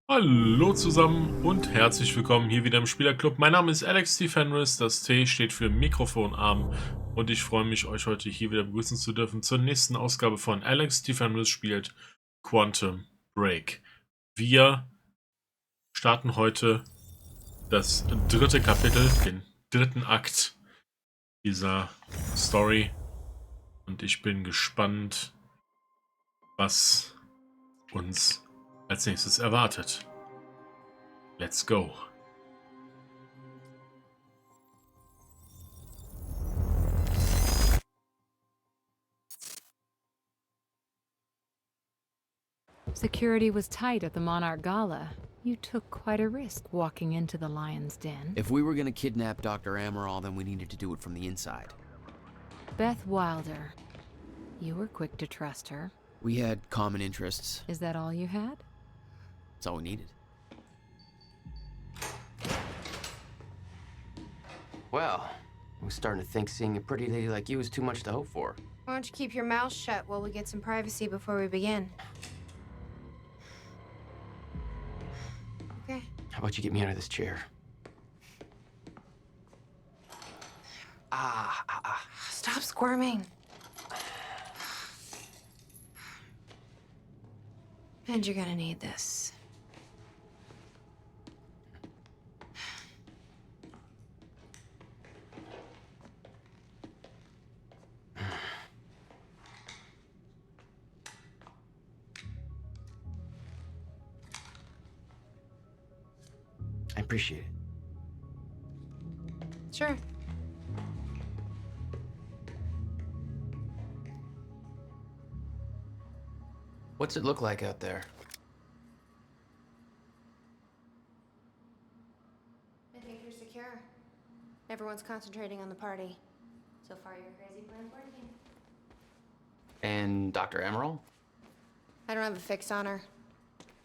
Hallo zusammen und herzlich willkommen hier wieder im Spielerclub. Mein Name ist Alex T. Fenris, das T steht für Mikrofonarm und ich freue mich, euch heute hier wieder begrüßen zu dürfen zur nächsten Ausgabe von Alex T. Fenris spielt Quantum Break. Wir starten heute das dritte Kapitel, den dritten Akt dieser Story und ich bin gespannt, was uns als nächstes erwartet. Let's go. Security was tight at the Monarch Gala. You took quite a risk walking into the Lion's Den. If we were gonna kidnap Dr. Amaral, then we needed to do it from the inside. Beth Wilder. You were quick to trust her. We had common interests. Is that all you had? That's all we needed. Well, I was starting to think seeing a pretty lady like you was too much to hope for. Why don't you keep your mouth shut while we get some privacy before we begin? Okay. How about you get me out of this chair? Stop squirming. And you're gonna need this. I appreciate it. Sure. What's it look like out there? I think you're secure. Everyone's concentrating on the party. So far, your crazy plan's working. And Dr. Amaral? I don't have a fix on her.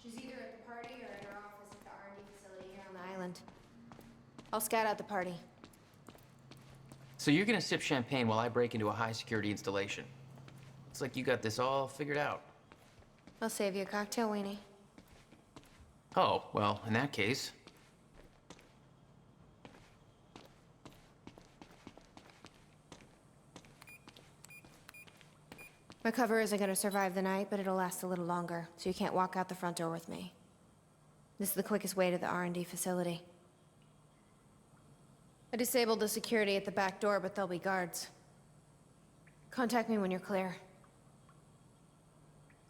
She's either at the party or in her office at the R&D facility here on the island. I'll scout out the party. So you're gonna sip champagne while I break into a high-security installation. Looks like you got this all figured out. I'll save you a cocktail, weenie. Oh, well, in that case... My cover isn't gonna survive the night, but it'll last a little longer, so you can't walk out the front door with me. This is the quickest way to the R&D facility. I disabled the security at the back door, but there'll be guards. Contact me when you're clear.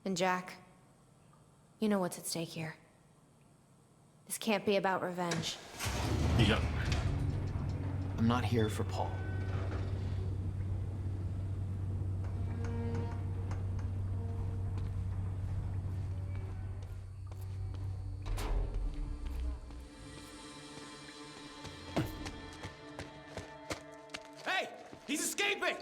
And Jack, you know what's at stake here. This can't be about revenge. Ja. I'm not here for Paul. Hey! He's escaping!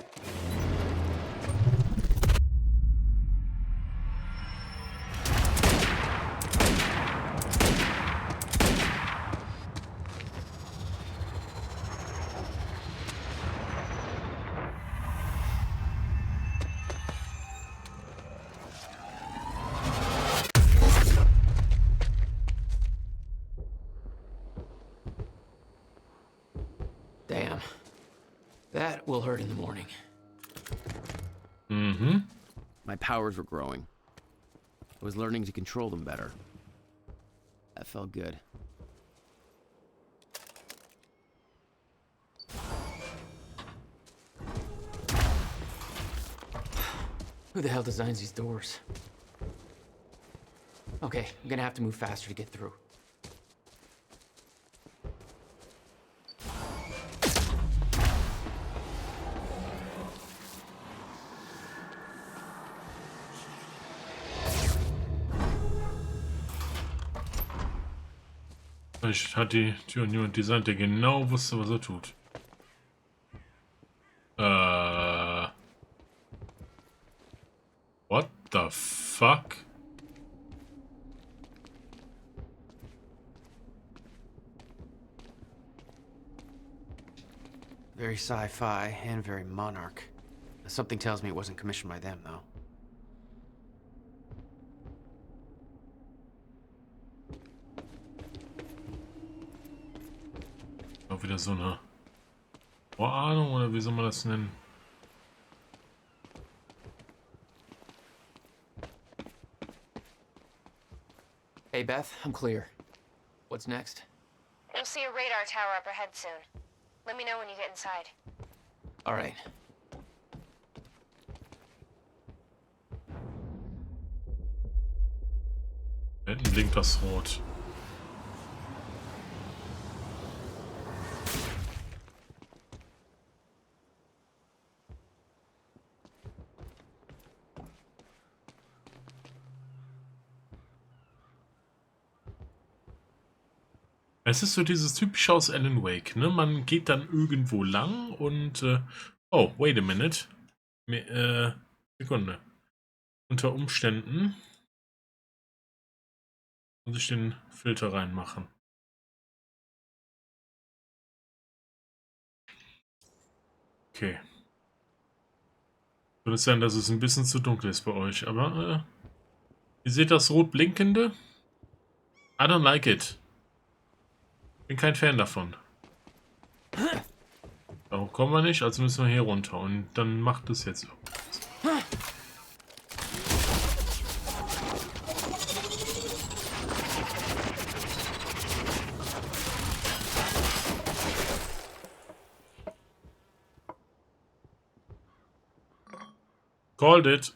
Damn. That will hurt in the morning. Mm-hmm. My powers were growing. I was learning to control them better. That felt good. Who the hell designs these doors? Okay, I'm gonna have to move faster to get through. Ich hatte die Tür niemand designt, der genau wusste, was er tut. What the fuck? Very sci-fi and very monarch. Something tells me it wasn't commissioned by them, though. auch wieder so eine Vorahnung, oder wie soll man das nennen? Hey, Beth, I'm clear. What's next? You'll see a radar tower up ahead soon. Let me know when you get inside. All right. Da hinten blinkt das Rot. Es ist so dieses typische aus Alan Wake, ne? Man geht dann irgendwo lang und oh, wait a minute. Sekunde. Unter Umständen muss ich den Filter reinmachen. Okay. Würde es sein, dass es ein bisschen zu dunkel ist bei euch, aber ihr seht das rot blinkende? I don't like it. Bin kein Fan davon. Da kommen wir nicht, also müssen wir hier runter und dann macht es jetzt so. Called it.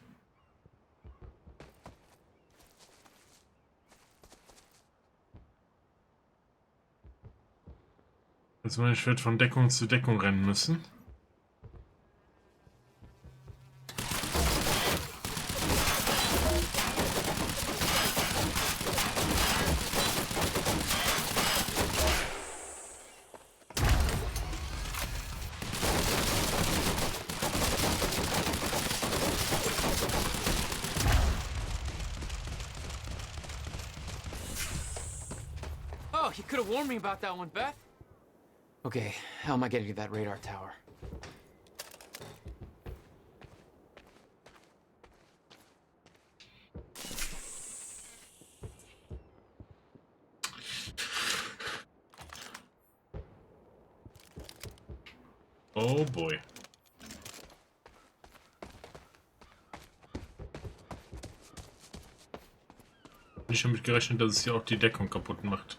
Jetzt meine ich, werde von Deckung zu Deckung rennen müssen. Oh, you could have warned me about that one, Beth. Okay, how am I getting to that radar tower? Oh boy. Nicht damit gerechnet, dass es hier auch die Deckung kaputt macht.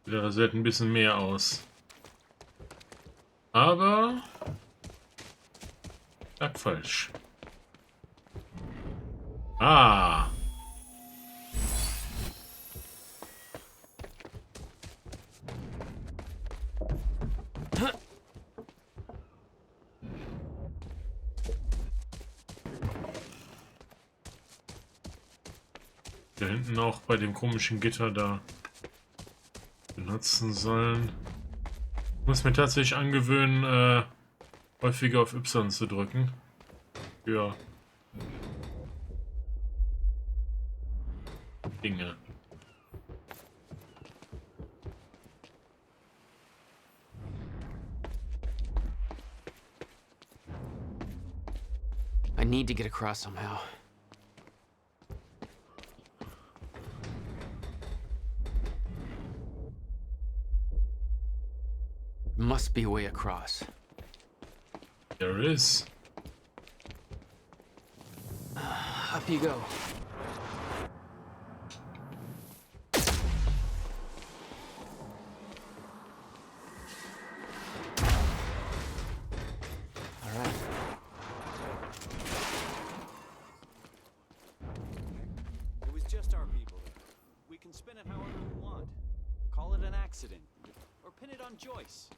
Das sieht ein bisschen mehr aus. Aber lag falsch. Ah. Da hinten auch bei dem komischen Gitter da benutzen sollen. Ich muss mir tatsächlich angewöhnen, häufiger auf Y zu drücken. Für Dinge. I need to get across somehow. Must be a way across. There is. Up you go. All right. It was just our people. We can spin it however we want. Call it an accident. Or pin it on Joyce.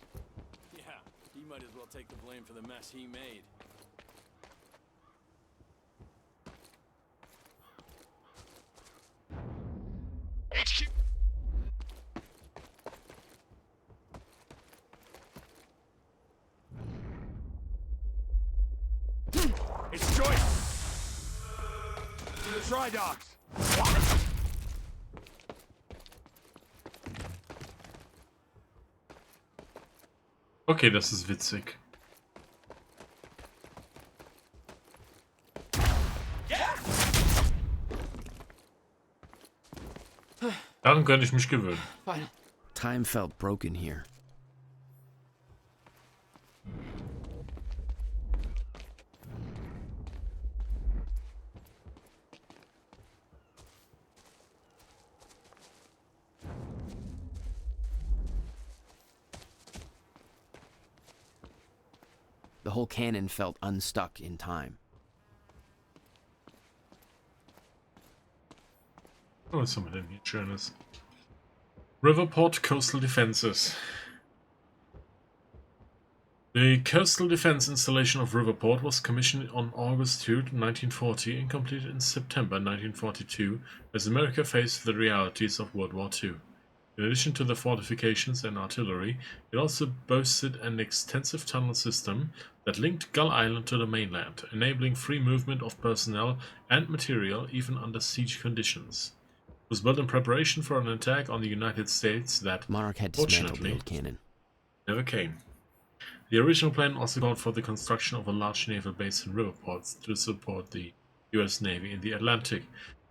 Yeah, he might as well take the blame for the mess he made. HQ. It's Joyce. To the dry docks. Okay, das ist witzig. Daran könnte ich mich gewöhnen. Fine. Time felt broken here. The whole cannon felt unstuck in time. Oh, was haben wir denn hier Schönes? Riverport Coastal Defenses. The coastal defense installation of Riverport was commissioned on August 2, 1940 and completed in September 1942 as America faced the realities of World War II. In addition to the fortifications and artillery, it also boasted an extensive tunnel system that linked Gull Island to the mainland, enabling free movement of personnel and material even under siege conditions. It was built in preparation for an attack on the United States that, Monarch had dismantled the fortunately, old cannon. never came. The original plan also called for the construction of a large naval base in Riverport to support the US Navy in the Atlantic,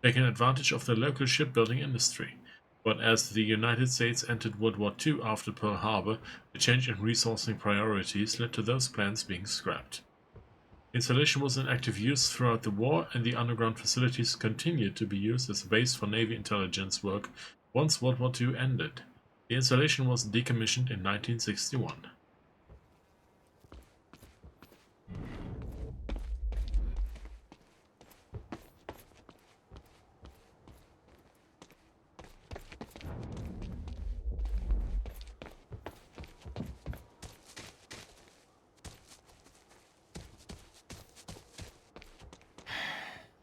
taking advantage of the local shipbuilding industry. But as the United States entered World War II after Pearl Harbor, the change in resourcing priorities led to those plans being scrapped. The installation was in active use throughout the war, and the underground facilities continued to be used as a base for Navy intelligence work once World War II ended. The installation was decommissioned in 1961.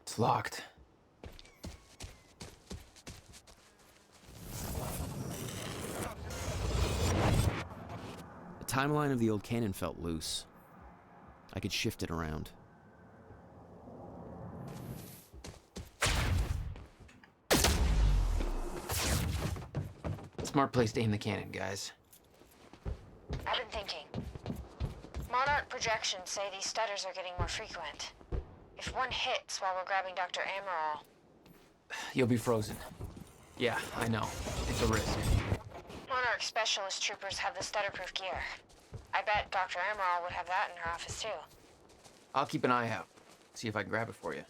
It's locked. The timeline of the old cannon felt loose. I could shift it around. Smart place to aim the cannon, guys. I've been thinking. Monarch projections say these stutters are getting more frequent. If one hits while we're grabbing Dr. Amaral... You'll be frozen. Yeah, I know. It's a risk. Monarch specialist troopers have the stutter-proof gear. I bet Dr. Amaral would have that in her office, too. I'll keep an eye out. See if I can grab it for you.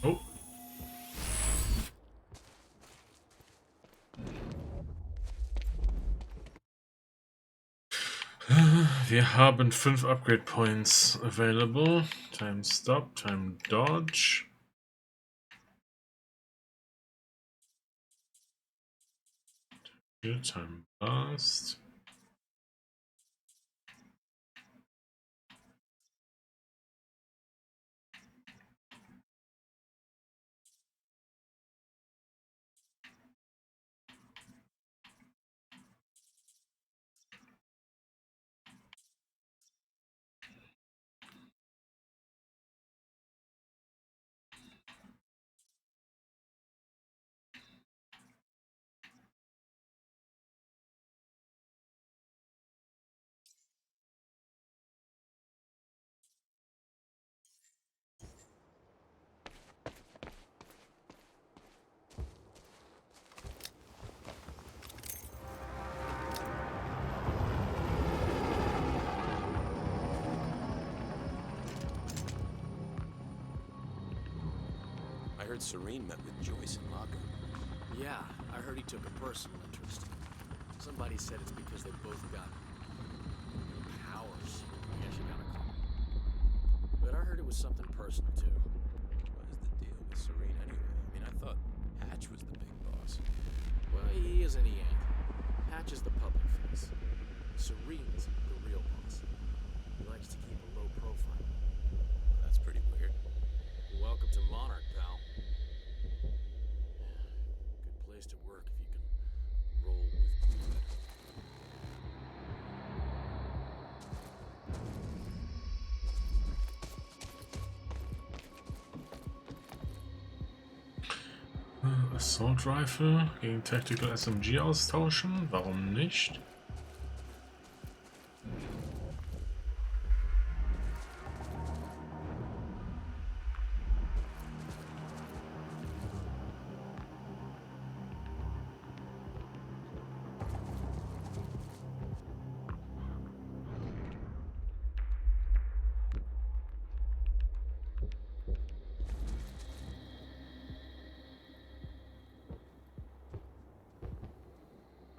Oh. Wir haben 5 Upgrade Points available. Time Stop, Time Dodge. Time Blast. I heard Serene met with Joyce in locker. Yeah, I heard he took a personal interest. Somebody said it's because they both got powers, I guess you gotta call them. But I heard it was something personal, too. What is the deal with Serene anyway? I mean, I thought Hatch was the big boss. Well, he is and he ain't. Hatch is the public face. Serene's the real boss. He likes to keep a low profile. Well, that's pretty weird. Welcome to Monarch, pal. Good place to work if you can roll with glue. Assault Rifle gegen Tactical SMG austauschen. Warum nicht?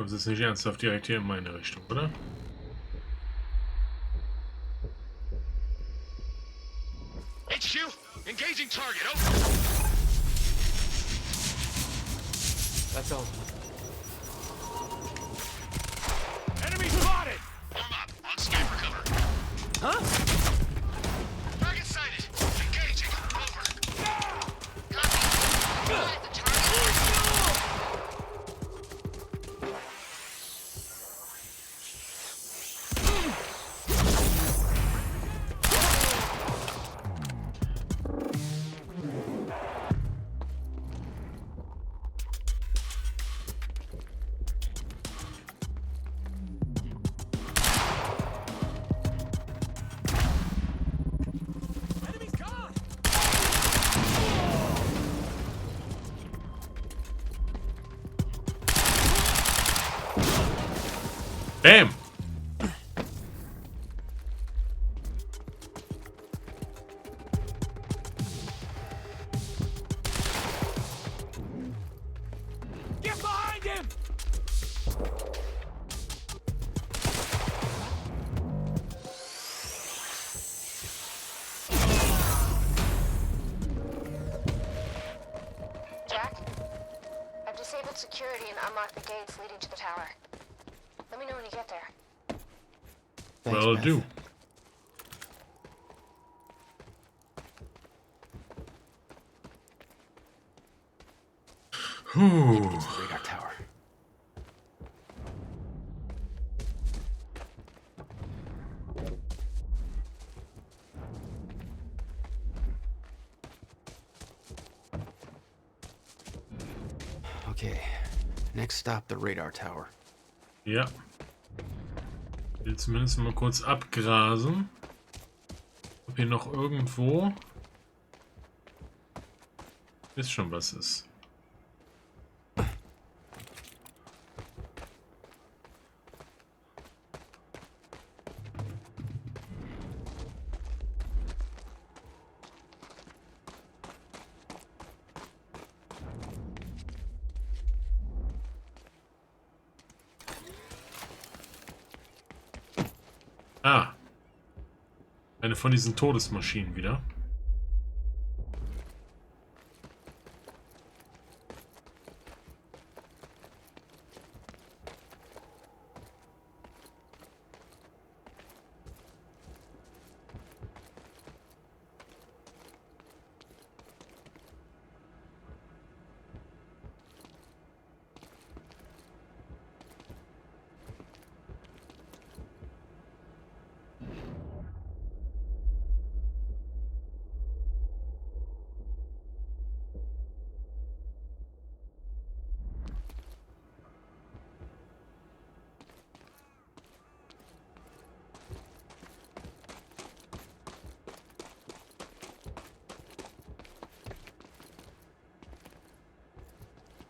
Kommt jetzt nicht ernsthaft direkt hier in meine Richtung, oder? HQ, engaging target. Over. That's all. Enemy spotted. Warm up. On scan for cover. Huh? Target sighted. Engaging. Over. Copy. Find the target. Enemy's gone! Bam! Get behind him! Jack, I've disabled security and unlocked the gates leading to the tower. Let me know when you get there. Thanks, Will Beth. do. Whew. It's the radar tower. Okay, next stop, the radar tower. Ja. Ich will zumindest mal kurz abgrasen. Ob hier noch irgendwo ist schon was ist. Ah. Eine von diesen Todesmaschinen wieder.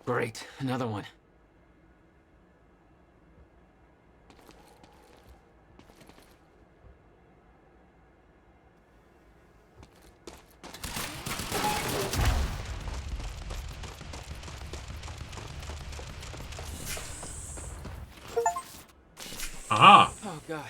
Great, another one. Aha! Oh God.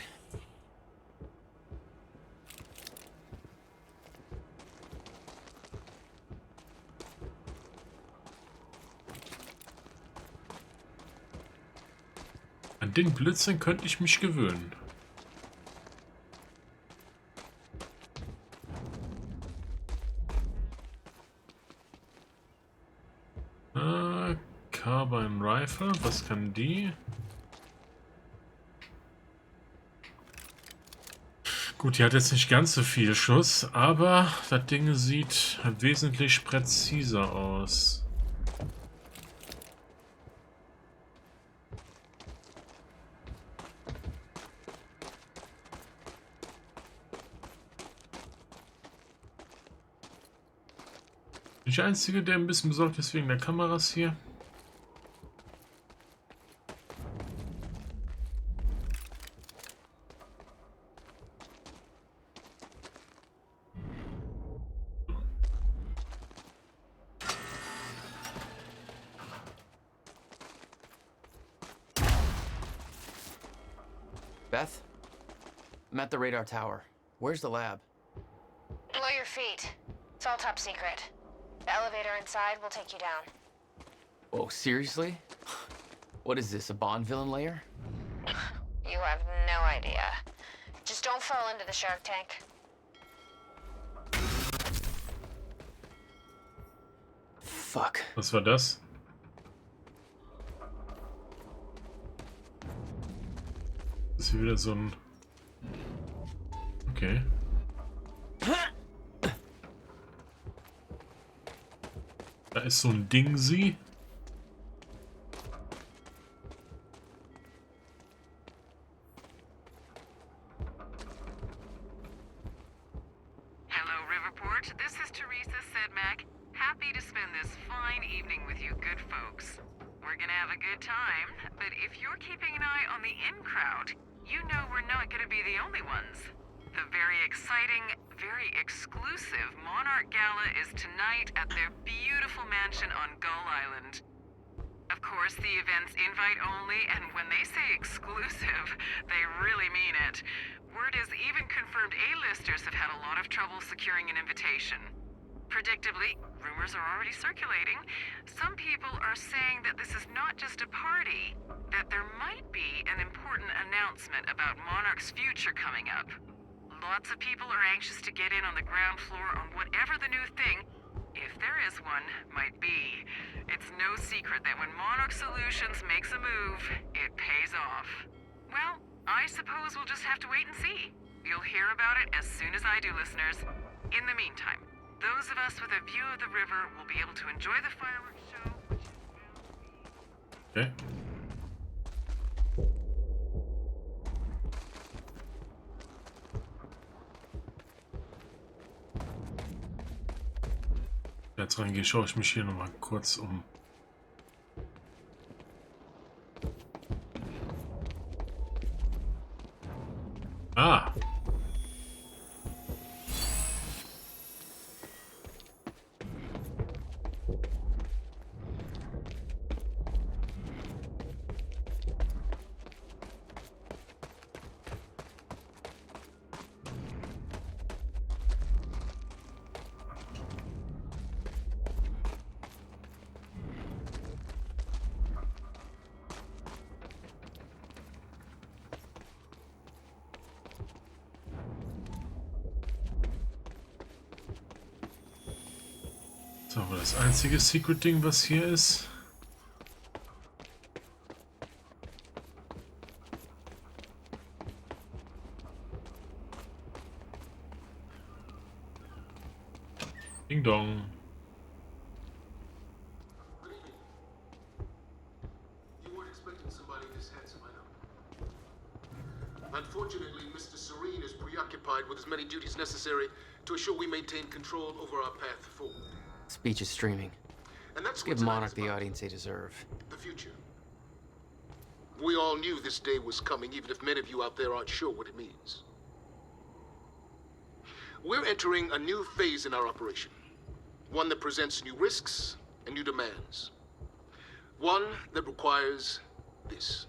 An den Blödsinn könnte ich mich gewöhnen. Carbine Rifle, was kann die? Gut, die hat jetzt nicht ganz so viel Schuss, aber das Ding sieht wesentlich präziser aus. Nicht der Einzige, der ein bisschen besorgt ist wegen der Kameras hier. Beth? I'm at the radar tower. Where's the lab? Below your feet. It's all top secret. The elevator inside will take you down. Oh, seriously? What is this, a Bond villain lair? You have no idea. Just don't fall into the shark tank. Fuck. Was war das? Das ist hier wieder so ein... Okay. Da ist so ein Ding sie. Hello, Riverport. This is Teresa Sedmak. Happy to spend this fine evening with you good folks. We're gonna have a good time, but if you're keeping an eye on the in crowd, you know we're not gonna be the only ones. The very exciting, very exclusive Monarch Gala is tonight at their beautiful mansion on Gull Island. Of course, the event's invite only, and when they say exclusive, they really mean it. Word is even confirmed A-listers have had a lot of trouble securing an invitation. Predictably, rumors are already circulating. Some people are saying that this is not just a party, that there might be an important announcement about Monarch's future coming up. Lots of people are anxious to get in on the ground floor on whatever the new thing, if there is one, might be. It's no secret that when Monarch Solutions makes a move, it pays off. Well, I suppose we'll just have to wait and see. You'll hear about it as soon as I do, listeners. In the meantime, those of us with a view of the river will be able to enjoy the fireworks show. Okay. Jetzt reingehe, schaue ich mich hier nochmal kurz um. Ah! Das ist aber das einzige Secret-Ding, was hier ist. Ding Dong. You weren't expecting somebody this handsome, I know. Unfortunately, Mr. Serene is preoccupied with as many duties necessary to assure we maintain control over our path forward. Speech is streaming. And that's Give what tonight Monarch is the about. audience they deserve. The future. We all knew this day was coming, even if many of you out there aren't sure what it means. We're entering a new phase in our operation. One that presents new risks and new demands. One that requires this.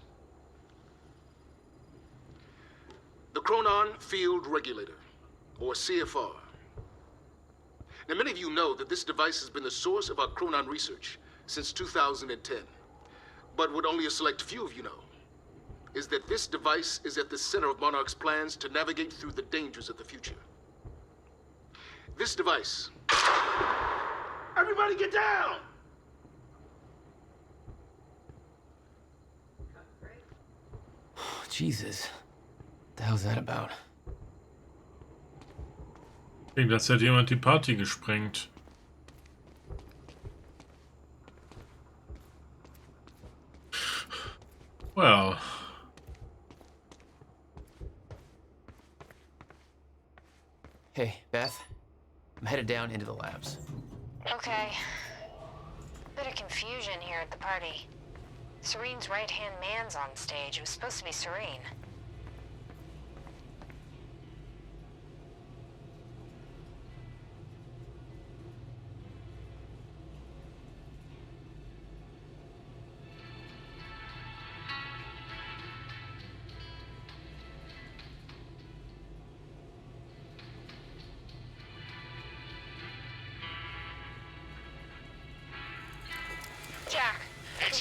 The Chronon Field Regulator, or CFR. Now, many of you know that this device has been the source of our Chronon research since 2010. But what only a select few of you know is that this device is at the center of Monarch's plans to navigate through the dangers of the future. This device... Everybody get down! Oh, Jesus. What the hell's that about? Klingt, als hätte jemand die Party gesprengt. Well. Hey, Beth. I'm headed down into the labs. Okay. Bit of confusion here at the party. Serene's right-hand man's on stage. It was supposed to be Serene.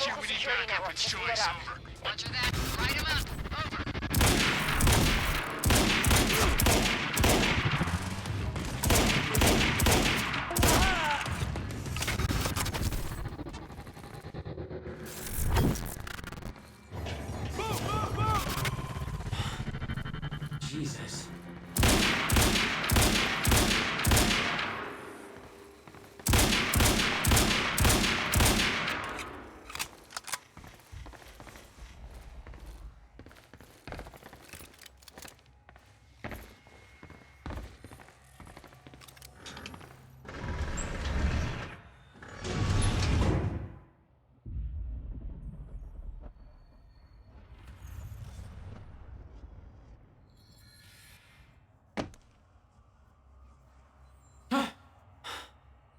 local security network to speed it up. Roger that. Light him up. Over. Jesus.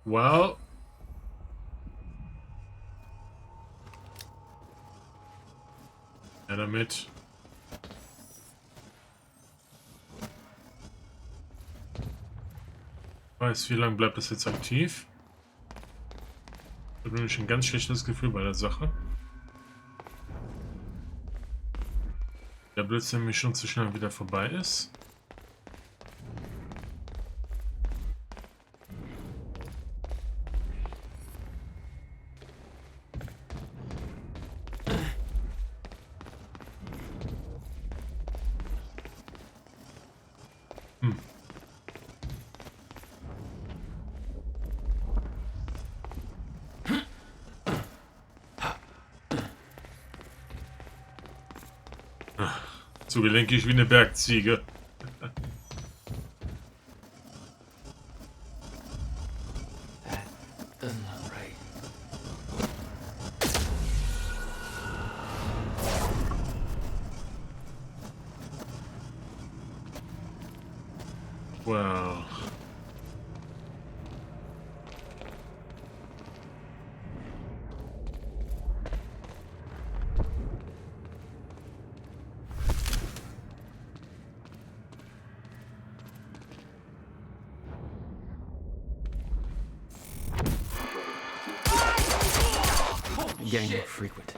Well. Ja, damit. Weiß, wie lange bleibt das jetzt aktiv? Ich habe nämlich ein ganz schlechtes Gefühl bei der Sache. Der Blödsinn nämlich schon zu schnell wieder vorbei ist. So gelenkig wie eine Bergziege. Doesn't look right. Wow. Getting more frequent.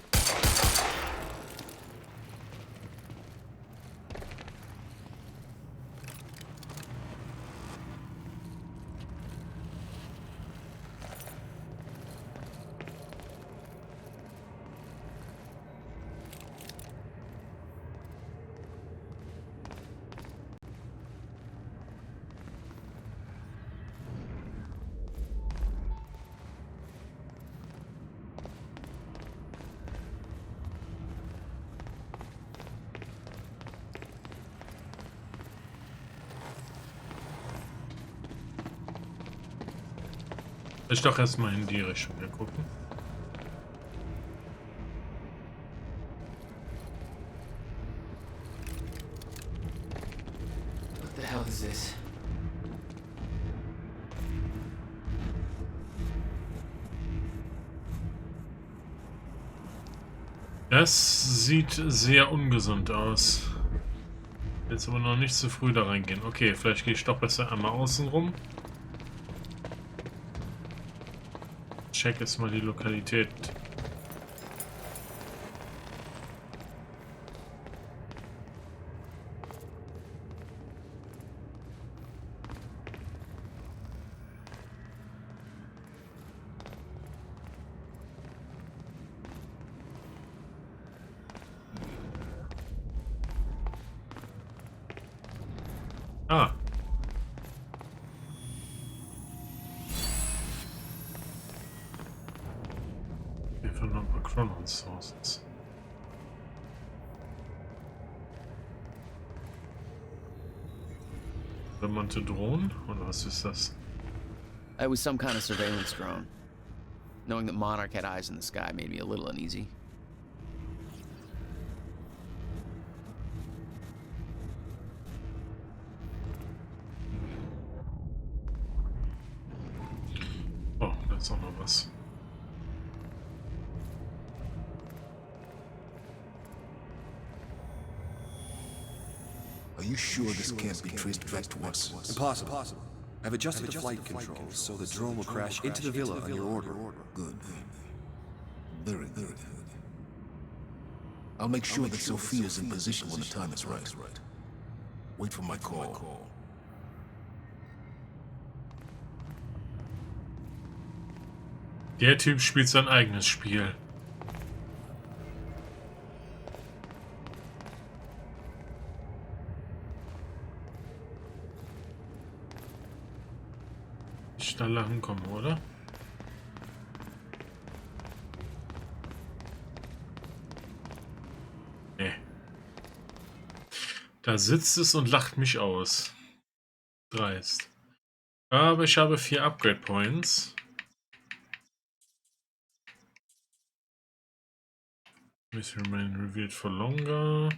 Ich doch erstmal in die Richtung hier gucken. What the hell is this? Das sieht sehr ungesund aus. Jetzt aber noch nicht zu früh da reingehen. Okay, vielleicht gehe ich doch besser einmal außen rum. Check jetzt mal die Lokalität. Ah. Sources. Bemannte Drohnen? Oder was ist das? It was some kind of surveillance drone. Knowing that Monarch had eyes in the sky made me a little uneasy. Oh, da ist auch noch was. Are you sure this can't be traced back to us? Impossible. I've adjusted the flight controls so the drone will crash into the villa on your order. Good. Very good. I'll make sure that Sophia's in position when the time is right. Wait for my call. Der Typ spielt sein eigenes Spiel. Ich da lang kommen, oder? Nee. Da sitzt es und lacht mich aus. Dreist. Aber ich habe 4 Upgrade Points. This remain revealed for longer.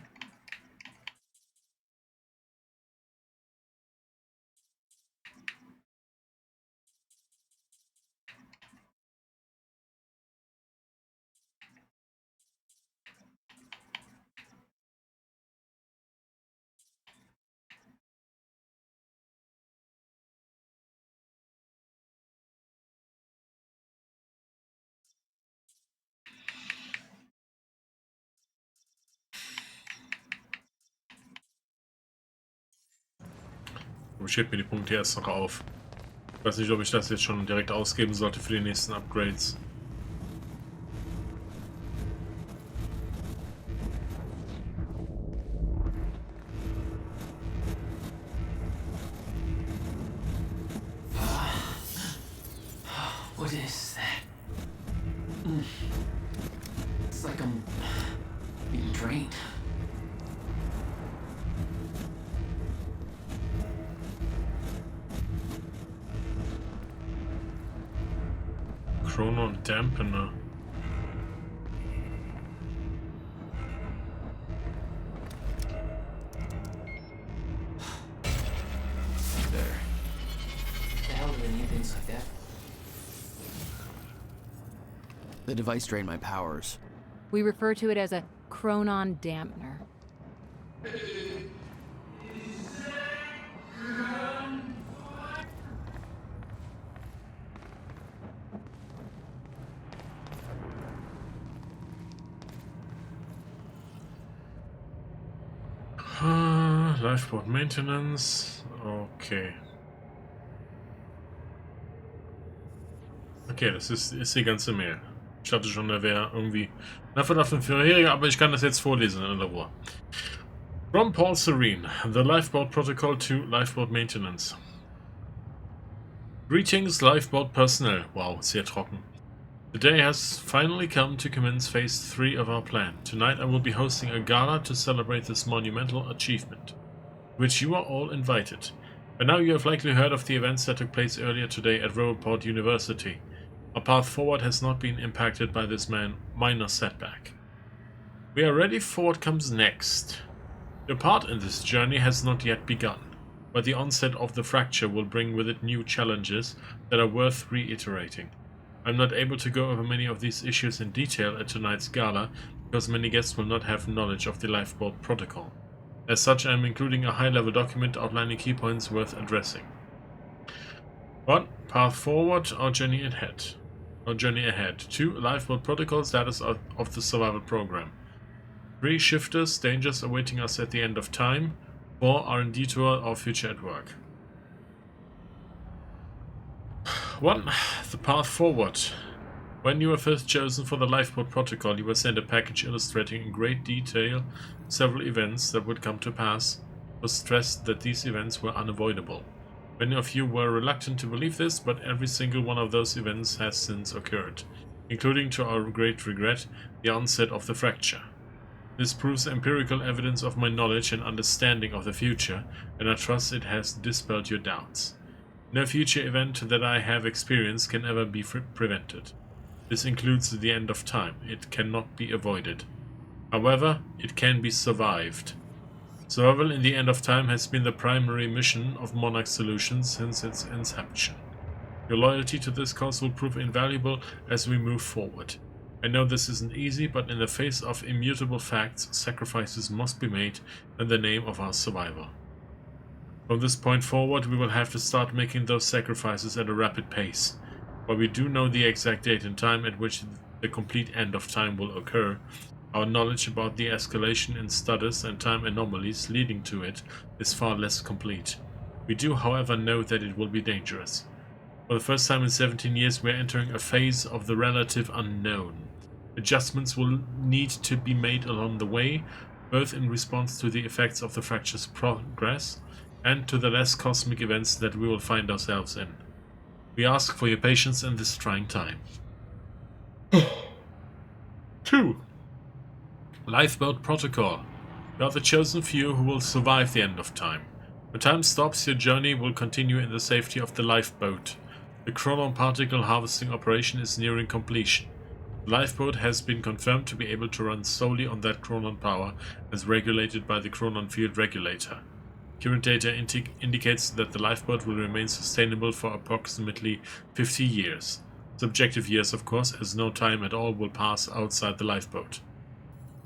Ich hebe mir die Punkte erst noch auf. Ich weiß nicht, ob ich das jetzt schon direkt ausgeben sollte für die nächsten Upgrades. What is that? It's like I'm being drained. Chrono und Dampener. There. The hell do they need things like that? The device drained my powers. We refer to it as a chronon dampener. Lifeboat Maintenance. Okay. Okay, das ist die ganze Mail. Ich dachte schon, da wäre irgendwie eine Verdammt vorherige, aber ich kann das jetzt vorlesen in der Ruhe. From Paul Serene, the Lifeboat Protocol to Lifeboat Maintenance. Greetings, Lifeboat personnel. Wow, sehr trocken. The day has finally come to commence phase 3 of our plan. Tonight I will be hosting a gala to celebrate this monumental achievement, which you are all invited. By now you have likely heard of the events that took place earlier today at Roboport University. Our path forward has not been impacted by this minor setback. We are ready for what comes next. Your part in this journey has not yet begun, but the onset of the fracture will bring with it new challenges that are worth reiterating. I'm not able to go over many of these issues in detail at tonight's gala, because many guests will not have knowledge of the Lifeboat Protocol. As such, I am including a high-level document outlining key points worth addressing. 1. Path forward or journey ahead. 2. Lifeboat Protocol status of the survival program. 3. Shifters, dangers awaiting us at the end of time. 4. R&D tour or future at work. 1. The path forward. When you were first chosen for the Lifeboat Protocol, you were sent a package illustrating in great detail several events that would come to pass. It was stressed that these events were unavoidable. Many of you were reluctant to believe this, but every single one of those events has since occurred, including, to our great regret, the onset of the fracture. This proves empirical evidence of my knowledge and understanding of the future, and I trust it has dispelled your doubts. No future event that I have experienced can ever be prevented. This includes the end of time. It cannot be avoided. However, it can be survived. Survival in the end of time has been the primary mission of Monarch Solutions since its inception. Your loyalty to this cause will prove invaluable as we move forward. I know this isn't easy, but in the face of immutable facts, sacrifices must be made in the name of our survival. From this point forward, we will have to start making those sacrifices at a rapid pace. While we do know the exact date and time at which the complete end of time will occur, our knowledge about the escalation in stutters and time anomalies leading to it is far less complete. We do, however, know that it will be dangerous. For the first time in 17 years, we are entering a phase of the relative unknown. Adjustments will need to be made along the way, both in response to the effects of the fracture's progress and to the less cosmic events that we will find ourselves in. We ask for your patience in this trying time. 2. Lifeboat Protocol. You are the chosen few who will survive the end of time. When time stops, your journey will continue in the safety of the lifeboat. The chronon particle harvesting operation is nearing completion. The lifeboat has been confirmed to be able to run solely on that chronon power as regulated by the chronon field regulator. Current data indicates that the lifeboat will remain sustainable for approximately 50 years. Subjective years, of course, as no time at all will pass outside the lifeboat.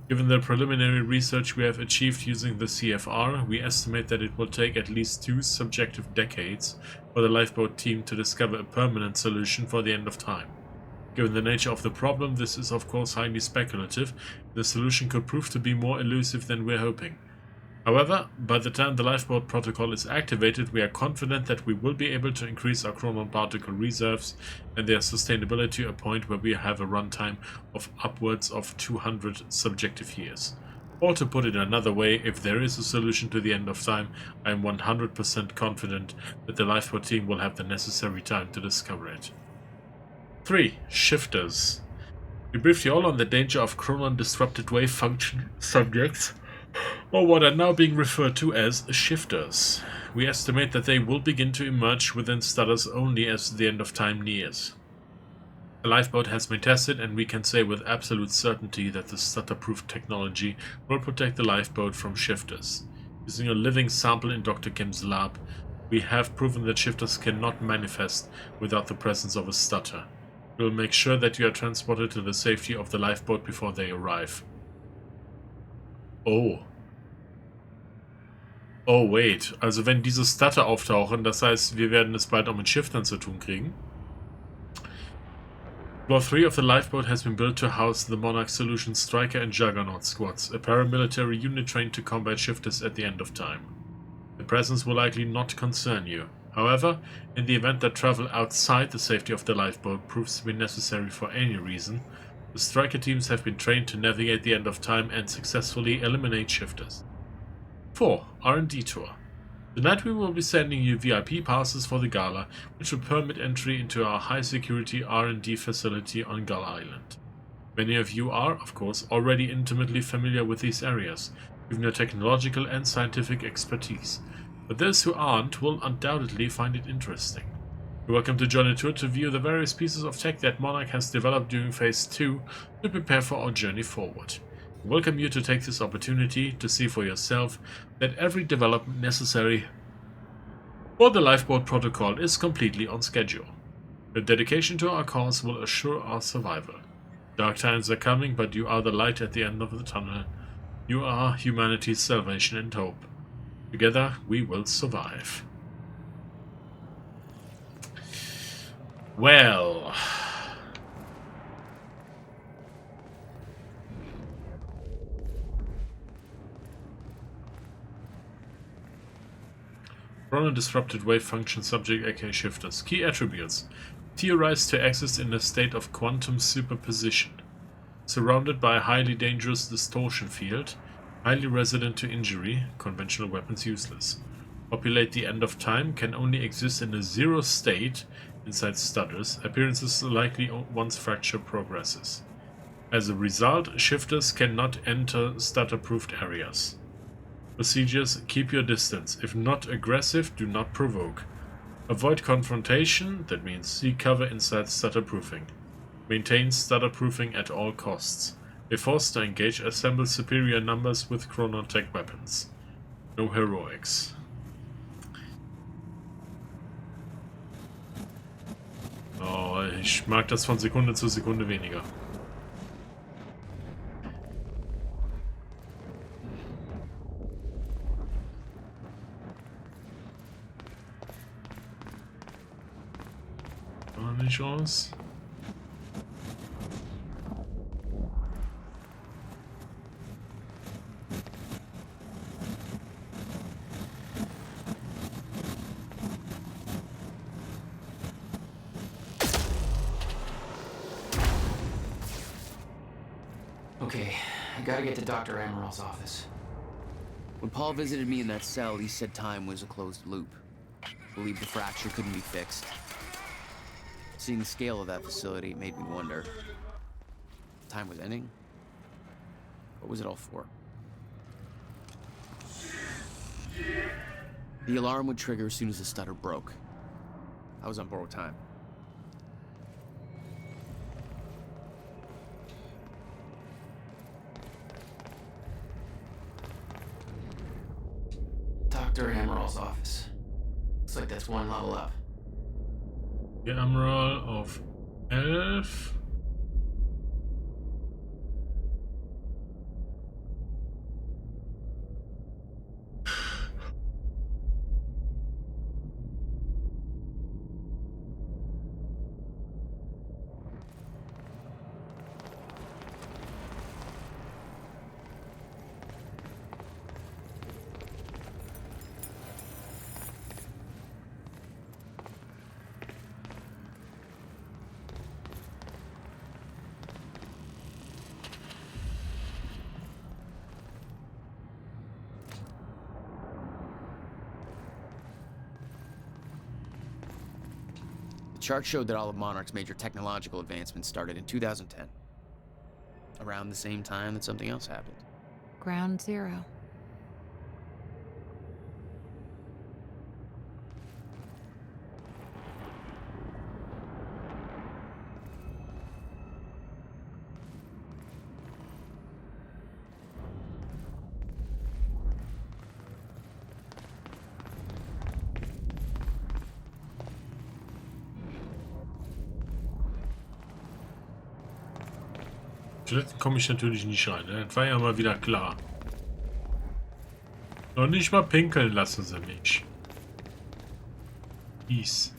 Given the preliminary research we have achieved using the CFR, we estimate that it will take at least 2 subjective decades for the lifeboat team to discover a permanent solution for the end of time. Given the nature of the problem, this is of course highly speculative. The solution could prove to be more elusive than we're hoping. However, by the time the lifeboat protocol is activated, we are confident that we will be able to increase our chronon particle reserves and their sustainability to a point where we have a runtime of upwards of 200 subjective years. Or to put it another way, if there is a solution to the end of time, I am 100% confident that the lifeboat team will have the necessary time to discover it. 3. Shifters. We briefed you all on the danger of chronon disrupted wave function subjects, or what are now being referred to as shifters. We estimate that they will begin to emerge within stutters only as the end of time nears. The lifeboat has been tested, and we can say with absolute certainty that the stutter-proof technology will protect the lifeboat from shifters. Using a living sample in Dr. Kim's lab, we have proven that shifters cannot manifest without the presence of a stutter. We will make sure that you are transported to the safety of the lifeboat before they arrive. Oh, wait. Also wenn diese Stutter auftauchen, das heißt, wir werden es bald auch mit Shiftern zu tun kriegen. Floor 3 of the lifeboat has been built to house the Monarch Solution Striker and Juggernaut squads, a paramilitary unit trained to combat shifters at the end of time. The presence will likely not concern you. However, in the event that travel outside the safety of the lifeboat proves to be necessary for any reason, the striker teams have been trained to navigate the end of time and successfully eliminate shifters. 4. R&D Tour. Tonight we will be sending you VIP passes for the gala, which will permit entry into our high-security R&D facility on Gull Island. Many of you are, of course, already intimately familiar with these areas, given your technological and scientific expertise, but those who aren't will undoubtedly find it interesting. You're welcome to join a tour to view the various pieces of tech that Monarch has developed during Phase 2 to prepare for our journey forward. We welcome you to take this opportunity to see for yourself that every development necessary for the lifeboat protocol is completely on schedule. Your dedication to our cause will assure our survival. Dark times are coming, but you are the light at the end of the tunnel. You are humanity's salvation and hope. Together we will survive. Well, chronon disrupted wave function subject aka shifters. Key attributes. Theorized to exist in a state of quantum superposition. Surrounded by a highly dangerous distortion field. Highly resistant to injury. Conventional weapons useless. Populate the end of time. Can only exist in a zero state inside stutters. Appearances likely once fracture progresses. As a result, shifters cannot enter stutter-proofed areas. Procedures: keep your distance. If not aggressive, do not provoke. Avoid confrontation, that means seek cover inside stutter-proofing. Maintain stutter-proofing at all costs. If forced to engage, assemble superior numbers with chronotech weapons. No heroics. Oh, ich mag das von Sekunde zu Sekunde weniger. Eine Chance. Okay, I gotta get to Dr. Amaril's office. When Paul visited me in that cell, he said time was a closed loop. Believed the fracture couldn't be fixed. Seeing the scale of that facility, it made me wonder. Time was ending? What was it all for? The alarm would trigger as soon as the stutter broke. I was on borrowed time. Dr. Amaril's office. Looks like that's one level up. The Amaral auf 11. The chart showed that all of Monarch's major technological advancements started in 2010. Around the same time that something else happened. Ground zero. Toiletten komme ich natürlich nicht rein, ne? Das war ja mal wieder klar. Noch nicht mal pinkeln lassen sie mich. Peace.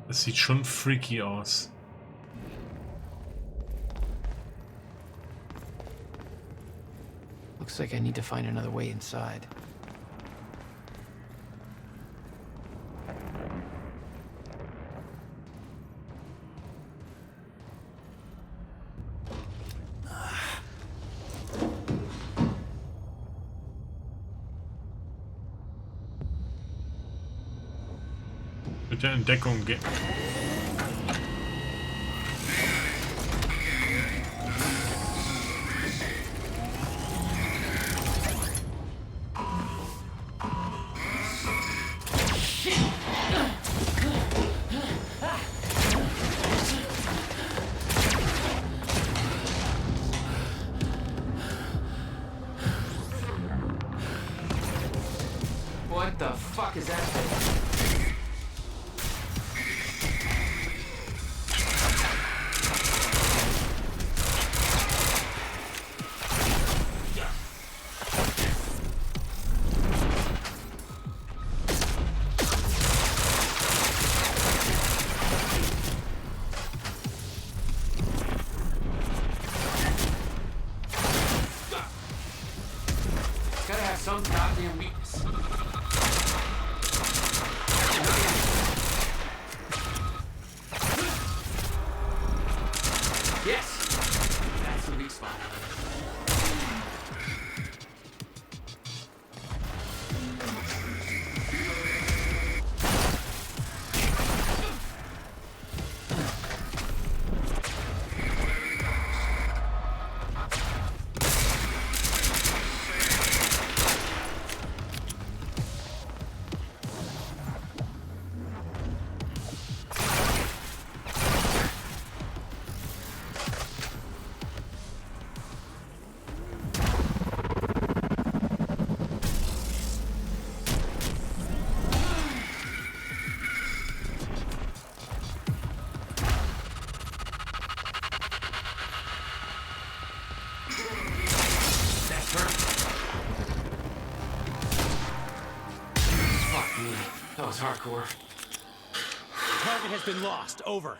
Das sieht schon freaky aus. Looks like I need to find another way inside. Mit der Entdeckung gehen. What the fuck is that thing? Gotta have some goddamn weakness. Fuck me. That was hardcore. Target has been lost. Over.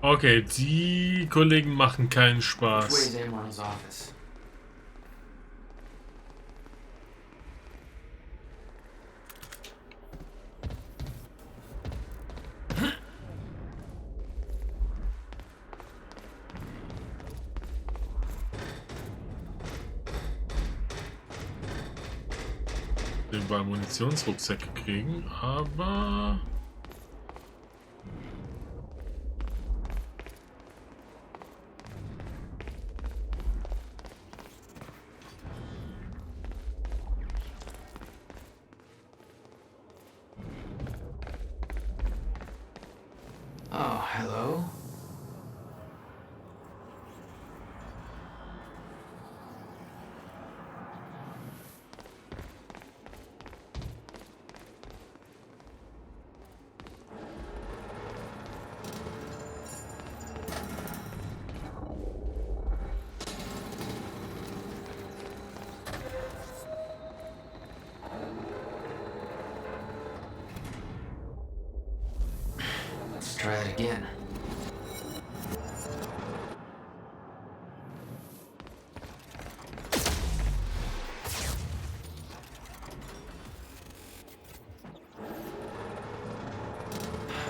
Okay, die Kollegen machen keinen Which Spaß. way is Amaril's office? Den wir Munitionsrucksäcke kriegen, aber... Oh, hello? Let's try that again.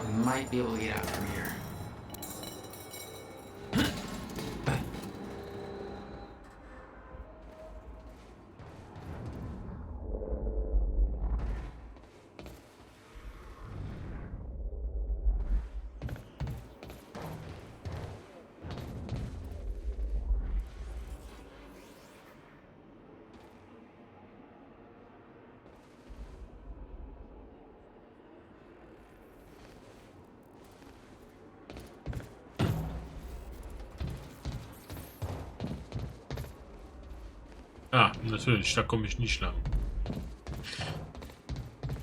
We might be able to get out from here. Ah, natürlich, da komme ich nicht lang.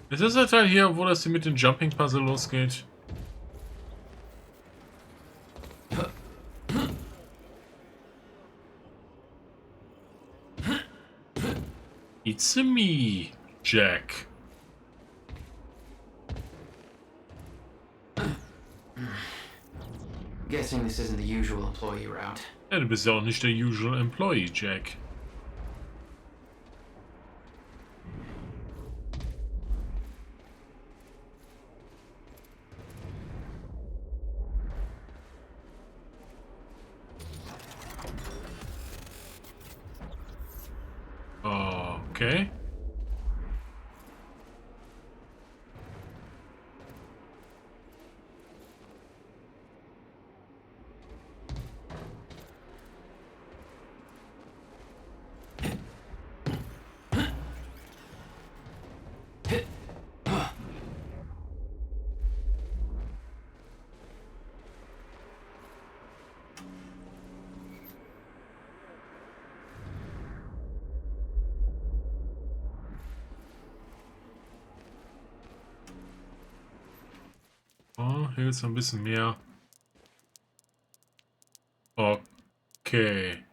Ist das der Teil hier, wo das hier mit dem Jumping-Puzzle losgeht? It's me, Jack. Guessing this isn't the usual employee route. Ja, du bist ja auch nicht der usual employee, Jack. Okay. Oh, hier ist ein bisschen mehr. Okay.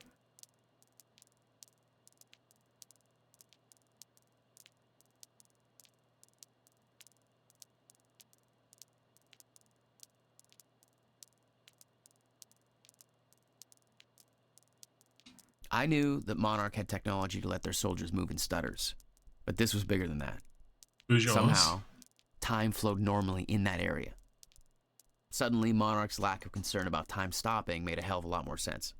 I knew that Monarch had technology to let their soldiers move in stutters, but this was bigger than that. Somehow, time flowed normally in that area. Suddenly, Monarch's lack of concern about time stopping made a hell of a lot more sense.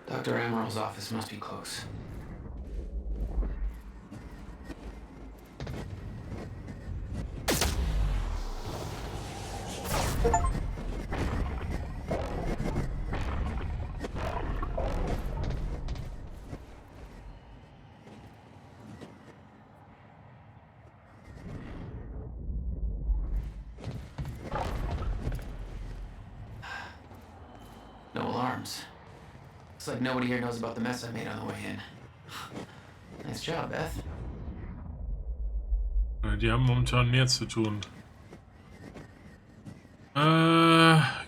Dr. Amaril's office must be close. No alarms. Looks like nobody here knows about the mess I made on the way in. Nice job, Beth. Die haben momentan mehr zu tun.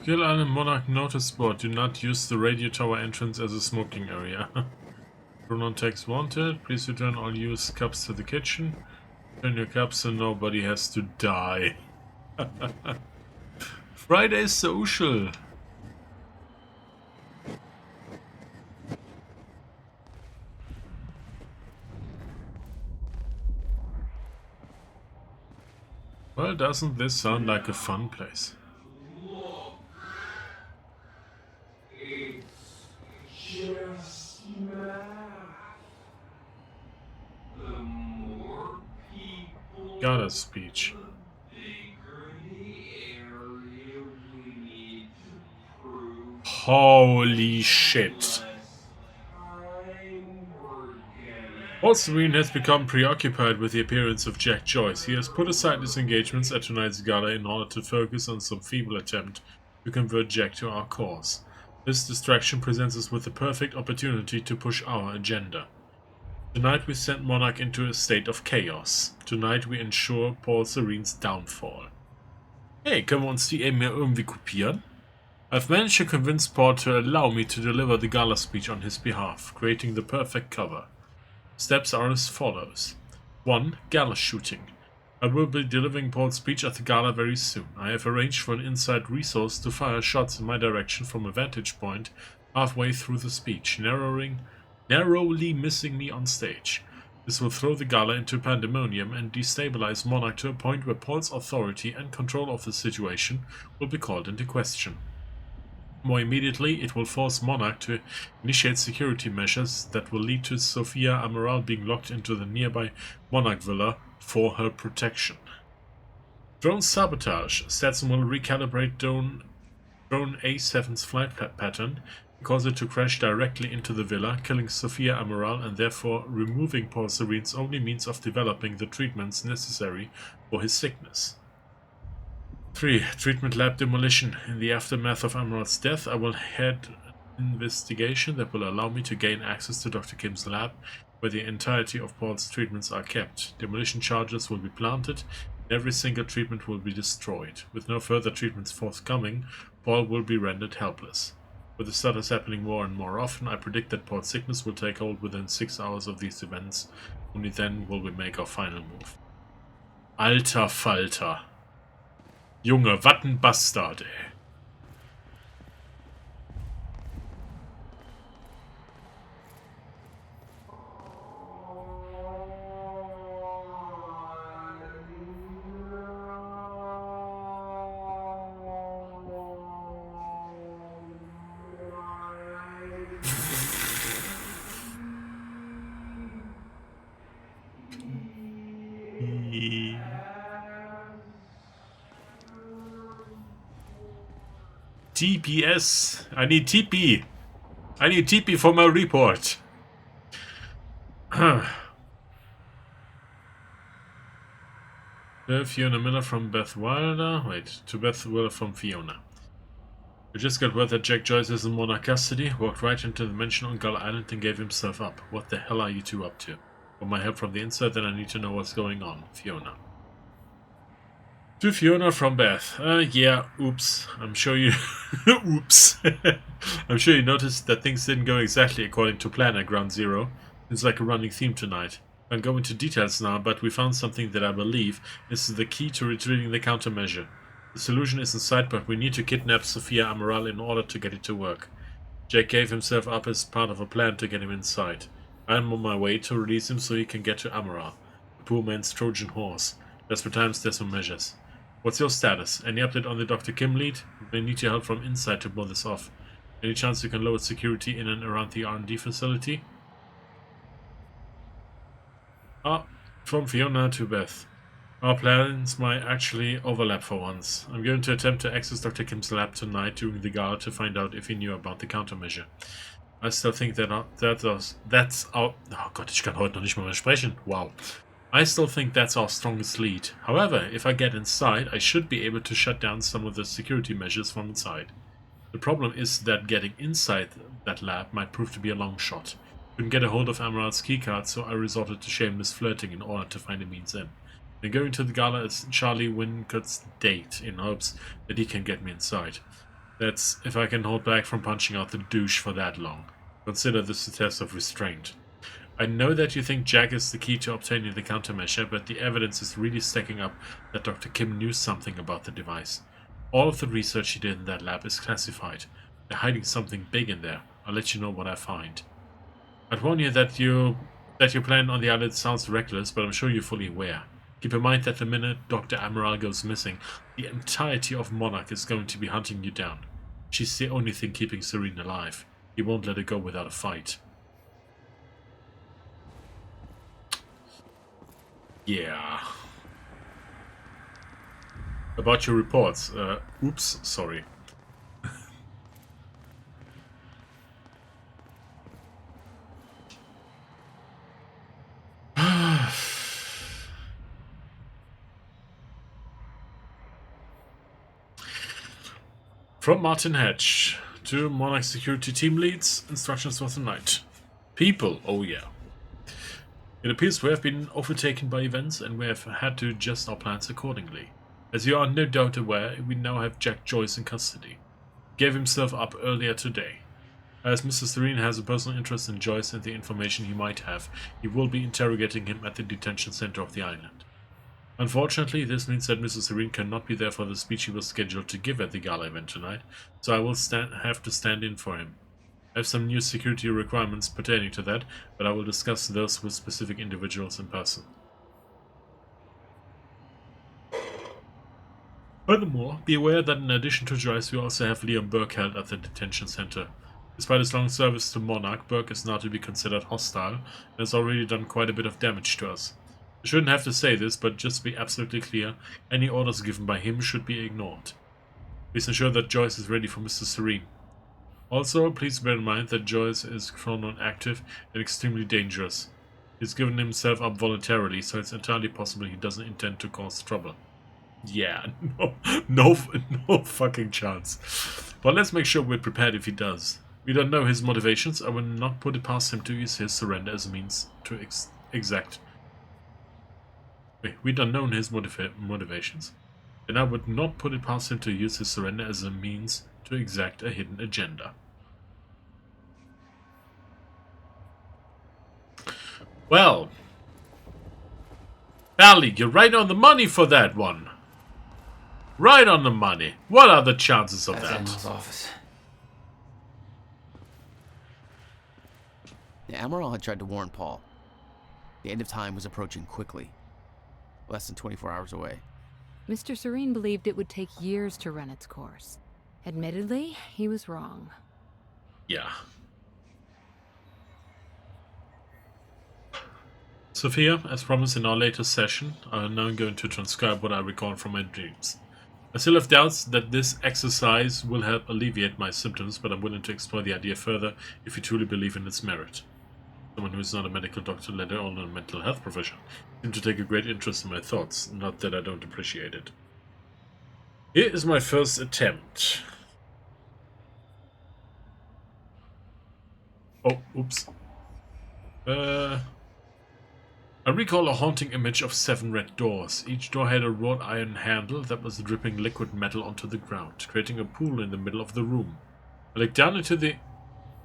Kill an Monarch notice board. Do not use the radio tower entrance as a smoking area. Pronoun text wanted. Please return all used cups to the kitchen. Turn your cups so nobody has to die. Friday social. Well, doesn't this sound like a fun place? Got a speech. Holy shit. Paul Serene has become preoccupied with the appearance of Jack Joyce. He has put aside his engagements at tonight's gala in order to focus on some feeble attempt to convert Jack to our cause. This distraction presents us with the perfect opportunity to push our agenda. Tonight we send Monarch into a state of chaos. Tonight we ensure Paul Serene's downfall. Hey, können wir uns die eben ja irgendwie kopieren? I've managed to convince Paul to allow me to deliver the gala speech on his behalf, creating the perfect cover. Steps are as follows. 1. Gala shooting. I will be delivering Paul's speech at the gala very soon. I have arranged for an inside resource to fire shots in my direction from a vantage point halfway through the speech, narrowly missing me on stage. This will throw the gala into pandemonium and destabilize Monarch to a point where Paul's authority and control of the situation will be called into question. More immediately, it will force Monarch to initiate security measures that will lead to Sophia Amaral being locked into the nearby Monarch Villa for her protection. Drone sabotage. Stetson will recalibrate drone A7's flight pattern, cause it to crash directly into the villa, killing Sophia Amaral and therefore removing Paul Serene's only means of developing the treatments necessary for his sickness. 3. Treatment lab demolition. In the aftermath of Amaral's death, I will head an investigation that will allow me to gain access to Dr. Kim's lab, where the entirety of Paul's treatments are kept. Demolition charges will be planted, and every single treatment will be destroyed. With no further treatments forthcoming, Paul will be rendered helpless. With the stutters happening more and more often, I predict that Paul's sickness will take hold within 6 hours of these events. Only then will we make our final move. Alter Falter. Junge, wat ein Bastard, ey. TPS. I need TP. I need TP for my report. Fiona Miller from Beth Wilder. Wait, to Beth Wilder from Fiona. I just got word that Jack Joyce is in Monarch custody, walked right into the mansion on Gull Island and gave himself up. What the hell are you two up to? Want my help from the inside, then I need to know what's going on. Fiona. To Fiona from Beth. Yeah, oops. I'm sure you... oops. I'm sure you noticed that things didn't go exactly according to plan at Ground Zero. It's like a running theme tonight. I can't go into details now, but we found something that I believe is the key to retrieving the countermeasure. The solution is in sight, but we need to kidnap Sophia Amaral in order to get it to work. Jack gave himself up as part of a plan to get him inside. I'm on my way to release him so he can get to Amaral, the poor man's Trojan horse. Desperate times, desperate measures. What's your status? Any update on the Dr. Kim lead? We need your help from inside to pull this off. Any chance you can lower security in and around the R&D facility? From Fiona to Beth. Our plans might actually overlap for once. I'm going to attempt to access Dr. Kim's lab tonight during the gala to find out if he knew about the countermeasure. I still think that's our... Oh Gott, ich kann heute noch nicht mal mehr sprechen. Wow. I still think that's our strongest lead. However, if I get inside, I should be able to shut down some of the security measures from inside. The problem is that getting inside that lab might prove to be a long shot. Couldn't get a hold of Emerald's keycard, so I resorted to shameless flirting in order to find a means in. And going to the gala is Charlie Wincott's date, in hopes that he can get me inside. That's if I can hold back from punching out the douche for that long. Consider this a test of restraint. I know that you think Jack is the key to obtaining the countermeasure, but the evidence is really stacking up that Dr. Kim knew something about the device. All of the research he did in that lab is classified. They're hiding something big in there. I'll let you know what I find. I'd warn you that your plan on the island sounds reckless, but I'm sure you're fully aware. Keep in mind that the minute Dr. Amaral goes missing, the entirety of Monarch is going to be hunting you down. She's the only thing keeping Serene alive. He won't let her go without a fight. Yeah. About your reports. Oops, sorry. From Martin Hedge to Monarch Security Team Leads, instructions for tonight. People, oh yeah. It appears we have been overtaken by events and we have had to adjust our plans accordingly. As you are no doubt aware, we now have Jack Joyce in custody. He gave himself up earlier today. As Mr. Serene has a personal interest in Joyce and the information he might have, he will be interrogating him at the detention center of the island. Unfortunately, this means that Mr. Serene cannot be there for the speech he was scheduled to give at the gala event tonight, so I will have to stand in for him. I have some new security requirements pertaining to that, but I will discuss those with specific individuals in person. Furthermore, be aware that in addition to Joyce, we also have Liam Burke held at the detention center. Despite his long service to Monarch, Burke is now to be considered hostile and has already done quite a bit of damage to us. I shouldn't have to say this, but just to be absolutely clear, any orders given by him should be ignored. Please ensure that Joyce is ready for Mr. Serene. Also, please bear in mind that Joyce is chronon active and extremely dangerous. He's given himself up voluntarily, so it's entirely possible he doesn't intend to cause trouble. Yeah, no fucking chance. But let's make sure we're prepared if he does. We don't know his motivations. I will not put it past him to use his surrender as a means to exact. Wait, we don't know his motivations. And I would not put it past him to use his surrender as a means to exact a hidden agenda. Well, Bally, you're right on the money for that one. Right on the money. What are the chances of that? Emerald's office. The Amaral had tried to warn Paul. The end of time was approaching quickly. Less than 24 hours away. Mr. Serene believed it would take years to run its course. Admittedly, he was wrong. Yeah. Sophia, as promised in our latest session, I am now going to transcribe what I recall from my dreams. I still have doubts that this exercise will help alleviate my symptoms, but I'm willing to explore the idea further if you truly believe in its merit. Someone who is not a medical doctor, let alone a mental health professional, seems to take a great interest in my thoughts, not that I don't appreciate it. Here is my first attempt. Oh, oops. I recall a haunting image of 7 red doors. Each door had a wrought iron handle that was dripping liquid metal onto the ground, creating a pool in the middle of the room. I looked down into the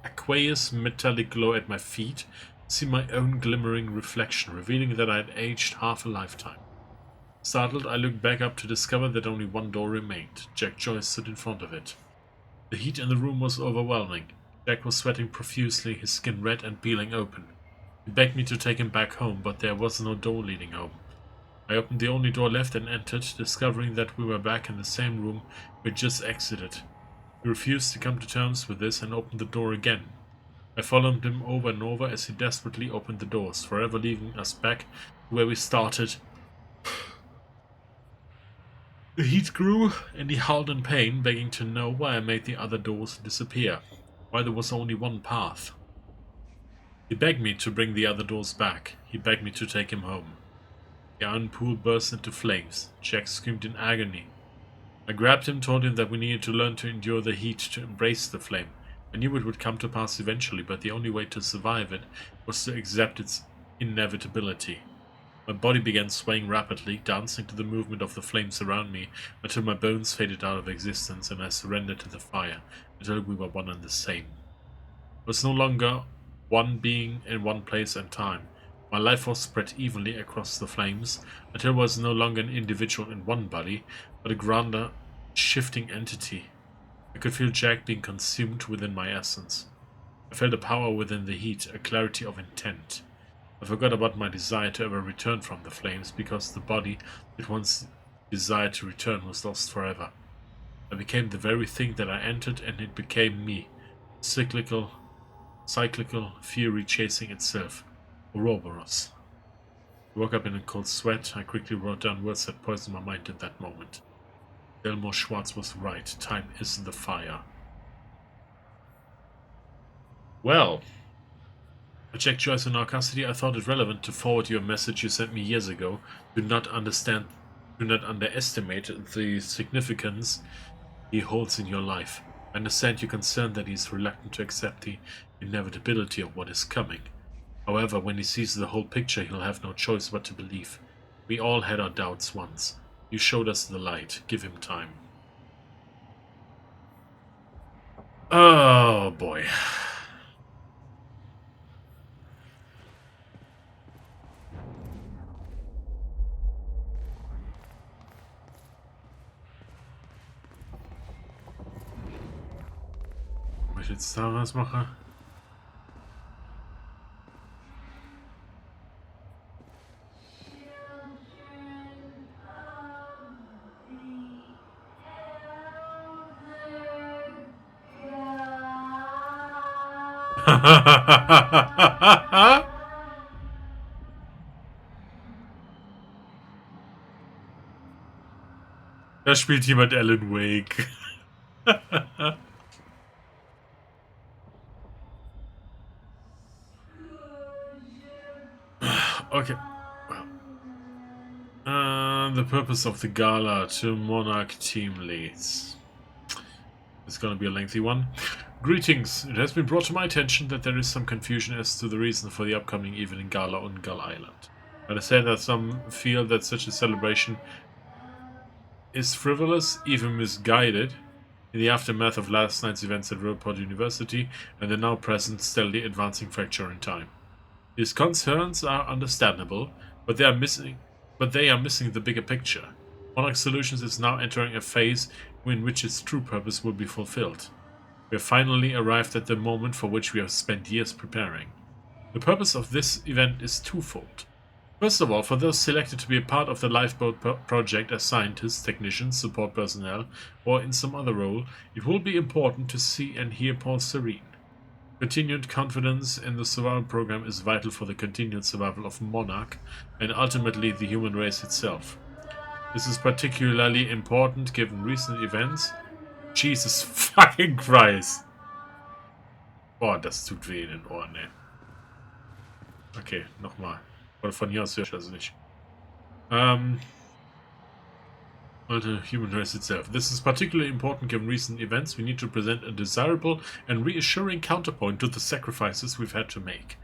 aqueous metallic glow at my feet, see my own glimmering reflection, revealing that I had aged half a lifetime. Startled, I looked back up to discover that only one door remained. Jack Joyce stood in front of it. The heat in the room was overwhelming. Jack was sweating profusely, his skin red and peeling open. He begged me to take him back home, but there was no door leading home. I opened the only door left and entered, discovering that we were back in the same room we had just exited. He refused to come to terms with this and opened the door again. I followed him over and over as he desperately opened the doors, forever leaving us back to where we started. The heat grew, and he howled in pain, begging to know why I made the other doors disappear, why there was only one path. He begged me to bring the other doors back. He begged me to take him home. The iron pool burst into flames. Jack screamed in agony. I grabbed him, told him that we needed to learn to endure the heat, to embrace the flame. I knew it would come to pass eventually, but the only way to survive it was to accept its inevitability. My body began swaying rapidly, dancing to the movement of the flames around me, until my bones faded out of existence and I surrendered to the fire, until we were one and the same. I was no longer one being in one place and time. My life force spread evenly across the flames, until I was no longer an individual in one body, but a grander, shifting entity. I could feel Jack being consumed within my essence. I felt a power within the heat, a clarity of intent. I forgot about my desire to ever return from the flames, because the body that once desired to return was lost forever. I became the very thing that I entered, and it became me. Cyclical fury chasing itself. Ouroboros. I woke up in a cold sweat. I quickly wrote down words that poisoned my mind at that moment. Delmore Schwartz was right. Time is the fire. Well, I checked you as in our custody. I thought it relevant to forward you a message you sent me years ago. Do not underestimate the significance he holds in your life. I understand you're concerned that he is reluctant to accept the inevitability of what is coming. However, when he sees the whole picture, he'll have no choice but to believe. We all had our doubts once. You showed us the light. Give him time. Oh boy. Wenn ich jetzt da was mache. Da spielt jemand Alan Wake. Okay. The purpose of the gala to Monarch team leads. It's gonna be a lengthy one. Greetings. It has been brought to my attention that there is some confusion as to the reason for the upcoming evening gala on Gull Island. I understand that some feel that such a celebration is frivolous, even misguided, in the aftermath of last night's events at Riverport University and the now present steadily advancing fracture in time. These concerns are understandable, but they are missing the bigger picture. Monarch Solutions is now entering a phase in which its true purpose will be fulfilled. We have finally arrived at the moment for which we have spent years preparing. The purpose of this event is twofold. First of all, for those selected to be a part of the lifeboat project as scientists, technicians, support personnel, or in some other role, it will be important to see and hear Paul serene. Continued confidence in the survival program is vital for the continued survival of Monarch and ultimately the human race itself. This is particularly important given recent events. Jesus fucking Christ! Oh, das tut weh in den Ohren, ey. Okay, nochmal. Oder von hier aus höre ich also nicht. The human race itself. This is particularly important given recent events. We need to present a desirable and reassuring counterpoint to the sacrifices we've had to make.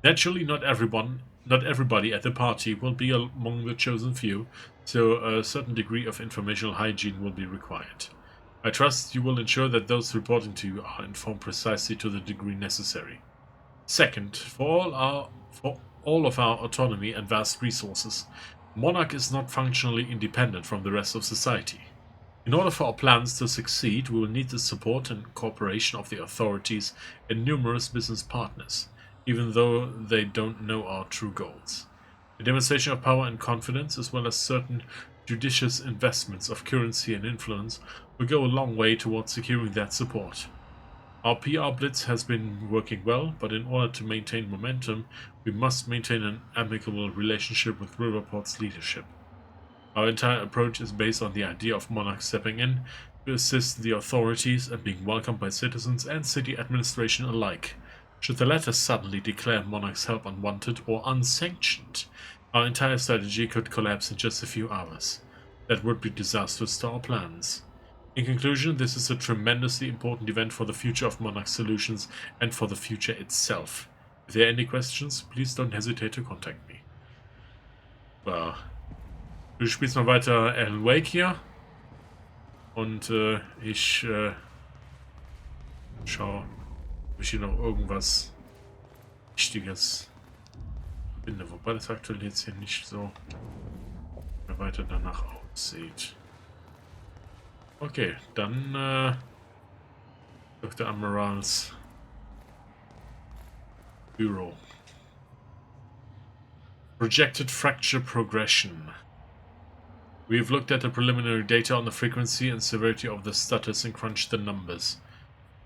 Naturally, not everybody at the party will be among the chosen few, so a certain degree of informational hygiene will be required. I trust you will ensure that those reporting to you are informed precisely to the degree necessary. Second, for all of our autonomy and vast resources, Monarch is not functionally independent from the rest of society. In order for our plans to succeed, we will need the support and cooperation of the authorities and numerous business partners, even though they don't know our true goals. A demonstration of power and confidence, as well as certain judicious investments of currency and influence, will go a long way towards securing that support. Our PR blitz has been working well, but in order to maintain momentum, we must maintain an amicable relationship with Riverport's leadership. Our entire approach is based on the idea of monarchs stepping in to assist the authorities and being welcomed by citizens and city administration alike. Should the latter suddenly declare monarchs' help unwanted or unsanctioned, our entire strategy could collapse in just a few hours. That would be disastrous to our plans. In conclusion, this is a tremendously important event for the future of Monarch Solutions and for the future itself. If there are any questions, please don't hesitate to contact me. So. Du spielst noch weiter Alan Wake hier. Und ich schau, ob ich hier noch irgendwas Wichtiges finde. Wobei das aktuell jetzt hier nicht so weiter danach aussieht. Okay, dann Dr. Amarals Bureau. Projected fracture progression. We have looked at the preliminary data on the frequency and severity of the stutters and crunched the numbers.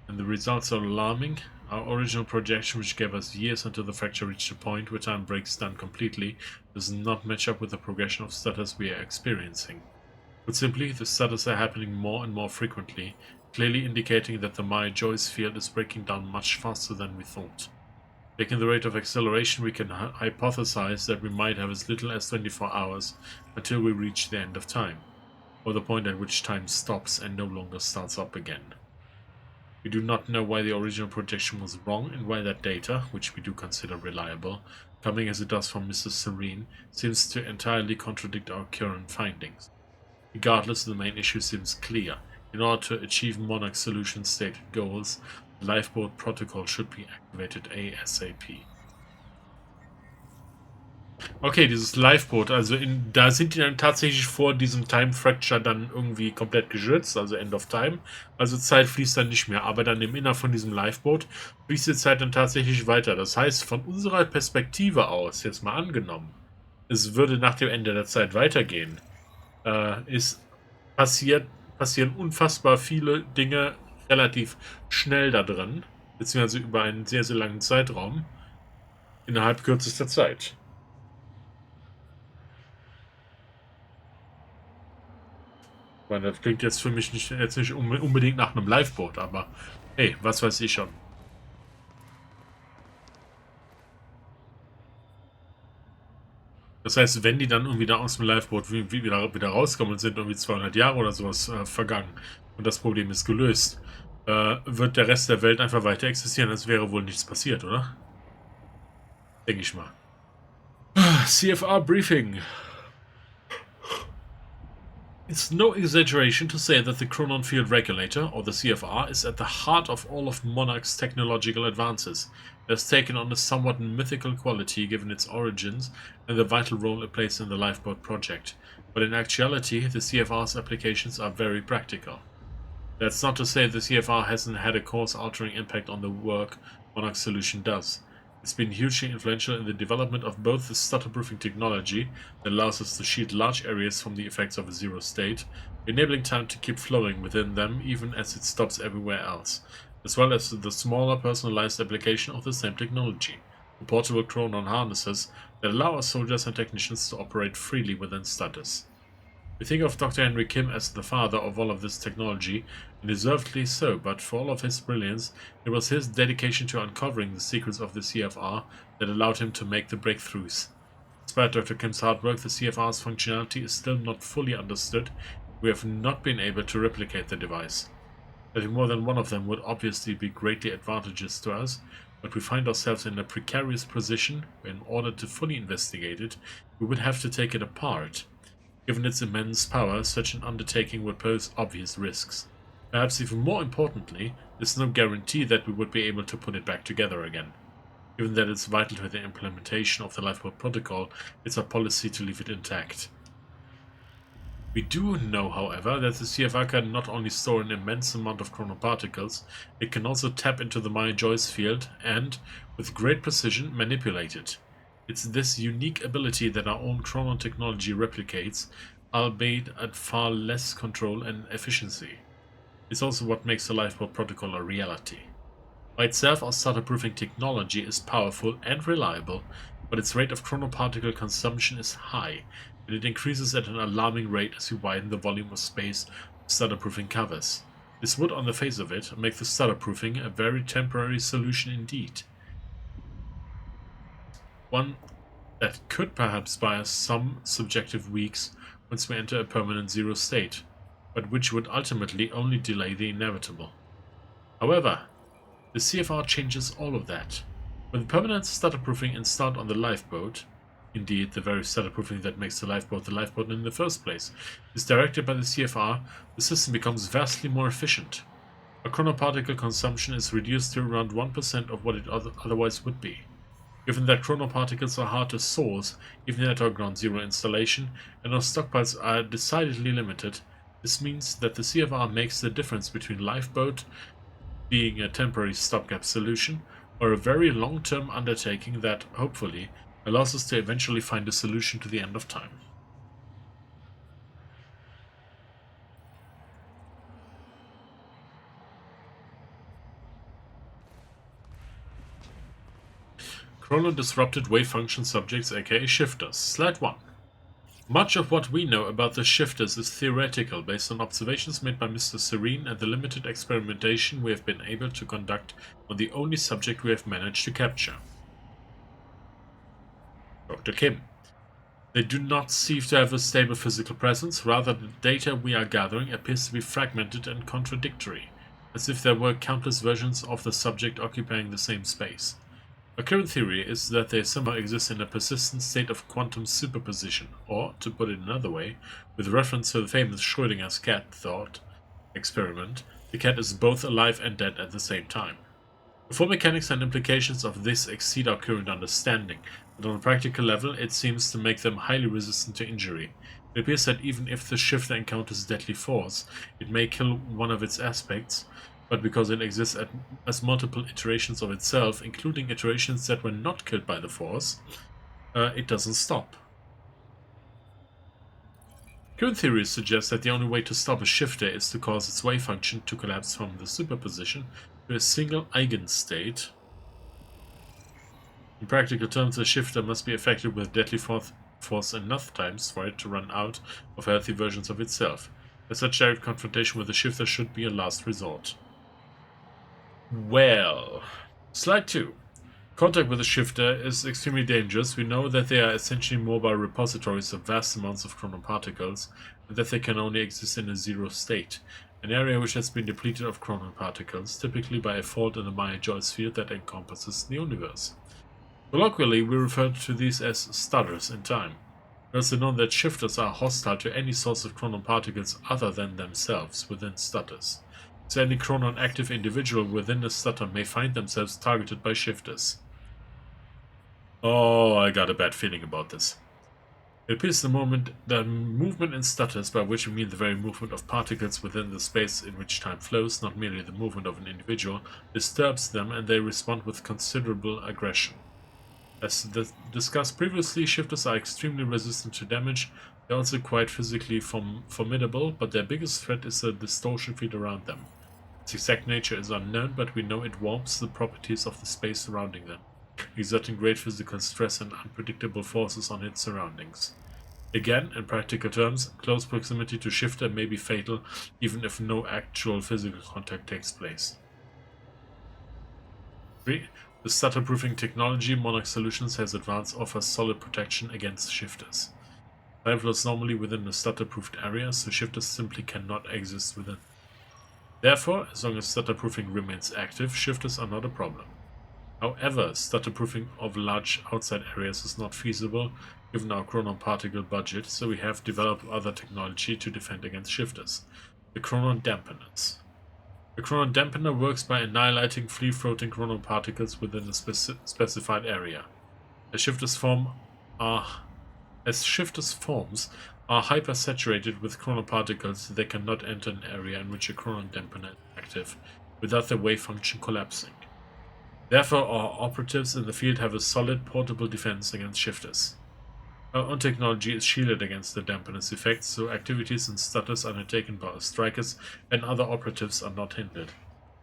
And the results are alarming. Our original projection, which gave us years until the fracture reached a point where time breaks down completely, does not match up with the progression of stutters we are experiencing. Put simply, the stutters are happening more and more frequently, clearly indicating that the Maya-Joyce field is breaking down much faster than we thought. Taking the rate of acceleration, we can hypothesize that we might have as little as 24 hours until we reach the end of time, or the point at which time stops and no longer starts up again. We do not know why the original projection was wrong and why that data, which we do consider reliable, coming as it does from Mrs. Serene, seems to entirely contradict our current findings. Regardless, the main issue seems clear. In order to achieve Monarch Solutions' stated goals, the Lifeboat Protocol should be activated ASAP. Okay, dieses Lifeboat, also da sind die dann tatsächlich vor diesem Time Fracture dann irgendwie komplett geschützt, also End of Time. Also Zeit fließt dann nicht mehr, aber dann im Innern von diesem Lifeboat fließt die Zeit dann tatsächlich weiter. Das heißt, von unserer Perspektive aus, jetzt mal angenommen, es würde nach dem Ende der Zeit weitergehen, passieren unfassbar viele Dinge relativ schnell da drin, beziehungsweise über einen sehr, sehr langen Zeitraum, innerhalb kürzester Zeit. Weil das klingt jetzt für mich nicht unbedingt nach einem Liveboat, aber hey, was weiß ich schon. Das heißt, wenn die dann irgendwie da aus dem Liveboat wieder rauskommen und sind irgendwie 200 Jahre oder sowas vergangen und das Problem ist gelöst, wird der Rest der Welt einfach weiter existieren, als wäre wohl nichts passiert, oder? Denke ich mal. CFR Briefing. It's no exaggeration to say that the Chronon Field Regulator, or the CFR, is at the heart of all of Monarch's technological advances. It has taken on a somewhat mythical quality given its origins and the vital role it plays in the Lifeboat project. But in actuality, the CFR's applications are very practical. That's not to say the CFR hasn't had a course-altering impact on the work Monarch Solution does. It's been hugely influential in the development of both the stutter-proofing technology that allows us to shield large areas from the effects of a zero state, enabling time to keep flowing within them even as it stops everywhere else, as well as the smaller personalized application of the same technology, the portable Chronon harnesses that allow our soldiers and technicians to operate freely within stutters. We think of Dr. Henry Kim as the father of all of this technology, and deservedly so, but for all of his brilliance, it was his dedication to uncovering the secrets of the CFR that allowed him to make the breakthroughs. Despite Dr. Kim's hard work, the CFR's functionality is still not fully understood. We have not been able to replicate the device. Having more than one of them would obviously be greatly advantageous to us, but we find ourselves in a precarious position where in order to fully investigate it, we would have to take it apart. Given its immense power, such an undertaking would pose obvious risks. Perhaps even more importantly, there's no guarantee that we would be able to put it back together again. Given that it's vital to the implementation of the Lifeboat Protocol, it's our policy to leave it intact. We do know, however, that the CFR can not only store an immense amount of chronoparticles, it can also tap into the Maya-Joyce field and, with great precision, manipulate it. It's this unique ability that our own Chronon technology replicates, albeit at far less control and efficiency. It's also what makes the Lifeboat Protocol a reality. By itself, our stutter-proofing technology is powerful and reliable, but its rate of chronoparticle consumption is high, and it increases at an alarming rate as you widen the volume of space stutterproofing covers. This would, on the face of it, make the stutterproofing a very temporary solution indeed. One that could perhaps buy us some subjective weeks once we enter a permanent zero state, but which would ultimately only delay the inevitable. However, the CFR changes all of that. With permanent stutterproofing installed on the lifeboat, indeed the very stutterproofing that makes the lifeboat in the first place, is directed by the CFR, the system becomes vastly more efficient. Our chronoparticle consumption is reduced to around 1% of what it otherwise would be. Given that chronoparticles are hard to source, even at our ground zero installation, and our stockpiles are decidedly limited, this means that the CFR makes the difference between lifeboat being a temporary stopgap solution or a very long-term undertaking that, hopefully, allows us to eventually find a solution to the end of time. Chrono-disrupted wave function subjects, aka shifters. Slide 1. Much of what we know about the shifters is theoretical, based on observations made by Mr. Serene and the limited experimentation we have been able to conduct on the only subject we have managed to capture. Dr. Kim. They do not seem to have a stable physical presence, rather the data we are gathering appears to be fragmented and contradictory, as if there were countless versions of the subject occupying the same space. Our current theory is that they somehow exist in a persistent state of quantum superposition, or, to put it another way, with reference to the famous Schrödinger's cat thought experiment, the cat is both alive and dead at the same time. The full mechanics and implications of this exceed our current understanding, but on a practical level it seems to make them highly resistant to injury. It appears that even if the shifter encounters deadly force, it may kill one of its aspects, but because it exists as multiple iterations of itself, including iterations that were not killed by the force, it doesn't stop. Current theories suggest that the only way to stop a shifter is to cause its wave function to collapse from the superposition to a single eigenstate. In practical terms, a shifter must be affected with deadly force enough times for it to run out of healthy versions of itself. As such, direct confrontation with the shifter should be a last resort. Well, slide 2. Contact with a shifter is extremely dangerous. We know that they are essentially mobile repositories of vast amounts of chronoparticles, and that they can only exist in a zero state, an area which has been depleted of chronoparticles, typically by a fault in the Maya-Joyce field that encompasses the universe. Colloquially, we refer to these as stutters in time. It is also known that shifters are hostile to any source of chronoparticles other than themselves within stutters. So any chronon-active individual within a stutter may find themselves targeted by shifters. Oh, I got a bad feeling about this. It appears the movement in stutters, by which we mean the very movement of particles within the space in which time flows, not merely the movement of an individual, disturbs them and they respond with considerable aggression. As discussed previously, shifters are extremely resistant to damage. They are also quite physically formidable, but their biggest threat is the distortion field around them. Its exact nature is unknown, but we know it warps the properties of the space surrounding them, exerting great physical stress and unpredictable forces on its surroundings. Again, in practical terms, close proximity to shifter may be fatal, even if no actual physical contact takes place. 3. The stutterproofing technology Monarch Solutions has advanced offers solid protection against shifters. Time flows normally within a stutterproofed area, so shifters simply cannot exist within. Therefore, as long as stutterproofing remains active, shifters are not a problem. However, stutterproofing of large outside areas is not feasible given our chronoparticle budget, so we have developed other technology to defend against shifters. The chronon dampeners. The chronon dampener works by annihilating free-floating chronoparticles within a specified area. As shifters forms are hypersaturated with chronoparticles, they cannot enter an area in which a chronon dampener is active without the wave function collapsing. Therefore, our operatives in the field have a solid portable defense against shifters. Our own technology is shielded against the dampener's effects, so activities and stutters undertaken by our strikers and other operatives are not hindered.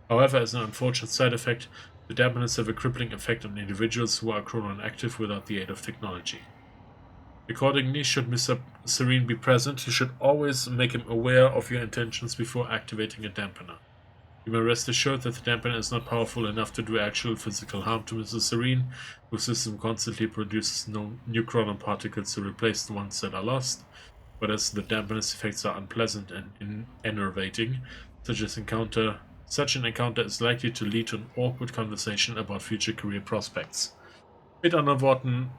However, as an unfortunate side effect, the dampeners have a crippling effect on individuals who are chronon active without the aid of technology. Accordingly, should Mr. Serene be present, you should always make him aware of your intentions before activating a dampener. You may rest assured that the dampener is not powerful enough to do actual physical harm to Mr. Serene, whose system constantly produces no neutron particles to replace the ones that are lost, but as the dampener's effects are unpleasant and enervating, such an encounter is likely to lead to an awkward conversation about future career prospects. Mit anderen Worten,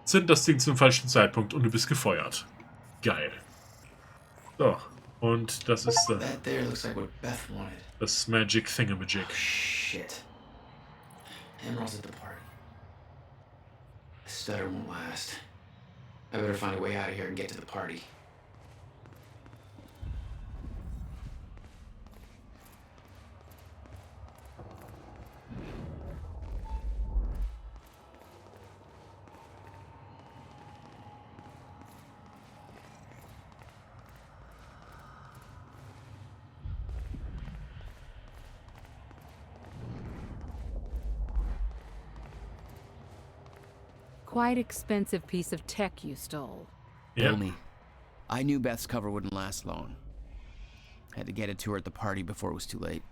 zünd das Ding zum falschen Zeitpunkt und du bist gefeuert. Geil. So, und das ist That there looks like what Beth wanted. das Magic Thingamajig. Oh, shit. Emerald's at the party. The stutter won't last. I better find a way out of here and get to the party. Quite expensive piece of tech you stole. Tell me. I knew Beth's cover wouldn't last long. Had to get it to her at the party before it was too late.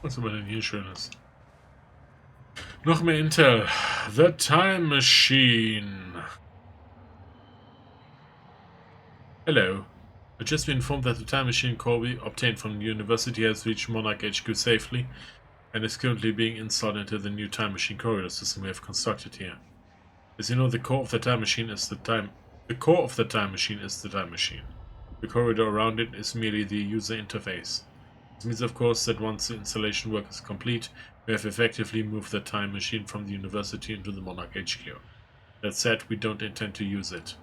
Was aber denn hier Schönes? Noch mehr Intel. The Time Machine. Hello. I've just been informed that the time machine core we obtained from the university has reached Monarch HQ safely and is currently being installed into the new time machine corridor system we have constructed here. As you know, the core of the time machine is the time machine. The corridor around it is merely the user interface. This means, of course, that once the installation work is complete, we have effectively moved the time machine from the university into the Monarch HQ. That said, we don't intend to use it.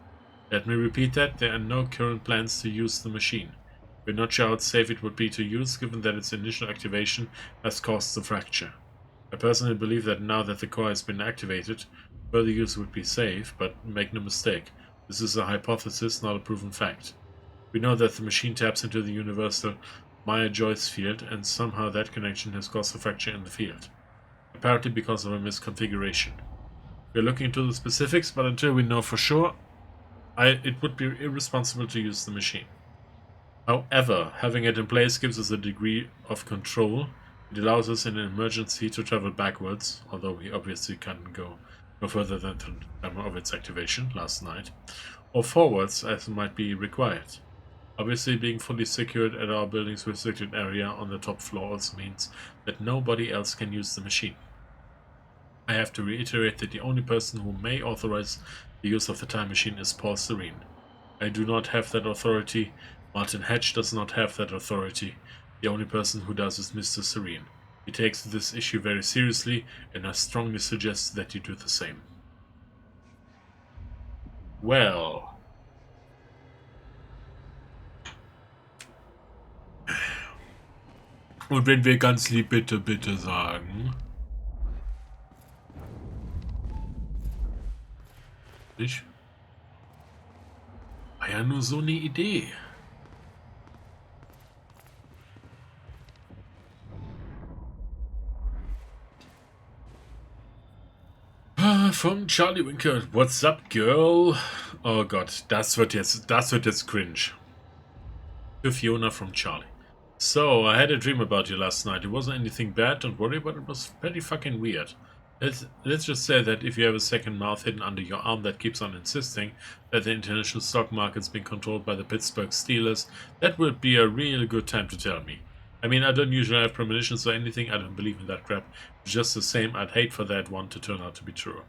Let me repeat that, there are no current plans to use the machine. We're not sure how safe it would be to use, given that its initial activation has caused the fracture. I personally believe that now that the core has been activated, further use would be safe, but make no mistake, this is a hypothesis, not a proven fact. We know that the machine taps into the universal Maya-Joyce field, and somehow that connection has caused a fracture in the field. Apparently because of a misconfiguration. We're looking into the specifics, but until we know for sure, it would be irresponsible to use the machine. However, having it in place gives us a degree of control. It allows us in an emergency to travel backwards, although we obviously can't go no further than the time of its activation last night, or forwards as might be required. Obviously, being fully secured at our building's restricted area on the top floor also means that nobody else can use the machine. I have to reiterate that the only person who may authorize the use of the time machine is Paul Serene. I do not have that authority. Martin Hatch does not have that authority. The only person who does is Mr. Serene. He takes this issue very seriously, and I strongly suggest that you do the same. Well. Und wenn wir ganz lieb bitte, bitte sagen. War ja nur so eine Idee. Vom Charlie Winker. What's up, girl? Oh Gott, das wird jetzt cringe. To Fiona from Charlie. So, I had a dream about you last night. It wasn't anything bad, don't worry, but it was pretty fucking weird. Let's just say that if you have a second mouth hidden under your arm that keeps on insisting that the international stock market's being controlled by the Pittsburgh Steelers, that would be a real good time to tell me. I mean, I don't usually have premonitions or anything, I don't believe in that crap. Just the same, I'd hate for that one to turn out to be true.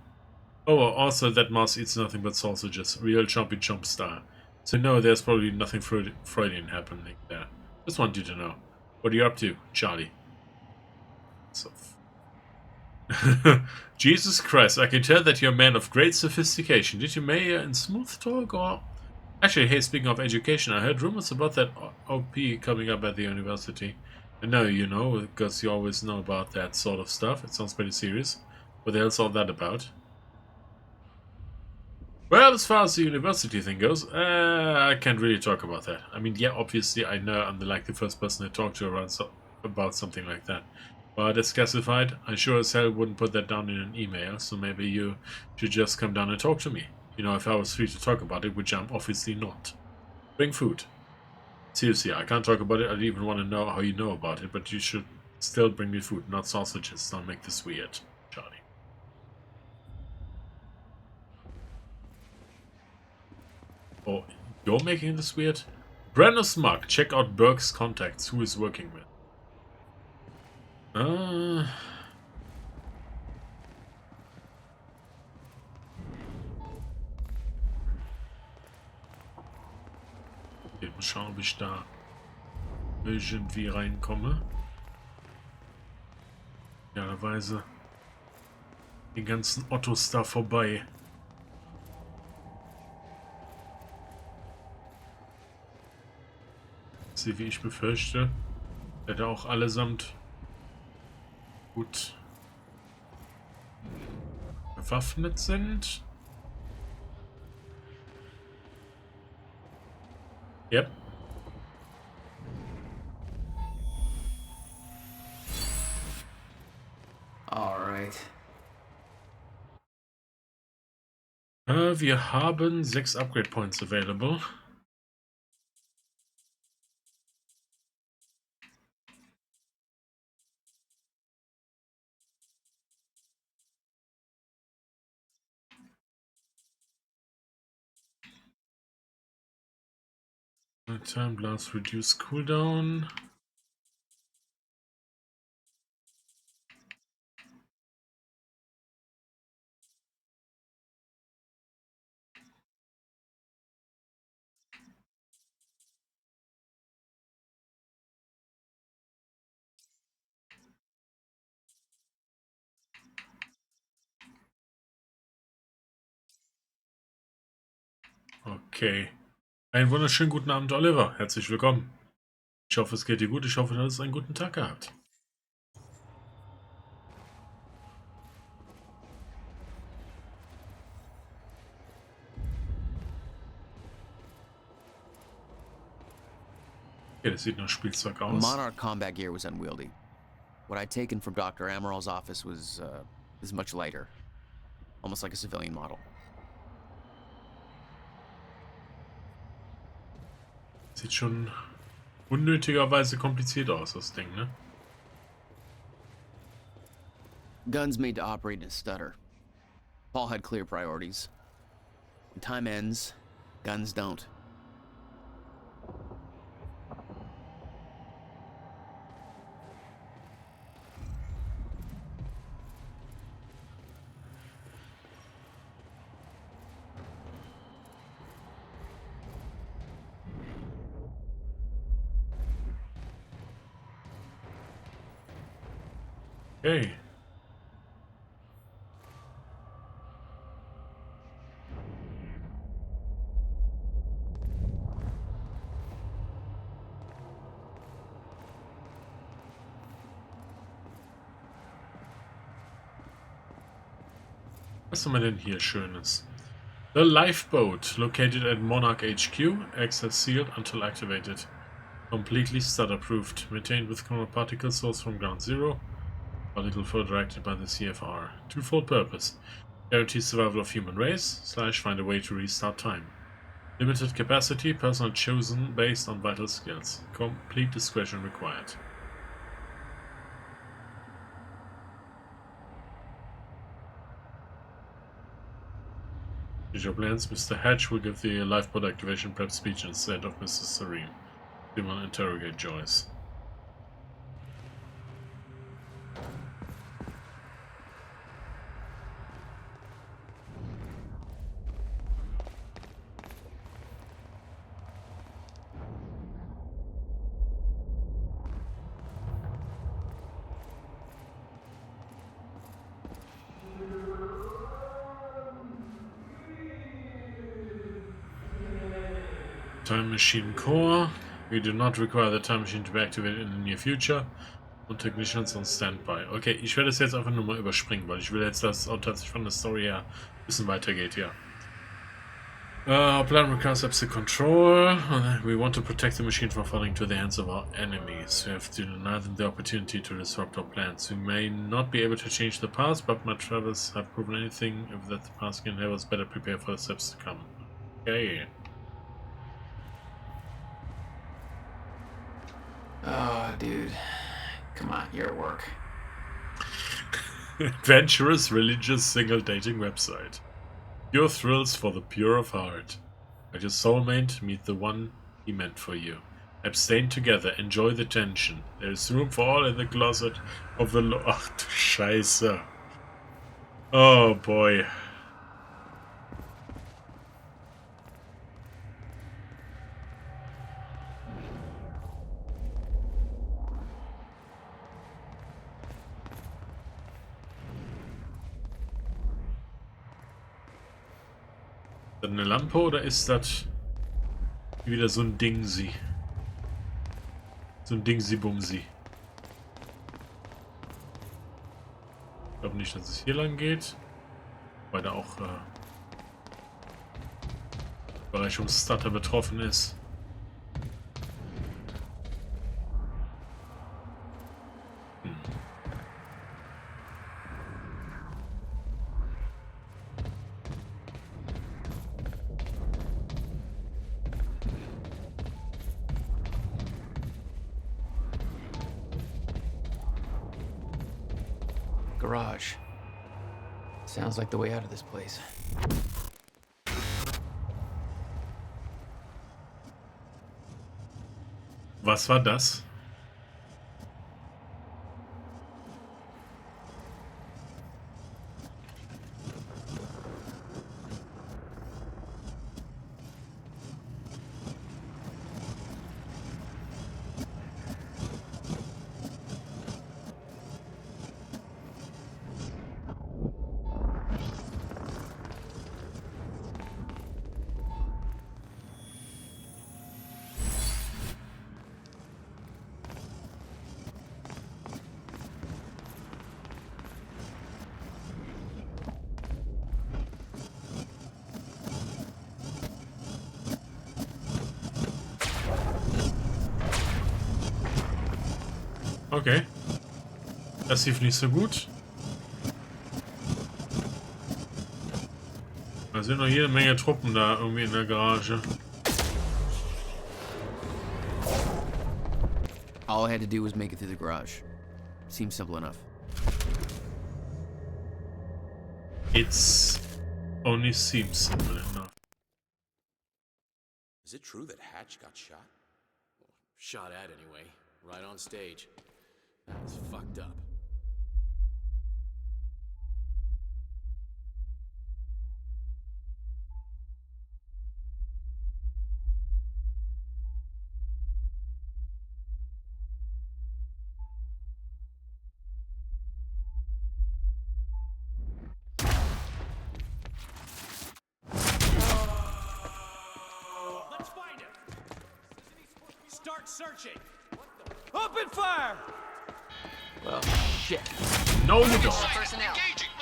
Oh, also that mouse eats nothing but sausages, real chompy chomp style. So no, there's probably nothing Freudian happening there. Just want you to know. What are you up to, Charlie? So... Jesus Christ, I can tell that you're a man of great sophistication. Did you mayor in smooth talk or... Actually, hey, speaking of education, I heard rumors about that OP coming up at the university. I know you know, because you always know about that sort of stuff. It sounds pretty serious. What the hell's all that about? Well, as far as the university thing goes, I can't really talk about that. I mean, yeah, obviously I know I'm the first person to talk to about something like that. But it's classified. I sure as hell wouldn't put that down in an email, so maybe you should just come down and talk to me. You know, if I was free to talk about it, which I'm obviously not. Bring food. Seriously, I can't talk about it. I don't even want to know how you know about it, but you should still bring me food, not sausages. Don't make this weird, Charlie. Oh, you're making this weird? Brandon Smug, check out Burke's contacts. Who is working with? Okay, mal schauen, ob ich da irgendwie reinkomme. Idealerweise den ganzen Ottos da vorbei. Sie, wie ich befürchte, hätte auch allesamt gut bewaffnet sind. Yep. Alright. Wir haben 6 Upgrade Points available. Time blast, reduce cooldown. Okay. Einen wunderschönen guten Abend, Oliver. Herzlich willkommen. Ich hoffe, es geht dir gut. Ich hoffe, du hast einen guten Tag gehabt. Okay, das sieht nach Spielzeug aus. Monarch combat gear was unwieldy. What I'd taken from Dr. Amaral's office was much lighter. Almost like a civilian model. Sieht schon unnötigerweise kompliziert aus, das Ding, ne? Guns made to operate in a stutter. Paul had clear priorities. When time ends, guns don't. Okay. Was haben wir denn hier Schönes? The lifeboat, located at Monarch HQ, access sealed until activated. Completely stutter-proofed, maintained with chrono particle source from ground zero. A little further acted by the CFR. Twofold purpose. Guarantees survival of human race, / find a way to restart time. Limited capacity, personnel chosen based on vital skills. Complete discretion required. Your plans, Mr. Hatch will give the lifeboat activation prep speech instead of Mrs. Serene. We will interrogate Joyce. Time Machine Core. We do not require the Time Machine to be activated in the near future. Und Technicians on Standby. Okay, ich werde es jetzt einfach nur mal überspringen, weil ich will jetzt, dass es auch tatsächlich von der Story her ein bisschen weitergeht, ja. Our plan requires absolute control. We want to protect the machine from falling into the hands of our enemies. We have to deny them the opportunity to disrupt our plans. We may not be able to change the past, but my travels have proven anything if that the past can help us better prepare for the steps to come. Okay. Oh, dude. Come on, you're at work. Adventurous religious single dating website. Pure thrills for the pure of heart. Let your soulmate meet the one he meant for you. Abstain together, enjoy the tension. There is room for all in the closet of the Lord. Ach du Scheiße. Oh boy. Ist das eine Lampe oder ist das wieder so ein Dingsi? So ein Dingsi-Bumsi. Ich glaube nicht, dass es hier lang geht. Weil da auch Überraschungsstarter betroffen ist. Garage. Sounds like the way out of this place. Was war das? Okay. Das lief nicht so gut. Da sind noch jede Menge Truppen da irgendwie in der Garage. All I had to do was make it through the garage. Seems simple enough. It's only seems simple enough. Is it true that Hatch got shot? Well, shot at anyway, right on stage. That was fucked up. Let's find him. Start searching. Open fire. Well, shit. No, you don't. Personnel.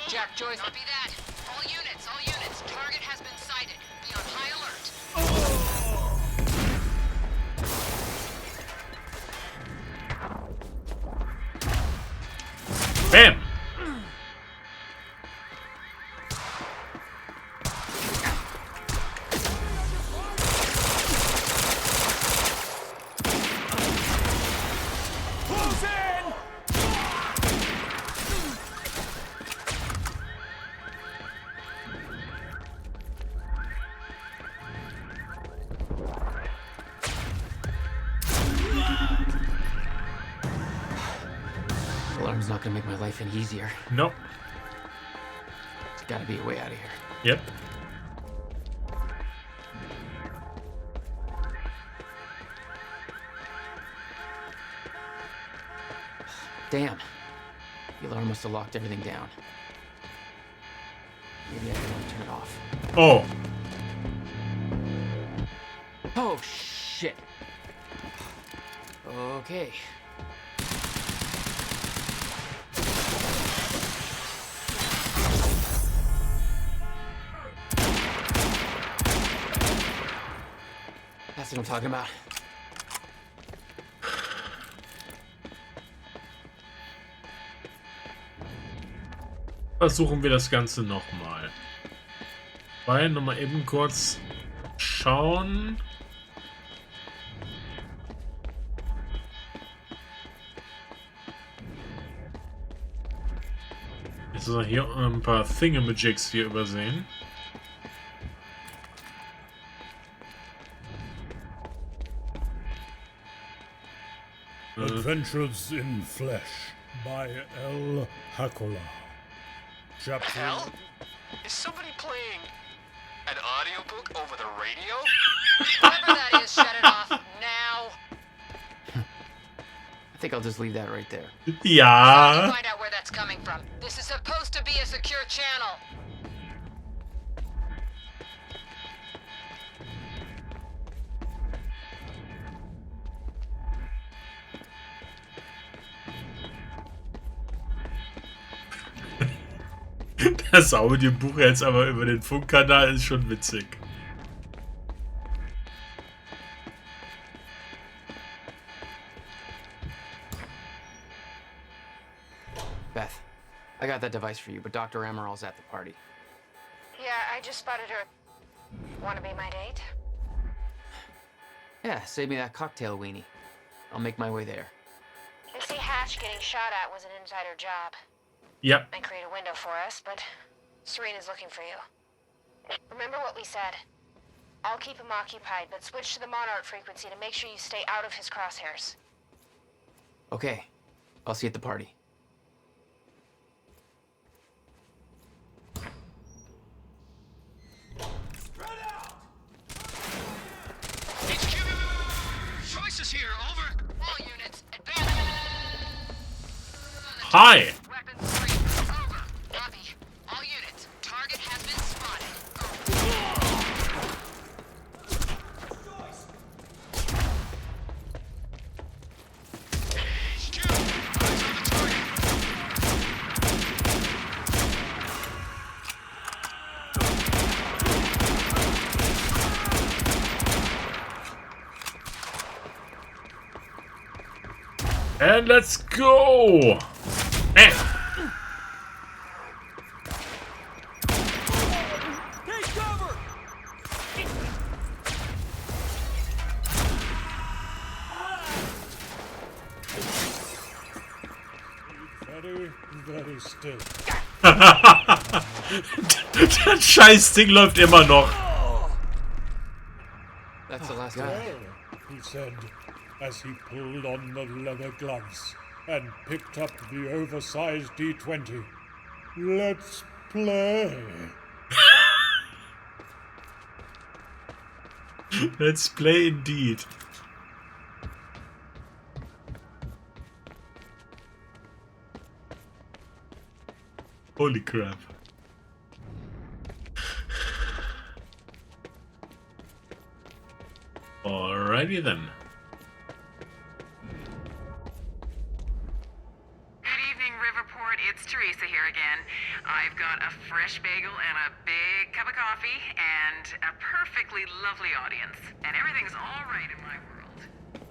Jack Joyce. Copy that. All units. Target has been sighted. Be on high alert. Bam! Alarm's not gonna make my life any easier. Nope. There's gotta be a way out of here. Yep. Damn. The alarm must have locked everything down. Maybe I can only turn it off. Oh. Oh, shit. Okay. That's what I'm talking about. Versuchen wir das Ganze nochmal. Weil, nochmal eben kurz schauen. Jetzt ist hier ein paar Thingamajigs hier übersehen. Adventures in Flesh by L. Hakola. Chapter. Hell? Is somebody playing an audiobook over the radio? Whatever that is, shut it off now. I think I'll just leave that right there. Ja. Find out where that's coming from. This is supposed to be a secure channel. Das Audiobuch jetzt aber über den Funkkanal ist schon witzig. Beth, I got that device for you, but Dr. Amaral's at the party. Yeah, I just spotted her. Want to be my date? Yeah, save me that cocktail weenie. I'll make my way there. You see, Hatch getting shot at was an insider job. Yep. Might create a window for us, but Serena's looking for you. Remember what we said. I'll keep him occupied, but switch to the Monarch frequency to make sure you stay out of his crosshairs. Okay, I'll see you at the party. Choices here, over. All units, advance. Hi. Weapons free. Over. Copy. All units, target has been spotted. And let's go. Eh. Take cover! Very, very still. Das Scheißding läuft immer noch. That's the last Well, one. he said, as he pulled on the leather gloves and picked up the oversized D20. Let's play. Let's play indeed. Holy crap. Alrighty then. Good evening, Riverport. It's Teresa here again. I've got a fresh bagel and a big cup of coffee and a perfectly lovely audience. And everything's all right in my world.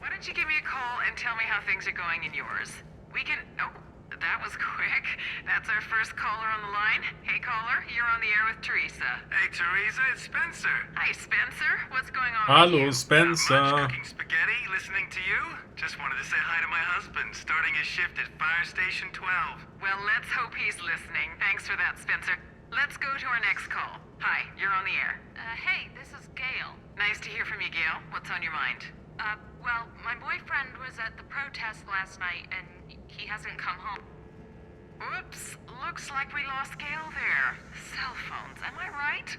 Why don't you give me a call and tell me how things are going in yours? We can... Oh, that was quick. That's our first caller on the line. Hey, caller, you're on the air with Teresa. Hey, Teresa, it's Spencer. Hi, Spencer. What's going on Hallo, with you? Spencer. Not much, cooking spaghetti, listening to you. Just wanted to say hi to my husband, starting his shift at Fire Station 12. Well, let's hope he's listening. Thanks for that, Spencer. Let's go to our next call. Hi, you're on the air. Hey, this is Gail. Nice to hear from you, Gail. What's on your mind? Well, my boyfriend was at the protest last night, and he hasn't come home. Whoops. Looks like we lost Gail there. Cell phones, am I right?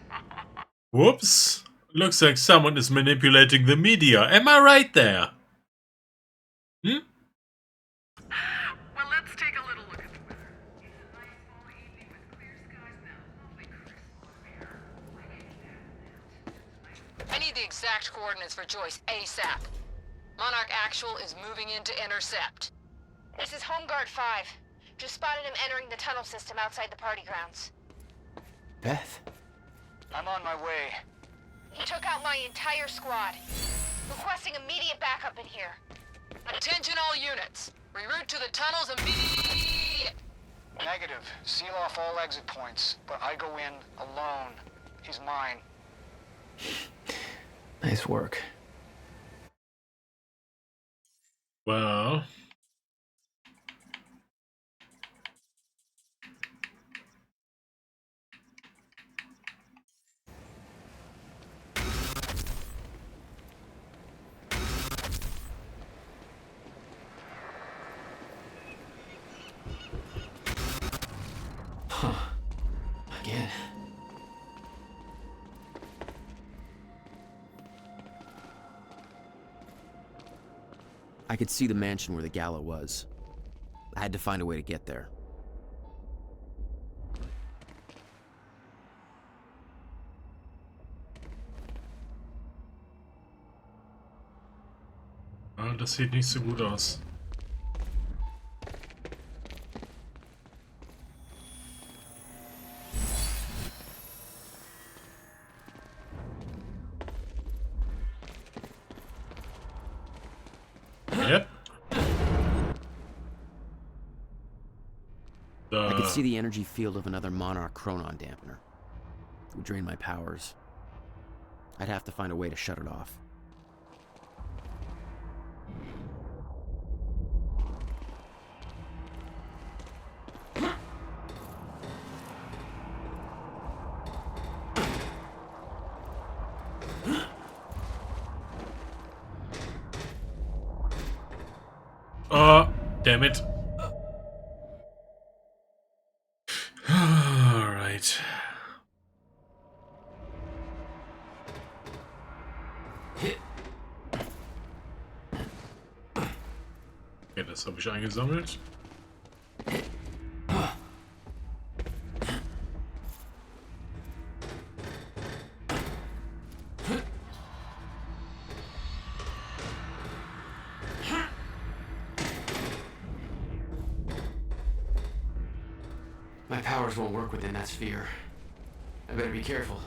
Whoops. Looks like someone is manipulating the media. Am I right there? Hmm? Well, let's take a little look at the weather. It's a nice fall evening with clear skies and a lovely crisp air. I need the exact coordinates for Joyce ASAP. Monarch Actual is moving in to intercept. This is Home Guard 5. Just spotted him entering the tunnel system outside the party grounds. Beth? I'm on my way. He took out my entire squad. Requesting immediate backup in here. Attention all units. Reroute to the tunnels immediately. Negative. Seal off all exit points, but I go in alone. He's mine. Nice work. Well. Again. I could see the mansion where the gala was. I had to find a way to get there. Ah, das sieht nicht so gut aus. Yep. I could see the energy field of another Monarch Chronon dampener. It would drain my powers. I'd have to find a way to shut it off. Damn it. Alright. Okay, das habe ich eingesammelt. My powers won't work within that sphere. I better be careful.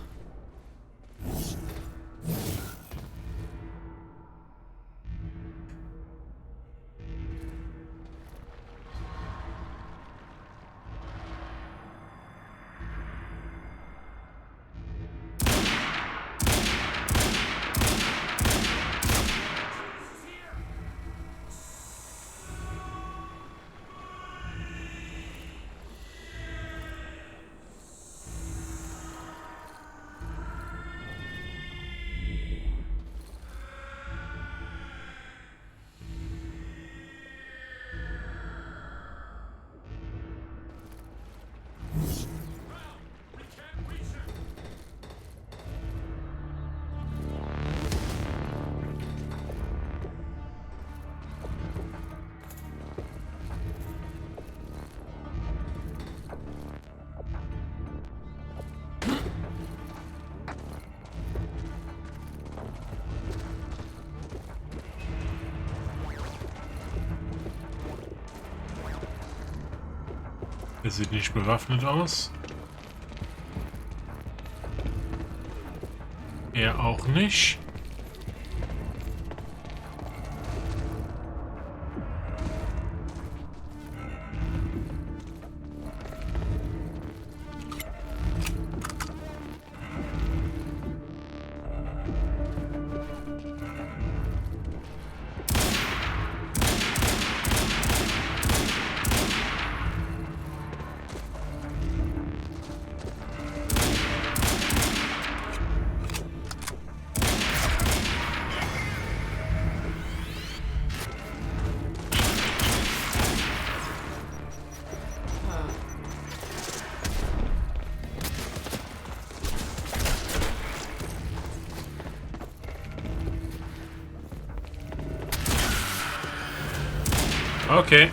Er sieht nicht bewaffnet aus. Er auch nicht. Okay.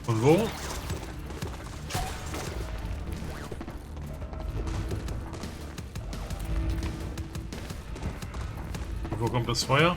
Und wo? Und wo kommt das Feuer?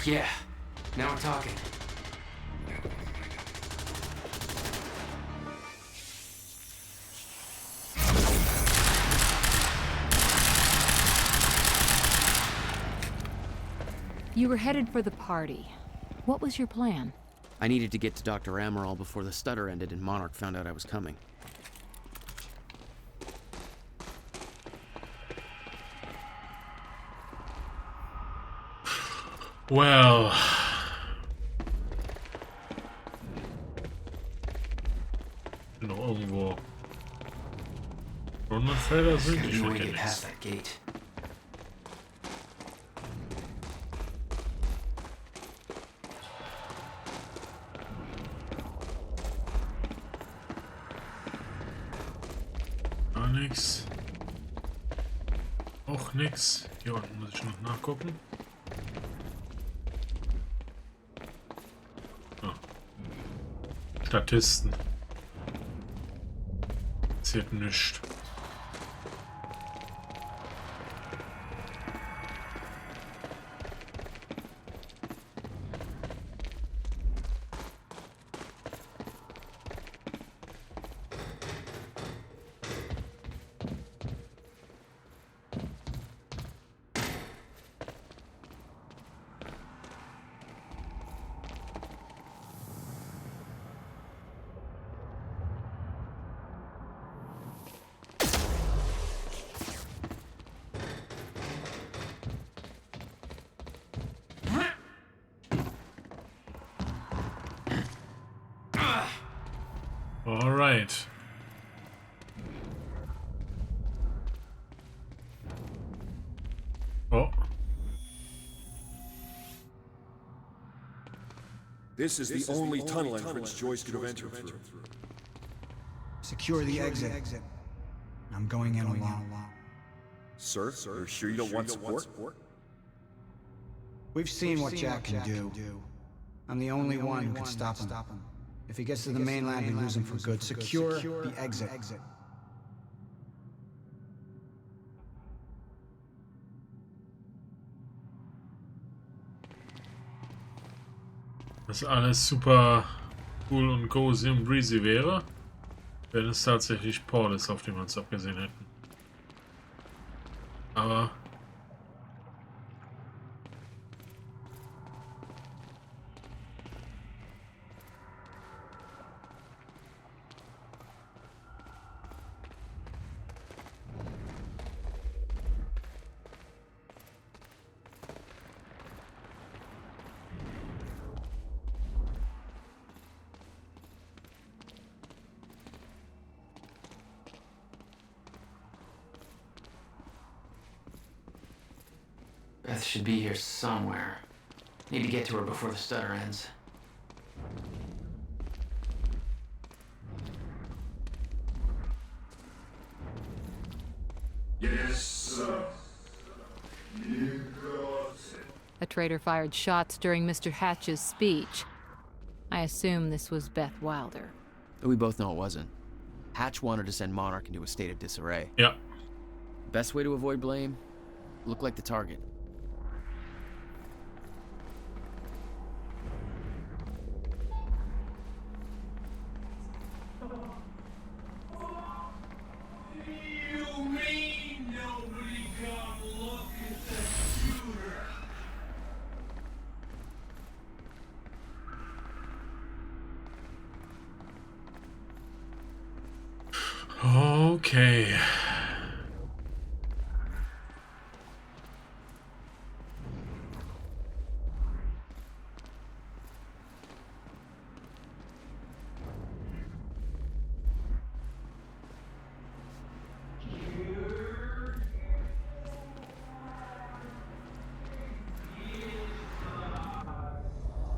Yeah, now we're talking. You were headed for the party. What was your plan? I needed to get to Dr. Amaral before the stutter ended and Monarch found out I was coming. Well... noch irgendwo Rundenfelder sind. Ich will past that gate. Nix. Auch nix. Hier unten muss ich noch nachgucken. Oh. Statisten. Passiert nichts. All right. Oh. This is the only tunnel entrance Joyce could have entered through. Secure the exit. I'm going in alone. Sir, you're sure you don't want support? We've seen what Jack can do. I'm the only one who can stop him. If he gets to the mainland, we lose him for good. Secure the exit. Was alles super cool und cozy und breezy wäre, wenn es tatsächlich Paul ist, auf den wir uns abgesehen hätten. Aber Beth should be here somewhere. Need to get to her before the stutter ends. Yes, sir. A traitor fired shots during Mr. Hatch's speech. I assume this was Beth Wilder. We both know it wasn't. Hatch wanted to send Monarch into a state of disarray. yeah. Best way to avoid blame? Look like the target. Okay.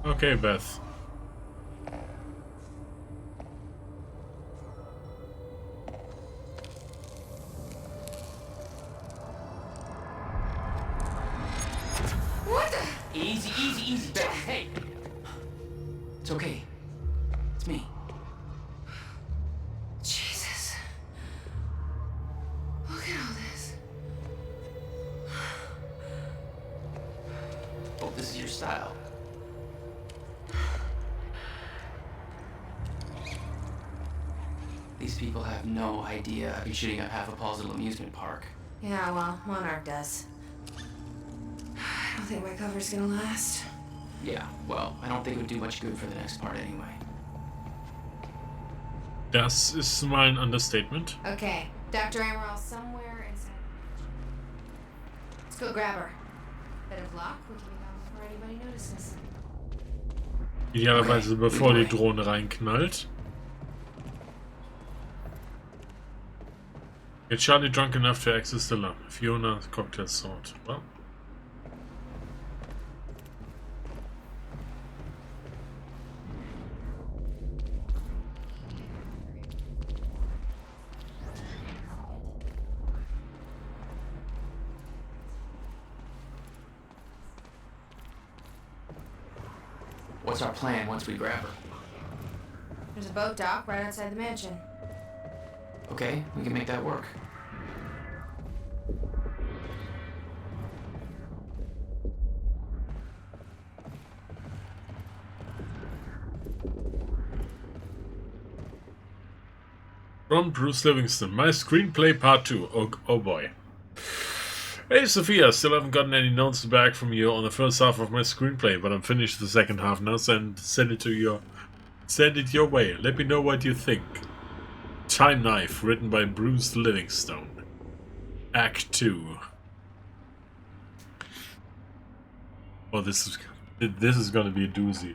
Okay, Beth. What the? Easy, Beth. Hey! It's okay. It's me. Jesus. Look at all this. Oh, this is your style. These people have no idea I've been shooting up half a Paul's little amusement park. Yeah, well, Monarch does. I don't think my cover's gonna last. Yeah, well, I don't think it would do much good for the next part anyway. Das ist mal ein Understatement. Okay, Dr. Amaral somewhere inside. Let's go grab her. Bit of luck, we can be gone before anybody notices. Idealerweise bevor die Drohne reinknallt. Get Charlie drunk enough to access the lab. Fiona cocktail sword. Well. What's our plan once we grab her? There's a boat dock right outside the mansion. Okay, we can make that work. From Bruce Livingston, my screenplay part 2. Oh boy. Hey Sophia, still haven't gotten any notes back from you on the first half of my screenplay, but I'm finished the second half now. Send it your way. Let me know what you think. Time Knife, written by Bruce Livingstone. Act 2. Oh, this is gonna be a doozy.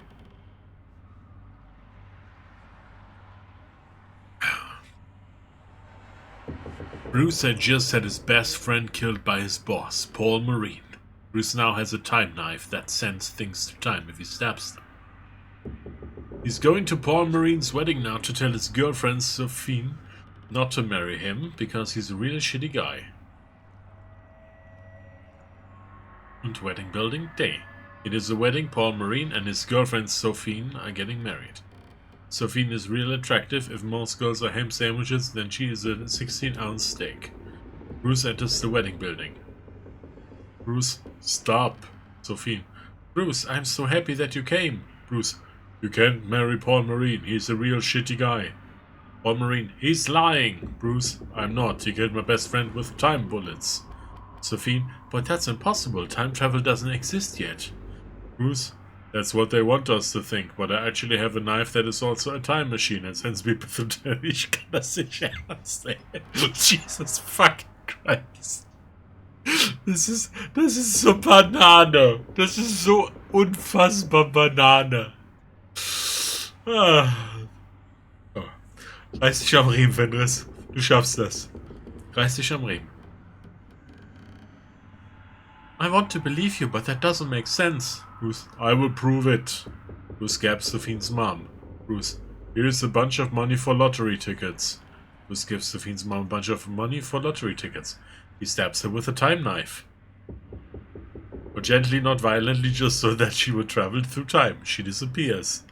Bruce had just had his best friend killed by his boss, Paul Marine. Bruce now has a time knife that sends things to time if he stabs them. He's going to Paul Marine's wedding now to tell his girlfriend Sophie not to marry him because he's a really shitty guy. And wedding building day. It is a wedding. Paul Marine and his girlfriend Sophie are getting married. Sophie is real attractive. If most girls are ham sandwiches, then she is a 16-ounce steak. Bruce enters the wedding building. Bruce, stop. Sophie. Bruce, I'm so happy that you came. Bruce, you can't marry Paul Marine. He's a real shitty guy. Paul Marine, he's lying. Bruce, I'm not. He killed my best friend with time bullets. Sophie, but that's impossible. Time travel doesn't exist yet. Bruce, that's what they want us to think, but I actually have a knife that is also a time machine and sends people through. Ich kann das nicht ernst nehmen. Jesus fucking Christ. Das ist so Banane. Das ist so unfassbar Banane. Ah. Oh. Reiß dich am Riemen, Fenris. Du schaffst das. Reiß dich am Riemen. I want to believe you, but that doesn't make sense. Bruce, I will prove it. Bruce grabs Sophine's mom. Bruce, here's a bunch of money for lottery tickets. Bruce gives Sophine's mom a bunch of money for lottery tickets. He stabs her with a time knife. But gently, not violently, just so that she will travel through time. She disappears.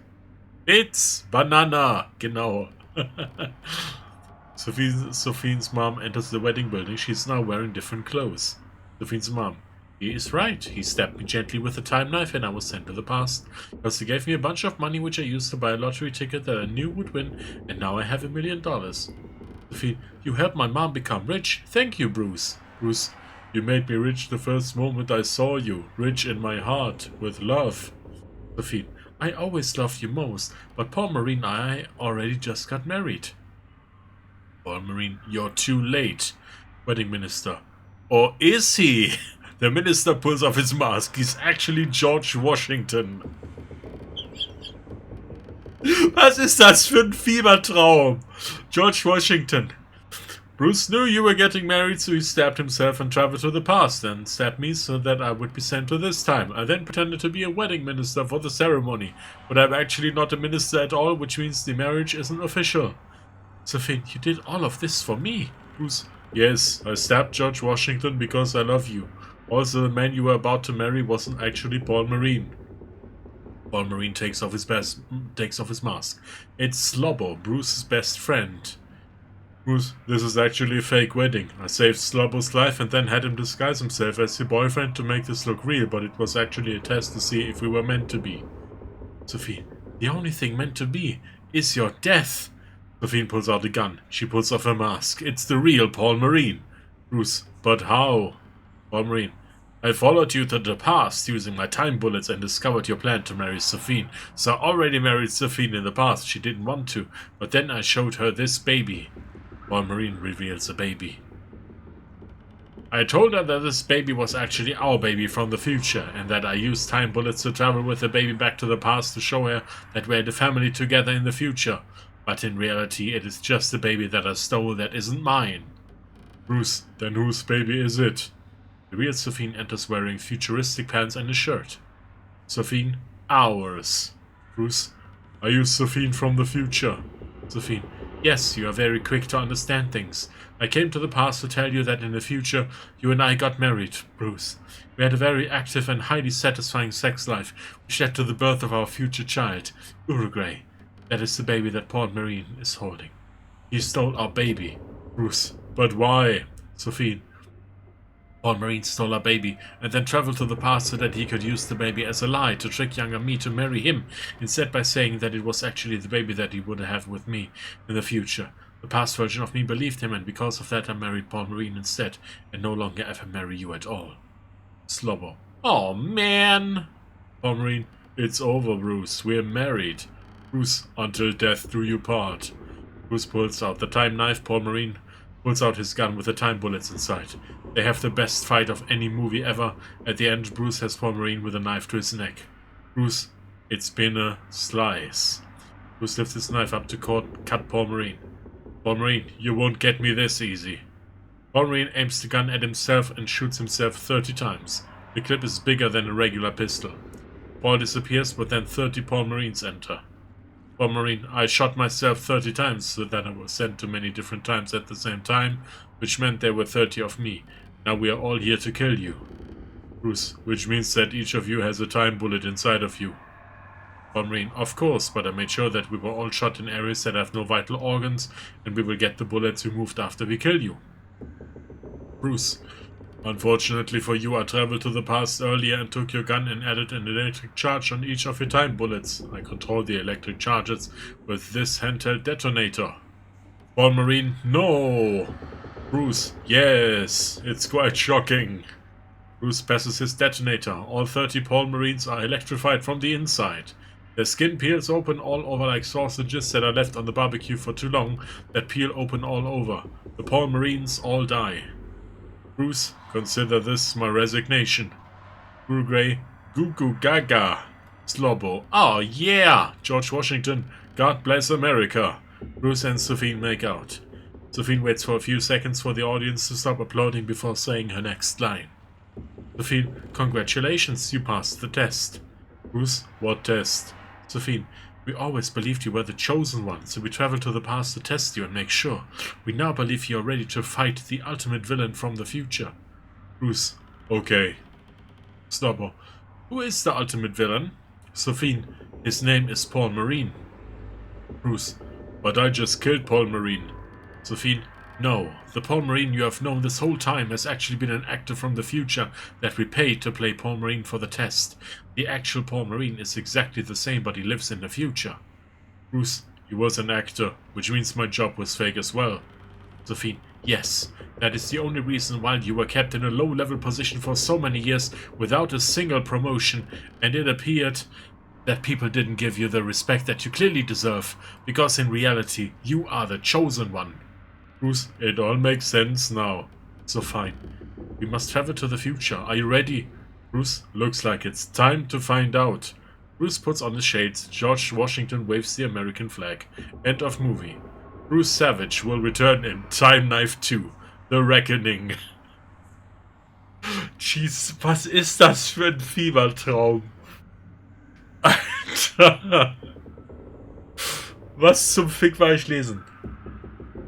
It's banana! Genau. Sophine's mom enters the wedding building. She's now wearing different clothes. Sophine's mom. He is right. He stabbed me gently with a time knife and I was sent to the past. Because he gave me a bunch of money which I used to buy a lottery ticket that I knew would win, and now I have $1 million. Sophie, you helped my mom become rich. Thank you, Bruce. Bruce, you made me rich the first moment I saw you. Rich in my heart, with love. Sophie, I always loved you most, but Paul Marine and I already just got married. Paul Marine, you're too late. Wedding minister. Or is he? The minister pulls off his mask. He's actually George Washington. Was ist das für ein Fiebertraum? George Washington. Bruce knew you were getting married, so he stabbed himself and traveled to the past, and stabbed me so that I would be sent to this time. I then pretended to be a wedding minister for the ceremony, but I'm actually not a minister at all, which means the marriage isn't official. Sophie, you did all of this for me. Bruce, yes, I stabbed George Washington because I love you. Also, the man you were about to marry wasn't actually Paul Marine. Paul Marine takes off his mask. It's Slobbo, Bruce's best friend. Bruce, this is actually a fake wedding. I saved Slobbo's life and then had him disguise himself as your boyfriend to make this look real, but it was actually a test to see if we were meant to be. Sophie, the only thing meant to be is your death. Sophie pulls out a gun. She pulls off her mask. It's the real Paul Marine. Bruce, but how? Paul Marine, I followed you to the past using my time bullets and discovered your plan to marry Sophie. So I already married Sophie in the past. She didn't want to, but then I showed her this baby. Paul Marine reveals a baby. I told her that this baby was actually our baby from the future, and that I used time bullets to travel with the baby back to the past to show her that we had a family together in the future. But in reality, it is just the baby that I stole that isn't mine. Bruce, then whose baby is it? The real Sophie enters wearing futuristic pants and a shirt. Sophie, ours. Bruce, are you Sophie from the future? Sophie, yes, you are very quick to understand things. I came to the past to tell you that in the future, you and I got married, Bruce. We had a very active and highly satisfying sex life, which led to the birth of our future child, Uruguay. That is the baby that Paul Marine is holding. He stole our baby. Bruce, but why? Sophie, Paul Marine stole our baby and then traveled to the past so that he could use the baby as a lie to trick younger me to marry him, instead by saying that it was actually the baby that he would have with me in the future. The past version of me believed him, and because of that I married Paul Marine instead, and no longer ever marry you at all. Slobber. Oh man! Paul Marine, it's over, Bruce. We're married. Bruce, until death do you part. Bruce pulls out the time knife. Paul Marine pulls out his gun with the time bullets inside. They have the best fight of any movie ever. At the end, Bruce has Paul Marine with a knife to his neck. Bruce, it's been a slice. Bruce lifts his knife up to cut Paul Marine. Paul Marine, you won't get me this easy. Paul Marine aims the gun at himself and shoots himself 30 times. The clip is bigger than a regular pistol. Paul disappears, but then 30 Paul Marines enter. Paul Marine, I shot myself 30 times, so that I was sent to many different times at the same time, which meant there were 30 of me. Now we are all here to kill you. Bruce, which means that each of you has a time bullet inside of you. Paul Marine, of course, but I made sure that we were all shot in areas that have no vital organs, and we will get the bullets removed after we kill you. Bruce, unfortunately for you, I traveled to the past earlier and took your gun and added an electric charge on each of your time bullets. I control the electric charges with this handheld detonator. Paul Marine, no! Bruce, yes, it's quite shocking. Bruce passes his detonator. All 30 Paul Marines are electrified from the inside. Their skin peels open all over like sausages that are left on the barbecue for too long, that peel open all over. The Paul Marines all die. Bruce, consider this my resignation. Uruguay, goo goo gaga. Slobbo, oh yeah! George Washington, God bless America. Bruce and Sophie make out. Sophie waits for a few seconds for the audience to stop applauding before saying her next line. Sophie, congratulations, you passed the test. Bruce, what test? Sophie, we always believed you were the chosen one, so we traveled to the past to test you and make sure. We now believe you are ready to fight the ultimate villain from the future. Bruce, okay. Snobber, who is the ultimate villain? Sophie, his name is Paul Marine. Bruce, but I just killed Paul Marine. Sophie, no, the Paul Marine you have known this whole time has actually been an actor from the future that we paid to play Paul Marine for the test. The actual Paul Marine is exactly the same, but he lives in the future. Bruce, he was an actor, which means my job was fake as well. Sophie, yes, that is the only reason why you were kept in a low-level position for so many years without a single promotion, and it appeared that people didn't give you the respect that you clearly deserve, because in reality, you are the chosen one. Bruce, it all makes sense now. So fine. We must travel to the future. Are you ready? Bruce, looks like it's time to find out. Bruce puts on his shades. George Washington waves the American flag. End of movie. Bruce Savage will return in Time Knife 2. The Reckoning. Jesus, was ist das für ein Fiebertraum? Alter. Was zum Fick war ich lesen?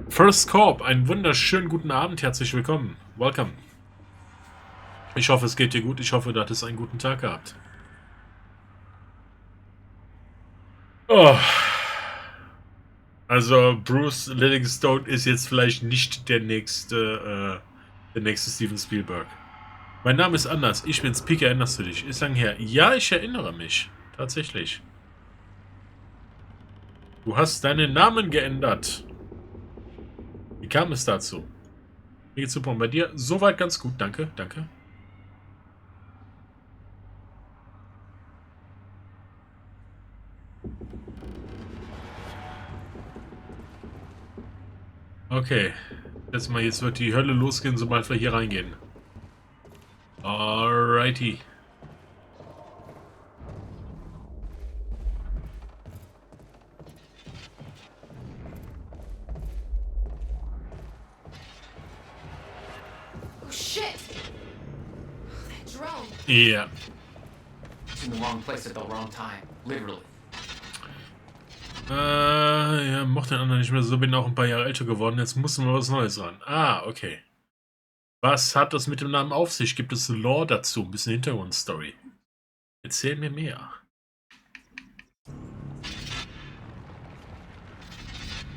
First Corp, einen wunderschönen guten Abend, herzlich willkommen. Welcome. Ich hoffe, es geht dir gut. Ich hoffe, du hattest einen guten Tag gehabt. Oh. Also, Bruce Livingstone ist jetzt vielleicht nicht der nächste Steven Spielberg. Mein Name ist anders. Ich bin's, Pika, erinnerst du dich? Ist lang her. Ja, ich erinnere mich. Tatsächlich. Du hast deinen Namen geändert. Wie kam es dazu? Mir geht's super. Und bei dir? Soweit ganz gut. Danke, danke. Okay. Jetzt wird die Hölle losgehen, sobald wir hier reingehen. Alrighty. Oh shit! That drone. Yeah. It's in the wrong place at the wrong time. Literally. Ja, mochte den anderen nicht mehr so, bin auch ein paar Jahre älter geworden. Jetzt mussten wir was Neues ran. Ah, okay. Was hat das mit dem Namen auf sich? Gibt es Lore dazu? Ein bisschen Hintergrundstory. Erzähl mir mehr.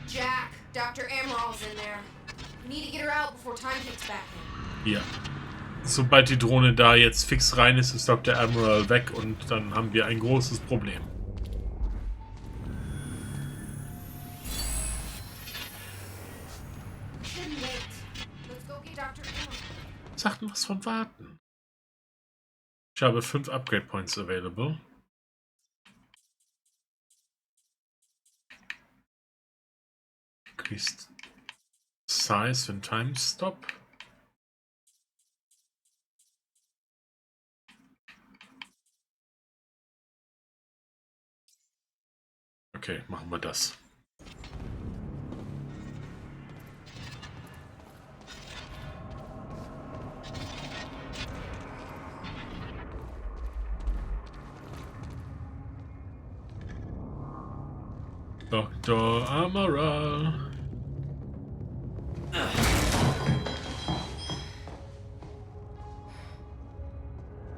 Jack, Dr. Emerald's in there. We need to get her out before time kicks back in. Ja. Sobald die Drohne da jetzt fix rein ist, ist Dr. Emerald weg und dann haben wir ein großes Problem. Sagten was von warten. Ich habe 5 Upgrade Points available. Increased size when time stop. Okay, machen wir das. Dr. Amaral.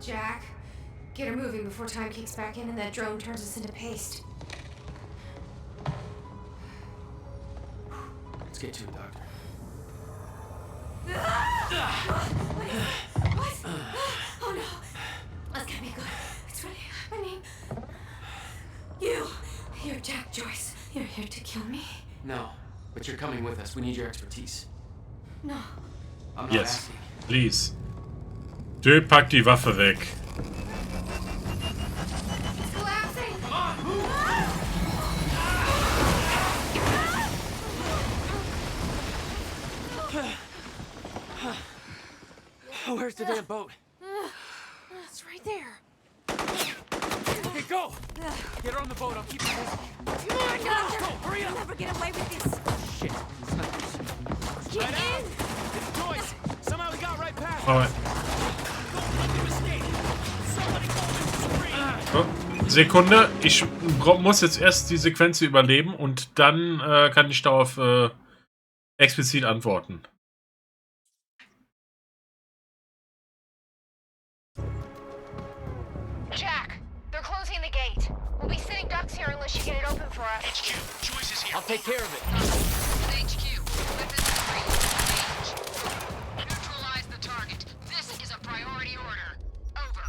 Jack, get her moving before time kicks back in and that drone turns us into paste. Let's get to it, Doctor. What? Oh no. That's gonna be good. It's really, I mean... You're Jack Joyce. You're here to kill me? No, but you're coming with us. We need your expertise. No. I'm not Yes, asking. please. Typ, pack die Waffe weg. It's collapsing! Where's the damn boat? It's right there. Okay, go! Get her on the boat. I'll keep you busy. Come on, Doctor! Go, hurry up! You'll never get away with this. Shit, snipers. Get in! It's Joyce! Somehow we got right past Alright. So, Sekunde, ich muss jetzt erst die Sequenz überleben und dann kann ich darauf explizit antworten. Jack, they're closing the gate. We'll be sitting ducks here unless you get it open for us. HQ, Joyce is here. I'll take care of it. HQ, weapons free. Engage. Neutralize the target. This is a priority order. Over.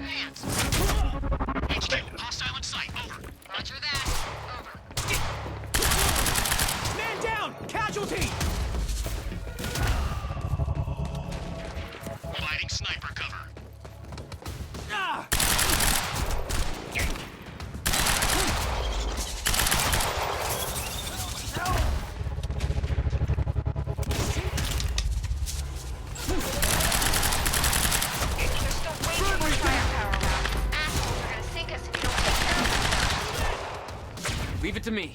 Hands. HQ, hostile in sight. Over. Roger that. Over. Man down! Casualty! Providing sniper cover. Ah! There's still way too much firepower around. Assholes are gonna sink us if you don't take care of them. Leave it to me.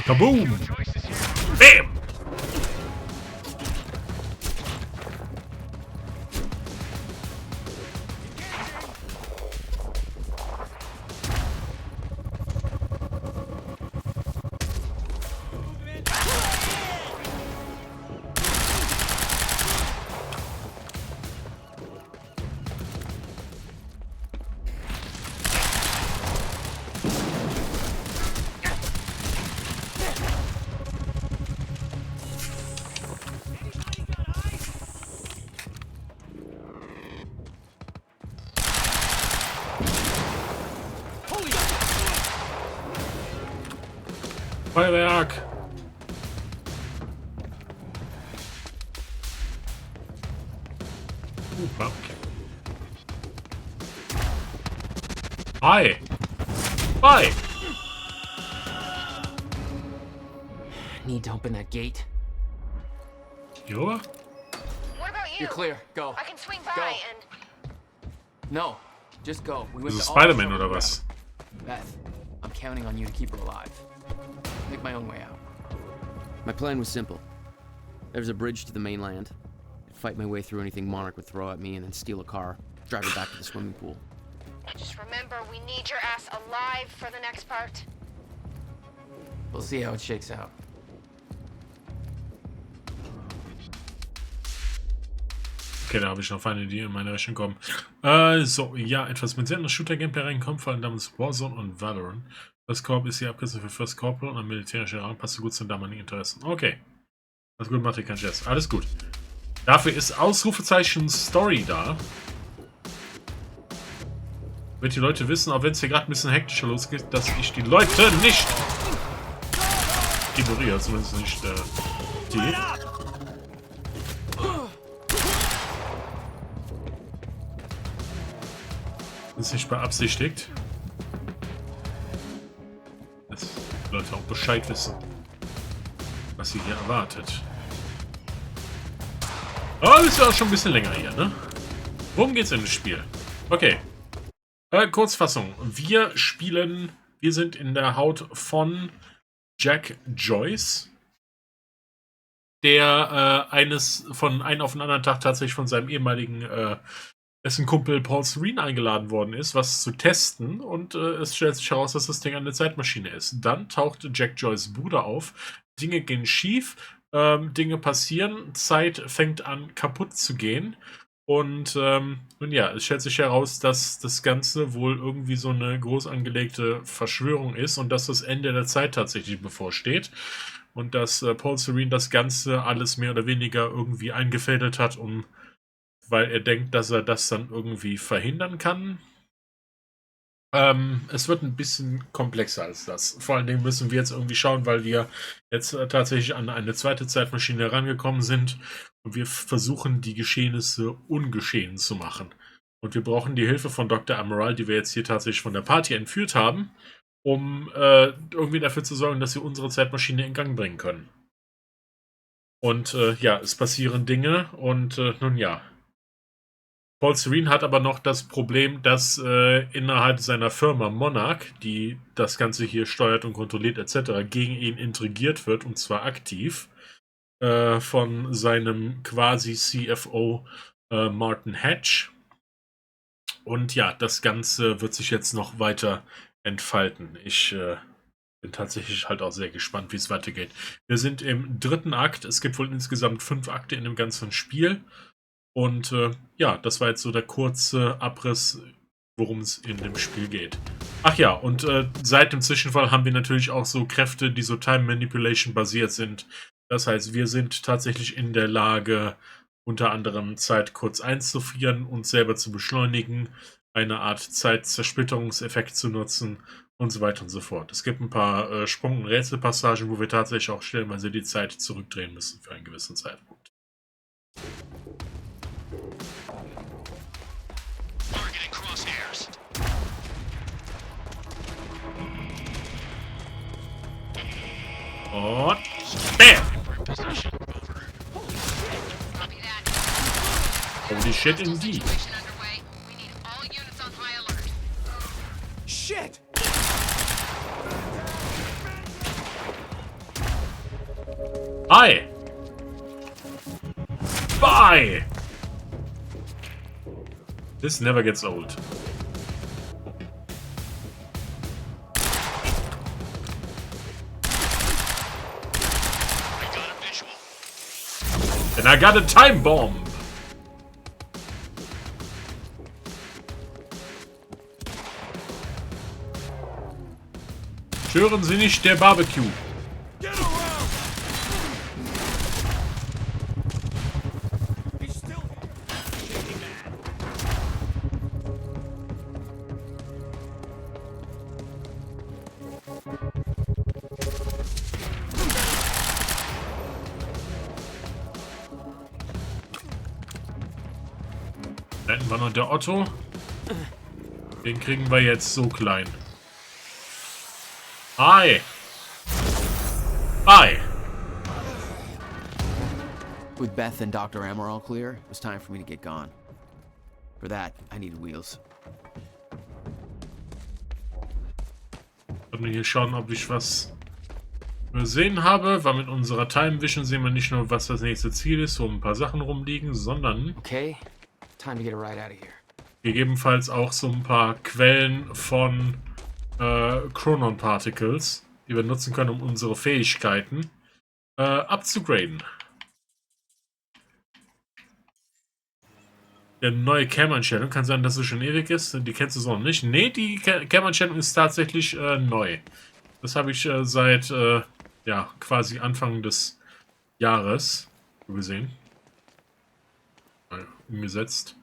Kaboom! Bam! Feuerwerk! Okay. Hi! Hi! Need to open that gate. Hier rüber? What about you? You're clear. Go. I can swing by Go. and... No, just go. We went Ist es to all the Spider-Man trouble oder we was? got. Beth, I'm counting on you to keep her alive. Make my own way out. My plan was simple. There's a bridge to the mainland. I'd fight my way through anything Monarch would throw at me and then steal a car, drive it back to the swimming pool. Just remember, we need your ass alive for the next part. We'll see how it shakes out. Okay, da habe ich noch Feinde, die in meine Rechnung kommen. So, ja, etwas mit sehr in das Shooter-Gameplay reinkommt, vor allem namens Warzone und Valorant. Das Corp ist die Abkürzung für First Corporal und ein militärischer Rang passt so gut zu den damaligen Interessen. Okay. Also gut, macht ihr keinen Jazz. Alles gut. Dafür ist Ausrufezeichen Story da. Damit die Leute wissen, auch wenn es hier gerade ein bisschen hektischer losgeht, dass ich die Leute nicht ignoriere, zumindest nicht die. Das ist nicht beabsichtigt. Dass die Leute auch Bescheid wissen, was sie hier erwartet. Aber das ist ja auch schon ein bisschen länger hier, ne? Worum geht's in dem Spiel? Okay. Kurzfassung. Wir sind in der Haut von Jack Joyce, der von einem auf den anderen Tag tatsächlich von seinem ehemaligen dessen Kumpel Paul Serene eingeladen worden ist, was zu testen, und es stellt sich heraus, dass das Ding eine Zeitmaschine ist. Dann taucht Jack Joyce' Bruder auf, Dinge gehen schief, Dinge passieren, Zeit fängt an kaputt zu gehen, und nun ja, es stellt sich heraus, dass das Ganze wohl irgendwie so eine groß angelegte Verschwörung ist und dass das Ende der Zeit tatsächlich bevorsteht und dass Paul Serene das Ganze alles mehr oder weniger irgendwie eingefädelt hat, weil er denkt, dass er das dann irgendwie verhindern kann. Es wird ein bisschen komplexer als das. Vor allen Dingen müssen wir jetzt irgendwie schauen, weil wir jetzt tatsächlich an eine zweite Zeitmaschine herangekommen sind und wir versuchen, die Geschehnisse ungeschehen zu machen. Und wir brauchen die Hilfe von Dr. Amaral, die wir jetzt hier tatsächlich von der Party entführt haben, um irgendwie dafür zu sorgen, dass wir unsere Zeitmaschine in Gang bringen können. Und ja, es passieren Dinge und nun ja. Paul Serene hat aber noch das Problem, dass innerhalb seiner Firma Monarch, die das Ganze hier steuert und kontrolliert etc., gegen ihn intrigiert wird, und zwar aktiv, von seinem quasi CFO Martin Hatch. Und ja, das Ganze wird sich jetzt noch weiter entfalten. Ich bin tatsächlich halt auch sehr gespannt, wie es weitergeht. Wir sind im 3. Akt. Es gibt wohl insgesamt 5 Akte in dem ganzen Spiel. Und ja, das war jetzt so der kurze Abriss, worum es in dem Spiel geht. Ach ja, und seit dem Zwischenfall haben wir natürlich auch so Kräfte, die so Time Manipulation basiert sind. Das heißt, wir sind tatsächlich in der Lage, unter anderem Zeit kurz einzufrieren, uns selber zu beschleunigen, eine Art Zeitzersplitterungseffekt zu nutzen und so weiter und so fort. Es gibt ein paar Sprung- und Rätselpassagen, wo wir tatsächlich auch stellenweise die Zeit zurückdrehen müssen für einen gewissen Zeitpunkt. Und BAM! Holy shit indeed. Shit! Hi! Bye! This never gets old. And I got a time bomb! Stören Sie nicht der Barbecue. War noch der Otto. Den kriegen wir jetzt so klein. Hi! Hi! With Beth and Dr. Amaral clear, it was time for me to get gone. For that, I needed wheels. Ich will hier schauen, ob ich was übersehen habe, weil mit unserer Time Vision sehen wir nicht nur, was das nächste Ziel ist, wo ein paar Sachen rumliegen, sondern Okay, time to get a ride out of here. gegebenenfalls auch so ein paar Quellen von Chronon Particles, die wir nutzen können, um unsere Fähigkeiten abzugraden. Der neue Cam-Einstellung, kann sein, dass es schon ewig ist. Die kennst du noch nicht. Ne, die Cam-Einstellung ist tatsächlich neu. Das habe ich seit ja, quasi Anfang des Jahres gesehen. Umgesetzt.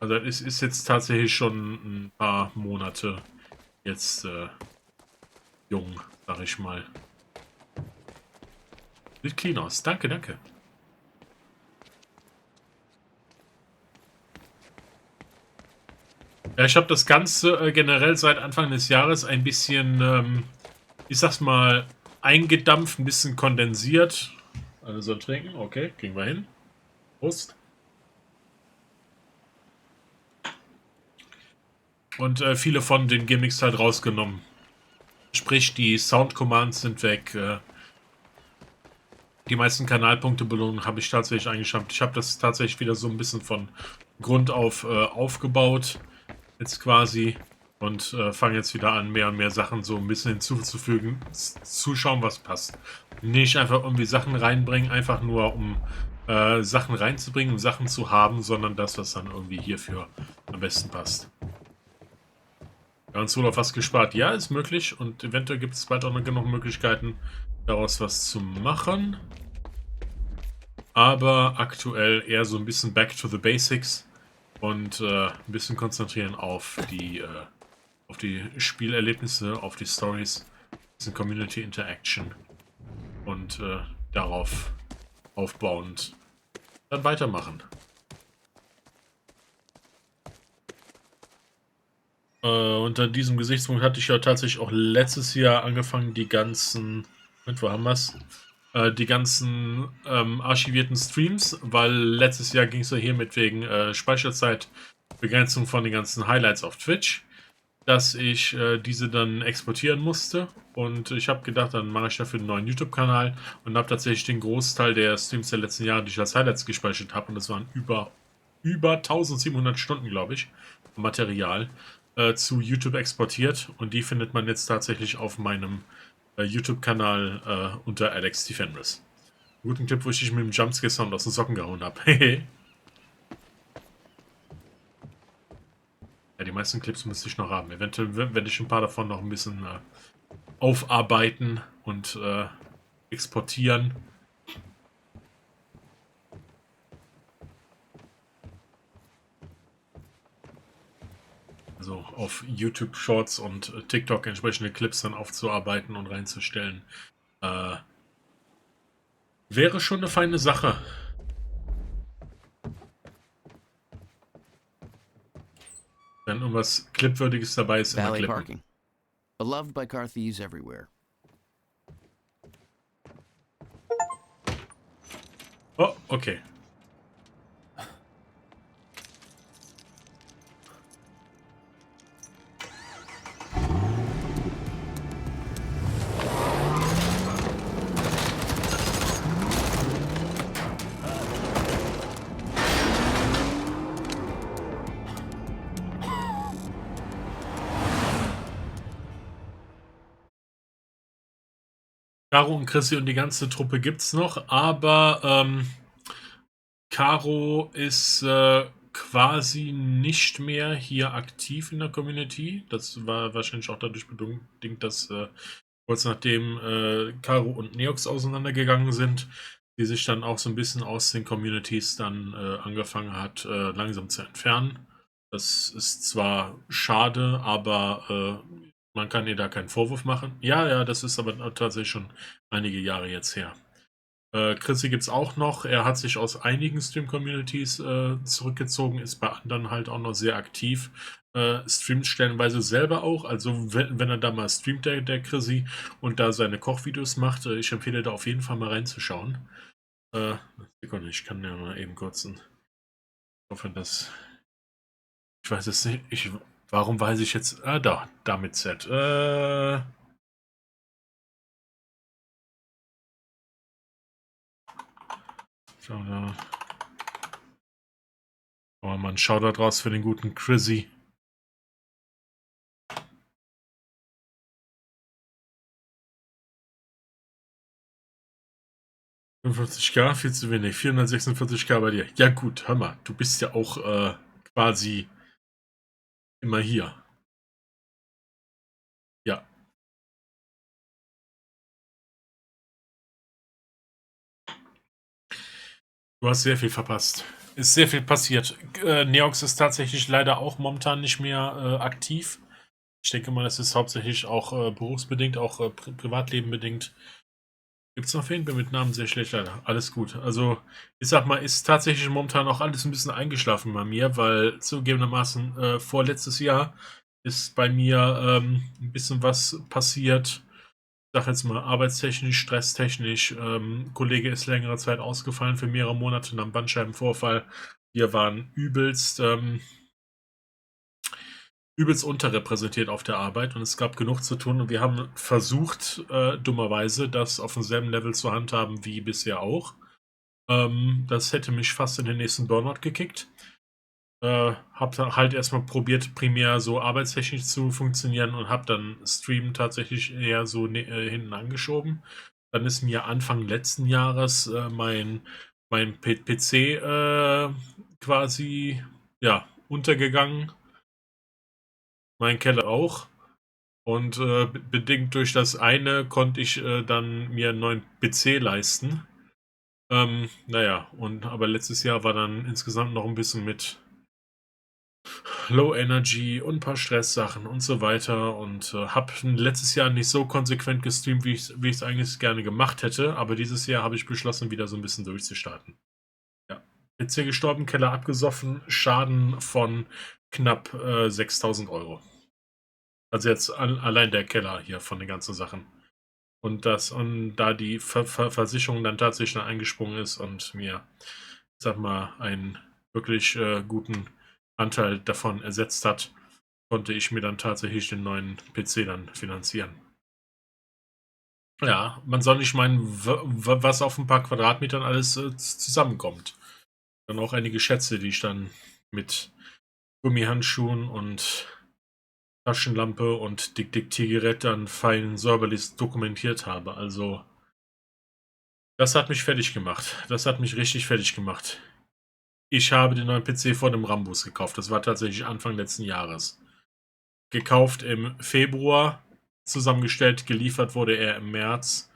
Also es ist jetzt tatsächlich schon ein paar Monate jetzt jung, sag ich mal. Sieht clean aus. Danke, danke. Ja, ich habe das Ganze generell seit Anfang des Jahres ein bisschen, ich sag's mal, eingedampft, ein bisschen kondensiert. Also trinken, okay, kriegen wir hin. Prost. Und viele von den Gimmicks halt rausgenommen. Sprich, die Sound-Commands sind weg. Die meisten Kanalpunkte-Belohnungen habe ich tatsächlich eingeschaltet. Ich habe das tatsächlich wieder so ein bisschen von Grund auf aufgebaut. Jetzt quasi. Und fange jetzt wieder an, mehr und mehr Sachen so ein bisschen hinzuzufügen. Zuschauen, was passt. Nicht einfach irgendwie Sachen reinbringen, einfach nur um Sachen reinzubringen, um Sachen zu haben, sondern das, was dann irgendwie hierfür am besten passt. Ja, uns wohl auf was gespart. Ja, ist möglich. Und eventuell gibt es bald auch noch genug Möglichkeiten, daraus was zu machen. Aber aktuell eher so ein bisschen back to the basics. Und ein bisschen konzentrieren auf die Spielerlebnisse, auf die Stories, bisschen Community Interaction und darauf aufbauend dann weitermachen. Unter diesem Gesichtspunkt hatte ich ja tatsächlich auch letztes Jahr angefangen, die ganzen, wo haben wir es? Die ganzen archivierten Streams, weil letztes Jahr ging es ja hiermit wegen Speicherzeitbegrenzung von den ganzen Highlights auf Twitch, dass ich diese dann exportieren musste und ich habe gedacht, dann mache ich dafür einen neuen YouTube-Kanal und habe tatsächlich den Großteil der Streams der letzten Jahre, die ich als Highlights gespeichert habe, und das waren über 1700 Stunden, glaube ich, Material, zu YouTube exportiert, und die findet man jetzt tatsächlich auf meinem YouTube-Kanal unter Fenris. Guten Tipp, wo ich dich mit dem Jumpscare-Sound aus den Socken gehauen habe. Ja, die meisten Clips müsste ich noch haben. Eventuell werde ich ein paar davon noch ein bisschen aufarbeiten und exportieren. Also auf YouTube Shorts und TikTok entsprechende Clips dann aufzuarbeiten und reinzustellen. Wäre schon eine feine Sache. Wenn irgendwas Clipwürdiges dabei ist, immer klippen. Parking. Beloved by car thieves everywhere. Oh, okay. Caro und Chrissy und die ganze Truppe gibt's noch, aber Caro ist quasi nicht mehr hier aktiv in der Community. Das war wahrscheinlich auch dadurch bedingt, dass kurz nachdem Caro und Neox auseinandergegangen sind, die sich dann auch so ein bisschen aus den Communities dann angefangen hat, langsam zu entfernen. Das ist zwar schade, aber man kann ihr da keinen Vorwurf machen. Ja, das ist aber tatsächlich schon einige Jahre jetzt her. Chrissy gibt es auch noch. Er hat sich aus einigen Stream-Communities zurückgezogen, ist bei anderen halt auch noch sehr aktiv. Streamt stellenweise selber auch. Also wenn er da mal streamt, der Chrissy, und da seine Kochvideos macht, ich empfehle da auf jeden Fall mal reinzuschauen. Sekunde, ich kann ja mal eben kurz ich hoffe, dass... Ich weiß es nicht. Warum weiß ich jetzt... da mit Z. Schau da. Aber man schaut da draus für den guten Chrissy. $55K, viel zu wenig. 446K bei dir. Ja gut, hör mal, du bist ja auch quasi immer hier. Ja. Du hast sehr viel verpasst. Ist sehr viel passiert. Neox ist tatsächlich leider auch momentan nicht mehr aktiv. Ich denke mal, das ist hauptsächlich auch berufsbedingt, auch Privatleben bedingt. Gibt es noch wen? Bin mit Namen sehr schlecht leider. Alles gut. Also, ich sag mal, ist tatsächlich momentan auch alles ein bisschen eingeschlafen bei mir, weil zugegebenermaßen vorletztes Jahr ist bei mir ein bisschen was passiert. Ich sag jetzt mal arbeitstechnisch, stresstechnisch. Kollege ist längere Zeit ausgefallen für mehrere Monate nach einem Bandscheibenvorfall. Wir waren übelst unterrepräsentiert auf der Arbeit und es gab genug zu tun und wir haben versucht, dummerweise, das auf demselben Level zu handhaben wie bisher auch. Das hätte mich fast in den nächsten Burnout gekickt. Hab dann halt erstmal probiert, primär so arbeitstechnisch zu funktionieren und hab dann Stream tatsächlich eher so hinten angeschoben. Dann ist mir Anfang letzten Jahres mein PC quasi ja, untergegangen. Mein Keller auch. Und bedingt durch das eine konnte ich dann mir einen neuen PC leisten. Naja, aber letztes Jahr war dann insgesamt noch ein bisschen mit Low Energy und ein paar Stresssachen und so weiter und habe letztes Jahr nicht so konsequent gestreamt, wie ich es eigentlich gerne gemacht hätte, aber dieses Jahr habe ich beschlossen, wieder so ein bisschen durchzustarten. Ja. PC gestorben, Keller abgesoffen, Schaden von knapp 6.000 €. Also jetzt allein der Keller hier von den ganzen Sachen. Und da die Versicherung dann tatsächlich eingesprungen ist und mir, ich sag mal, einen wirklich guten Anteil davon ersetzt hat, konnte ich mir dann tatsächlich den neuen PC dann finanzieren. Ja, man soll nicht meinen, was auf ein paar Quadratmetern alles zusammenkommt. Dann auch einige Schätze, die ich dann mit Gummihandschuhen und Taschenlampe und Diktiergerät dann fein säuberlich dokumentiert habe. Also, das hat mich fertig gemacht. Das hat mich richtig fertig gemacht. Ich habe den neuen PC vor dem Rambus gekauft. Das war tatsächlich Anfang letzten Jahres. Gekauft im Februar, zusammengestellt, geliefert wurde er im März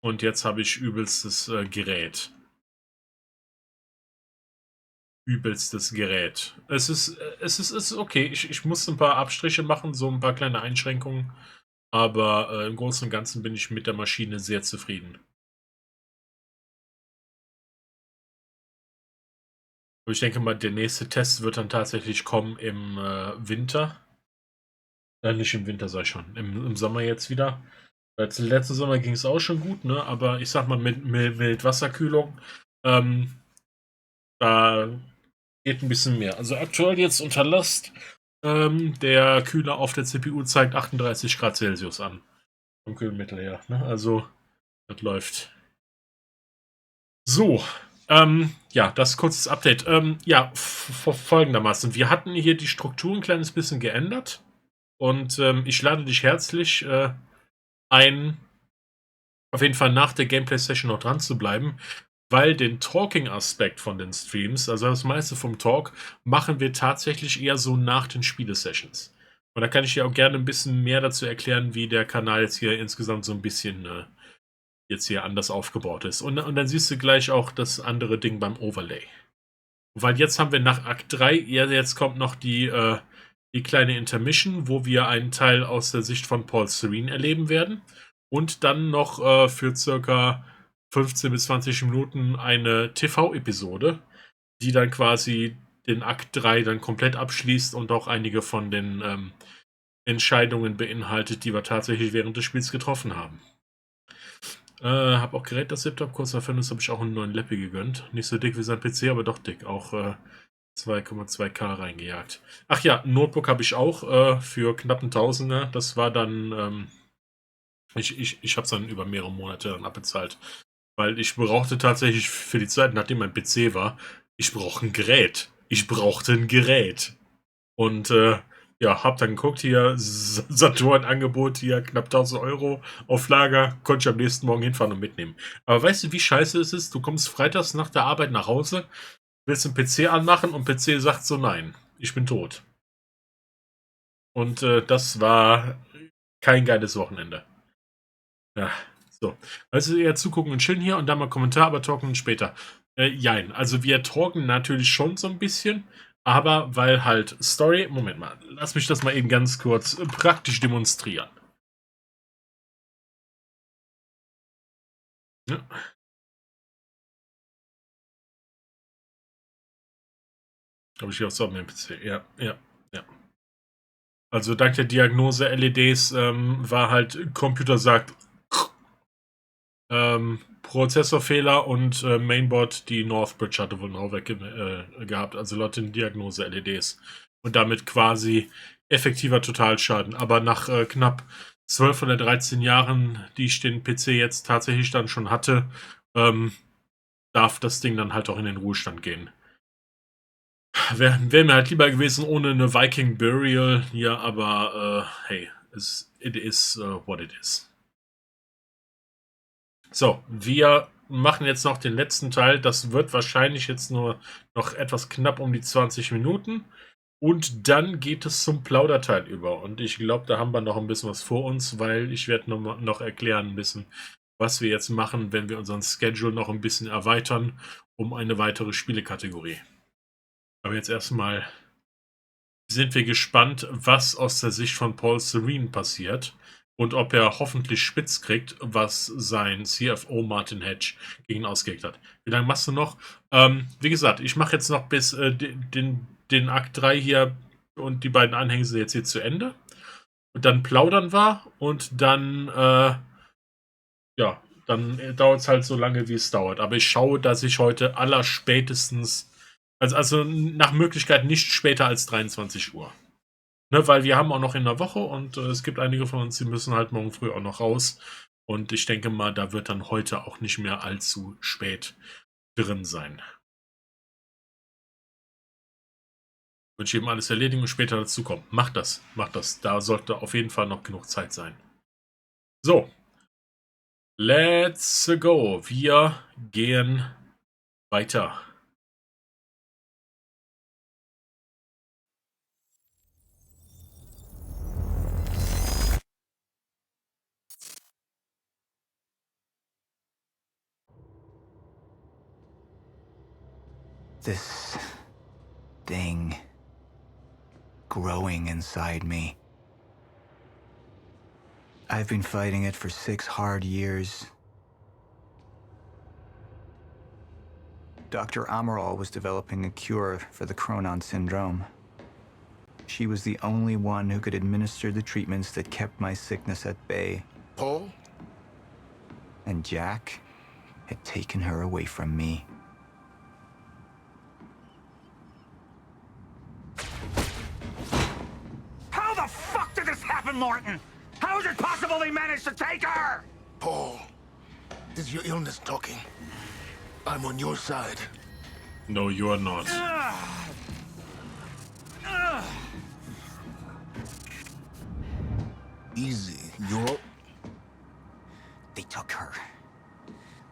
und jetzt habe ich übelstes Gerät. Übelstes Gerät. Es ist okay. Ich musste ein paar Abstriche machen, so ein paar kleine Einschränkungen, aber im Großen und Ganzen bin ich mit der Maschine sehr zufrieden. Aber ich denke mal, der nächste Test wird dann tatsächlich kommen im Winter. Nicht im Winter, sag ich schon. Im Sommer jetzt wieder. Letzten Sommer ging es auch schon gut, ne? Aber ich sag mal, mit Wasserkühlung, da geht ein bisschen mehr. Also aktuell jetzt unter Last. Der Kühler auf der CPU zeigt 38 Grad Celsius an. Vom Kühlmittel her. Ne? Also, das läuft. So. Ja, das kurzes Update. Ja, folgendermaßen. Wir hatten hier die Struktur ein kleines bisschen geändert. Und ich lade dich herzlich ein, auf jeden Fall nach der Gameplay-Session noch dran zu bleiben, weil den Talking-Aspekt von den Streams, also das meiste vom Talk, machen wir tatsächlich eher so nach den Spiele-Sessions. Und da kann ich dir auch gerne ein bisschen mehr dazu erklären, wie der Kanal jetzt hier insgesamt so ein bisschen jetzt hier anders aufgebaut ist. Und dann siehst du gleich auch das andere Ding beim Overlay. Weil jetzt haben wir nach Akt 3, jetzt kommt noch die kleine Intermission, wo wir einen Teil aus der Sicht von Paul Serene erleben werden. Und dann noch für circa 15 bis 20 Minuten eine TV-Episode, die dann quasi den Akt 3 dann komplett abschließt und auch einige von den Entscheidungen beinhaltet, die wir tatsächlich während des Spiels getroffen haben. Hab auch Gerät, das Laptop, kurz nach Fenris habe ich auch einen neuen Lappy gegönnt. Nicht so dick wie sein PC, aber doch dick. Auch 2,2K reingejagt. Ach ja, ein Notebook habe ich auch für knapp einen Tausender. Das war dann, ich habe es dann über mehrere Monate dann abbezahlt. Weil ich brauchte tatsächlich für die Zeit, nachdem mein PC war, ich brauche ein Gerät. Ich brauchte ein Gerät. Und ja, hab dann geguckt, hier Saturn-Angebot, hier knapp 1000 Euro auf Lager, konnte ich am nächsten Morgen hinfahren und mitnehmen. Aber weißt du, wie scheiße es ist? Du kommst freitags nach der Arbeit nach Hause, willst den PC anmachen und PC sagt so, nein, ich bin tot. Und das war kein geiles Wochenende. Ja, so. Also eher zugucken und chillen hier und dann mal Kommentar, aber talken später. Jein, also wir talken natürlich schon so ein bisschen, aber weil halt Story... Moment mal, lass mich das mal eben ganz kurz praktisch demonstrieren. Ja. Habe ich hier auch mit dem PC. Ja. Also dank der Diagnose LEDs war halt, Computer sagt Prozessorfehler und Mainboard, die Northbridge hatte wohl noch weg gehabt, also laut den Diagnose LEDs. Und damit quasi effektiver Totalschaden. Aber nach knapp 12 oder 13 Jahren, die ich den PC jetzt tatsächlich dann schon hatte, darf das Ding dann halt auch in den Ruhestand gehen. Wäre mir halt lieber gewesen ohne eine Viking Burial hier, aber hey, it is what it is. So, wir machen jetzt noch den letzten Teil. Das wird wahrscheinlich jetzt nur noch etwas knapp um die 20 Minuten. Und dann geht es zum Plauderteil über. Und ich glaube, da haben wir noch ein bisschen was vor uns, weil ich werde noch erklären ein bisschen, was wir jetzt machen, wenn wir unseren Schedule noch ein bisschen erweitern, um eine weitere Spielekategorie. Aber jetzt erstmal sind wir gespannt, was aus der Sicht von Paul Serene passiert. Und ob er hoffentlich spitz kriegt, was sein CFO Martin Hedge gegen ihn ausgelegt hat. Wie lange machst du noch? Wie gesagt, ich mache jetzt noch bis den Akt 3 hier und die beiden Anhänge sind jetzt hier zu Ende. Und dann plaudern wir und dann, ja, dann dauert es halt so lange, wie es dauert. Aber ich schaue, dass ich heute allerspätestens, also nach Möglichkeit nicht später als 23 Uhr. Ne, weil wir haben auch noch in der Woche und es gibt einige von uns, die müssen halt morgen früh auch noch raus. Und ich denke mal, da wird dann heute auch nicht mehr allzu spät drin sein. Würde ich eben alles erledigen und später dazu kommen. Macht das. Da sollte auf jeden Fall noch genug Zeit sein. So. Let's go. Wir gehen weiter. This thing growing inside me. I've been fighting it for 6 hard years. Dr. Amaral was developing a cure for the Cronon syndrome. She was the only one who could administer the treatments that kept my sickness at bay. Paul? And Jack had taken her away from me. How the fuck did this happen, Morton? How is it possible they managed to take her? Paul, this is your illness talking. I'm on your side. No, you are not. Easy, you're... They took her.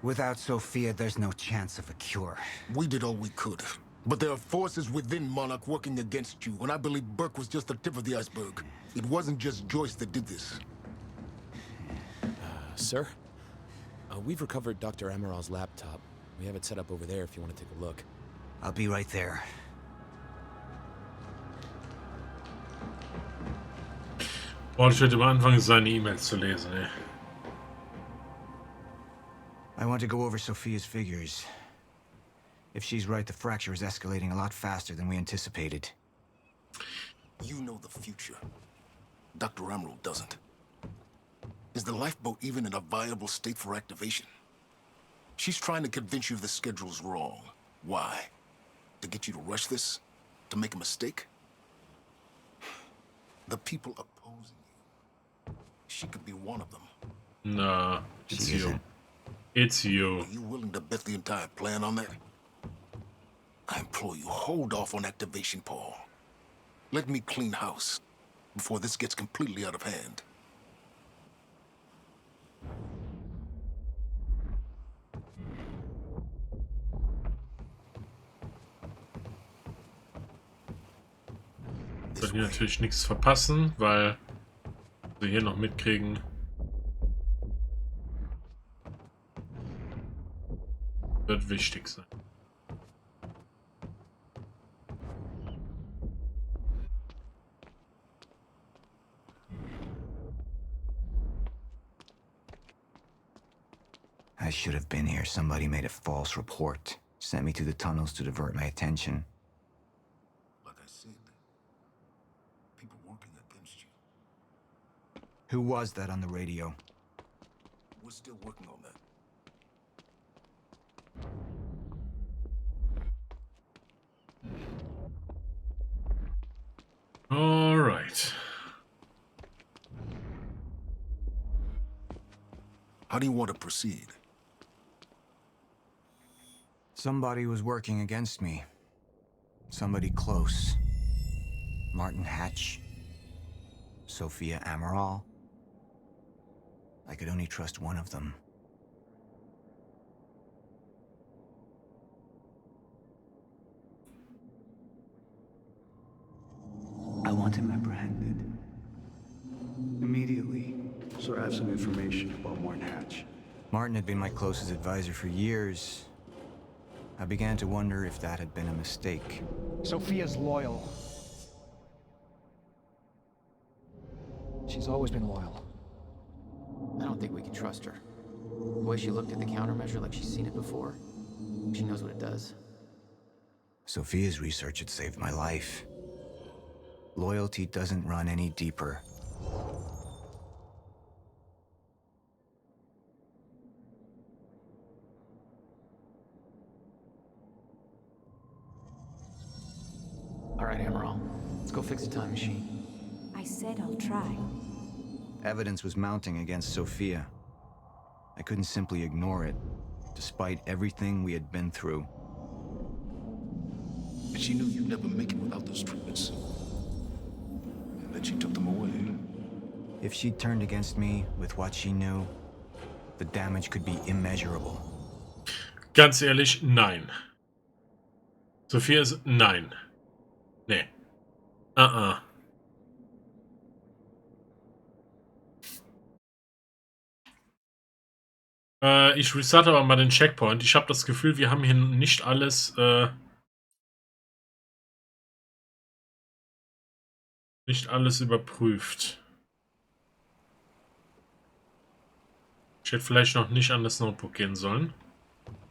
Without Sophia, there's no chance of a cure. We did all we could. But there are forces within Monarch working against you, and I believe Burke was just the tip of the iceberg. It wasn't just Joyce that did this. Sir? We've recovered Dr. Amaral's laptop. We have it set up over there if you want to take a look. I'll be right there. Boah, ich werde am Anfang seine E-Mails zu lesen, ey. I want to go over Sophia's figures. If she's right, the fracture is escalating a lot faster than we anticipated. You know the future. Dr. Emerald doesn't. Is the lifeboat even in a viable state for activation? She's trying to convince you the schedule's wrong. Why? To get you to rush this? To make a mistake? The people opposing you. She could be one of them. Nah, it's you. It's you. Are you willing to bet the entire plan on that? I implore you, hold off on activation, Paul. Let me clean house before this gets completely out of hand. Sollten hier natürlich nichts verpassen, weil wir hier noch mitkriegen. Wird wichtig sein. I should have been here. Somebody made a false report. Sent me to the tunnels to divert my attention. Like I said, people working against you. Who was that on the radio? We're still working on that. All right. How do you want to proceed? Somebody was working against me. Somebody close. Martin Hatch. Sophia Amaral. I could only trust one of them. I want him apprehended. Immediately. So I have some information about Martin Hatch. Martin had been my closest advisor for years. I began to wonder if that had been a mistake. Sophia's loyal. She's always been loyal. I don't think we can trust her. The way she looked at the countermeasure like she's seen it before. She knows what it does. Sophia's research had saved my life. Loyalty doesn't run any deeper. All right, Amaral. Let's go fix the time machine. I said I'll try. Evidence was mounting against Sophia. I couldn't simply ignore it, despite everything we had been through. And she knew you'd never make it without those treatments. And then she took them away. If she'd turned against me with what she knew, the damage could be immeasurable. Ganz ehrlich, nein. Sophia ist nein. Nee. Ich restarte aber mal den Checkpoint. Ich habe das Gefühl, wir haben hier nicht alles überprüft. Ich hätte vielleicht noch nicht an das Notebook gehen sollen.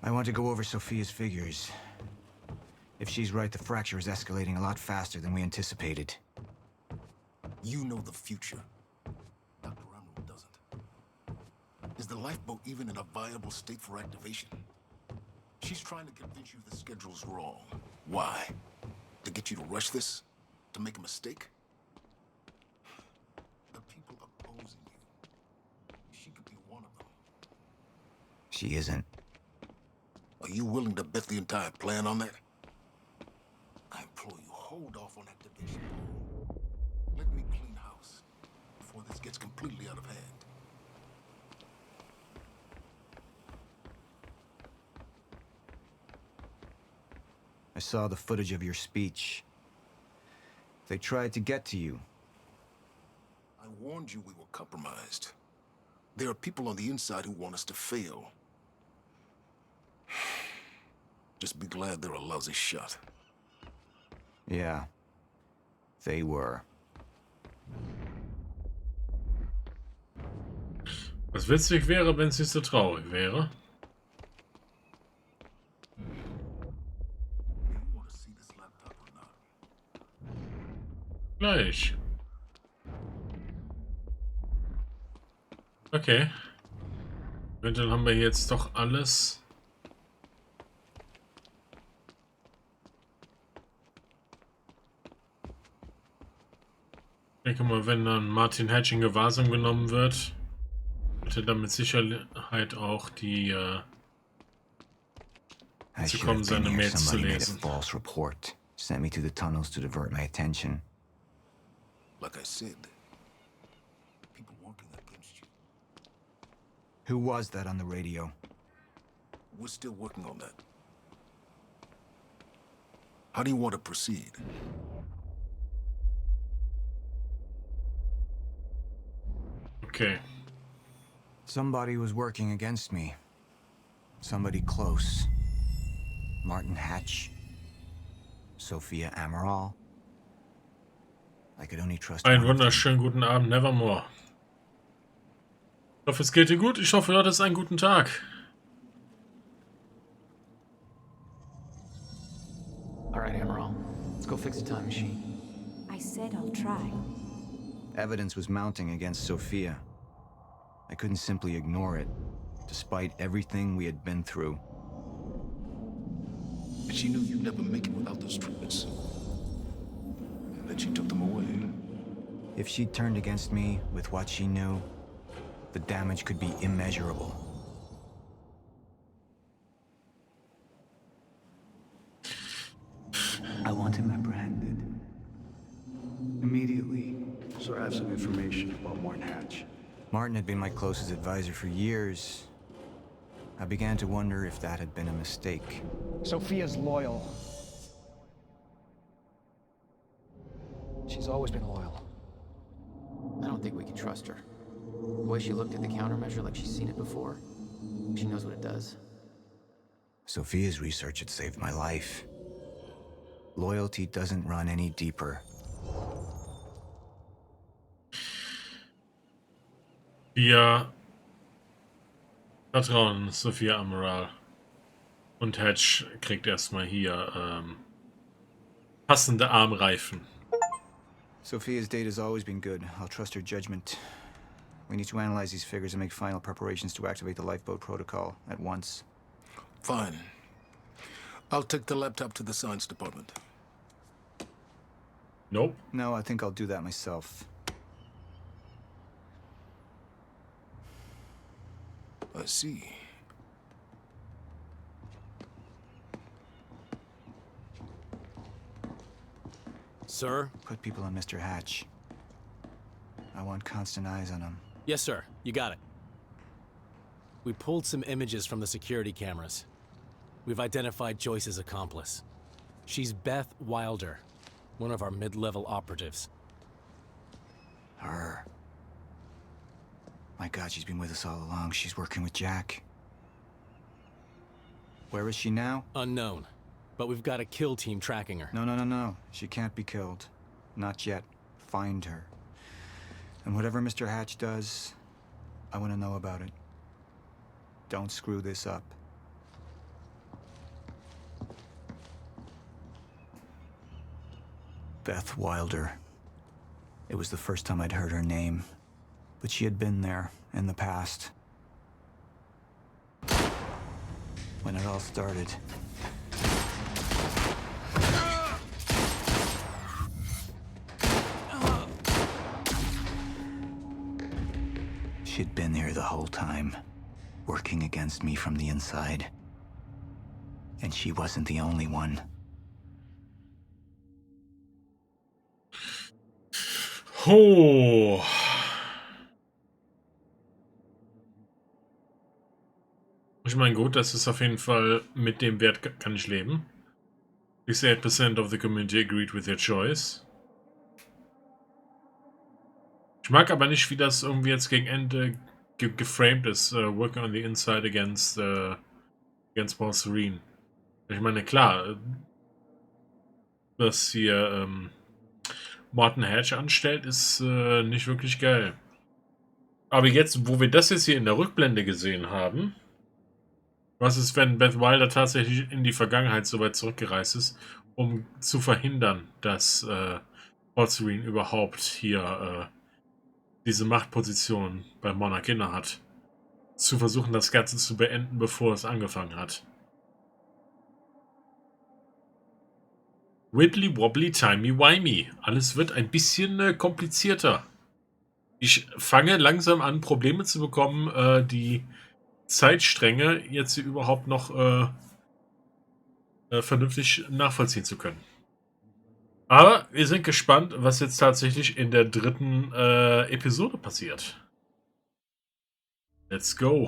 I want to go over Sophia's figures. If she's right, the fracture is escalating a lot faster than we anticipated. You know the future. Dr. Emerald doesn't. Is the lifeboat even in a viable state for activation? She's trying to convince you the schedule's wrong. Why? To get you to rush this? To make a mistake? The people opposing you. She could be one of them. She isn't. Are you willing to bet the entire plan on that? I implore you, hold off on activation. Let me clean house before this gets completely out of hand. I saw the footage of your speech. They tried to get to you. I warned you we were compromised. There are people on the inside who want us to fail. Just be glad they're a lousy shot. Yeah, they were. Was witzig wäre, wenn es nicht so traurig wäre. Gleich. Okay. Eventuell haben wir jetzt doch alles. Ich denke mal, wenn dann Martin Hatch in Gewahrsam genommen wird, wird er dann mit Sicherheit auch die zu kommen, seine Mails zu lesen. False report sent me to the tunnels to divert my attention. Like I said, people working against you. Who was that on the radio? We're still working on that. How do you want to proceed? Okay. Somebody was working against me. Somebody close. Martin Hatch. Sophia Amaral. I could only trust Einen wunderschönen guten Abend, Nevermore. Ich hoffe, es geht dir gut. Ich hoffe, du hattest einen guten Tag. All right, Amaral. Let's go fix the time machine. I said I'll try. Evidence was mounting against Sophia. I couldn't simply ignore it, despite everything we had been through. And she knew you'd never make it without those treatments. And then she took them away. If she'd turned against me with what she knew, the damage could be immeasurable. I want him apprehended. Immediately, so I have some information about Martin Hatch. Martin had been my closest advisor for years. I began to wonder if that had been a mistake. Sophia's loyal. She's always been loyal. I don't think we can trust her. The way she looked at the countermeasure like she's seen it before. She knows what it does. Sophia's research had saved my life. Loyalty doesn't run any deeper. Wir vertrauen Sophia Amaral. Und Hatch kriegt erstmal hier passende Armreifen. Sophia's date has always been good. I'll trust her judgment. We need to analyze these figures and make final preparations to activate the lifeboat protocol at once. Fine. I'll take the laptop to the science department. Nope. No, I think I'll do that myself. I see. Sir? Put people on Mr. Hatch. I want constant eyes on him. Yes, sir. You got it. We pulled some images from the security cameras. We've identified Joyce's accomplice. She's Beth Wilder, one of our mid-level operatives. Her. My God, she's been with us all along. She's working with Jack. Where is she now? Unknown. But we've got a kill team tracking her. No. She can't be killed. Not yet. Find her. And whatever Mr. Hatch does, I want to know about it. Don't screw this up. Beth Wilder. It was the first time I'd heard her name, but she had been there in the past. When it all started. She'd been here the whole time, working against me from the inside. And she wasn't the only one. Oh. Ich meine, gut, das ist auf jeden Fall, mit dem Wert kann ich leben. 68% of the community agreed with their choice. Ich mag aber nicht, wie das irgendwie jetzt gegen Ende geframed ist. Working on the inside against Paul Serene. Ich meine, klar, was hier Martin Hatch anstellt, ist nicht wirklich geil. Aber jetzt, wo wir das jetzt hier in der Rückblende gesehen haben, was ist, wenn Beth Wilder tatsächlich in die Vergangenheit so weit zurückgereist ist, um zu verhindern, dass Serene überhaupt hier diese Machtposition bei Monarch inne hat. Zu versuchen, das Ganze zu beenden, bevor es angefangen hat. Wibbly wobbly timey wimey. Alles wird ein bisschen komplizierter. Ich fange langsam an, Probleme zu bekommen, die Zeitstränge jetzt hier überhaupt noch vernünftig nachvollziehen zu können. Aber wir sind gespannt, was jetzt tatsächlich in der dritten Episode passiert. Let's go.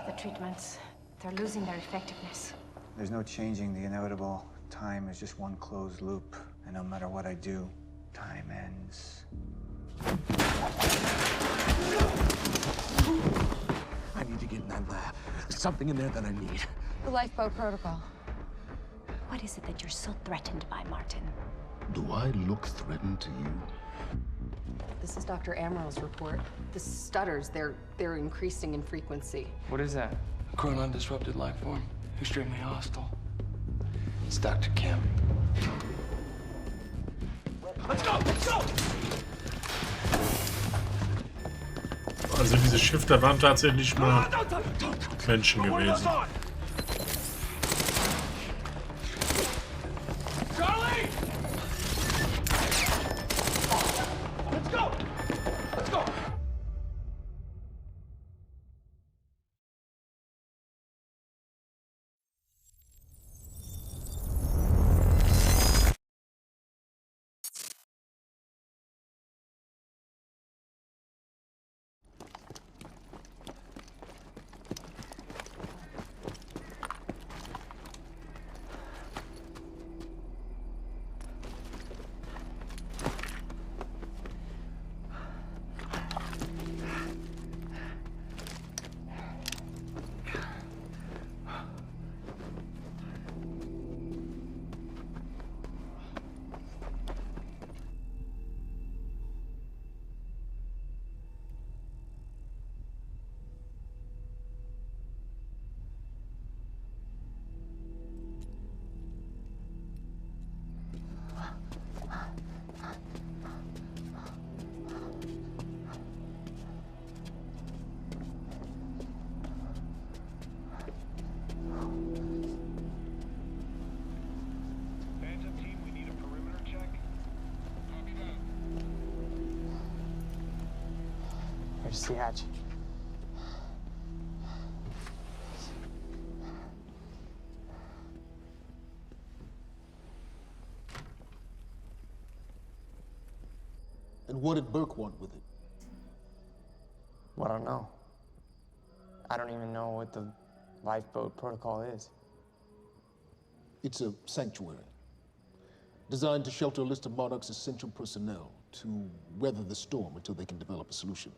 The treatments, they're losing their effectiveness. There's no changing the inevitable. Time is just one closed loop, and no matter what I do, time ends. I need to get in that lab. There's something in there that I need. The lifeboat protocol. What is it that you're so threatened by, Martin? Do I look threatened to you? This is Dr. Amaril's report. The stutters, they're increasing in frequency. What is that? A chronon disrupted life form. Extremely hostile. It's Dr. Kim. Let's go! Let's go! Also diese Shifter waren tatsächlich mal Menschen gewesen. Charlie! Let's go! Let's go! Where's the hatch? And what did Burke want with it? Well, I don't know. I don't even know what the lifeboat protocol is. It's a sanctuary, designed to shelter a list of Monarch's essential personnel to weather the storm until they can develop a solution.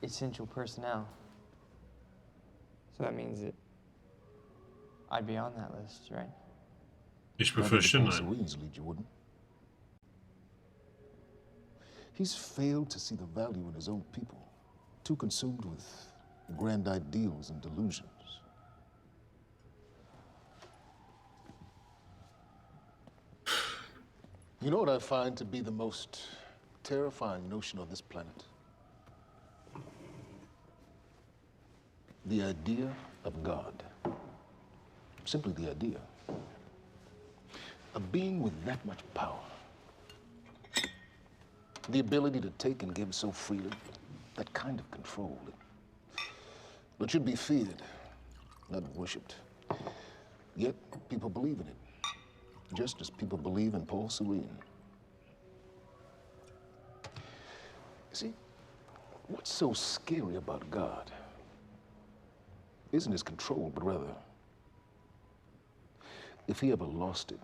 Essential personnel. So that means that I'd be on that list, right? Ich befürchte nein. Serene's lead, you wouldn't. He's failed to see the value in his own people, too consumed with grand ideals and delusions. You know what I find to be the most terrifying notion on this planet? The idea of God. Simply the idea. A being with that much power. The ability to take and give so freely. That kind of control. It should be feared, not worshipped. Yet people believe in it. Just as people believe in Paul Serene. See, what's so scary about God isn't his control, but rather, if he ever lost it.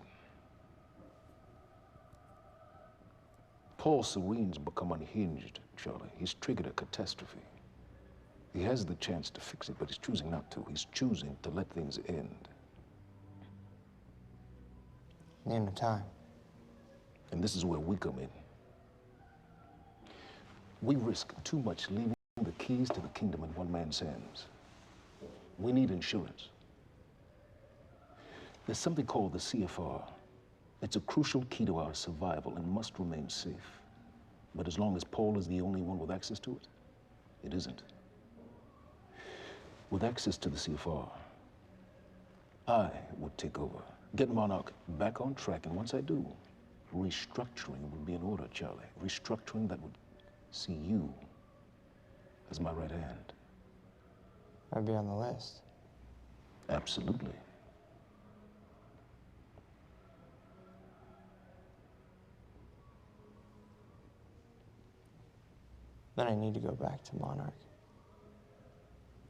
Paul Serene's become unhinged, Charlie. He's triggered a catastrophe. He has the chance to fix it, but he's choosing not to. He's choosing to let things end. The end of time. And this is where we come in. We risk too much leaving the keys to the kingdom in one man's hands. We need insurance. There's something called the CFR, It's a crucial key to our survival and must remain safe. But as long as Paul is the only one with access to it, it isn't. With access to the CFR, I would take over, get Monarch back on track, and once I do, restructuring would be in order, Charlie. Restructuring that would see you as my right hand. I'd be on the list. Absolutely. Then I need to go back to Monarch.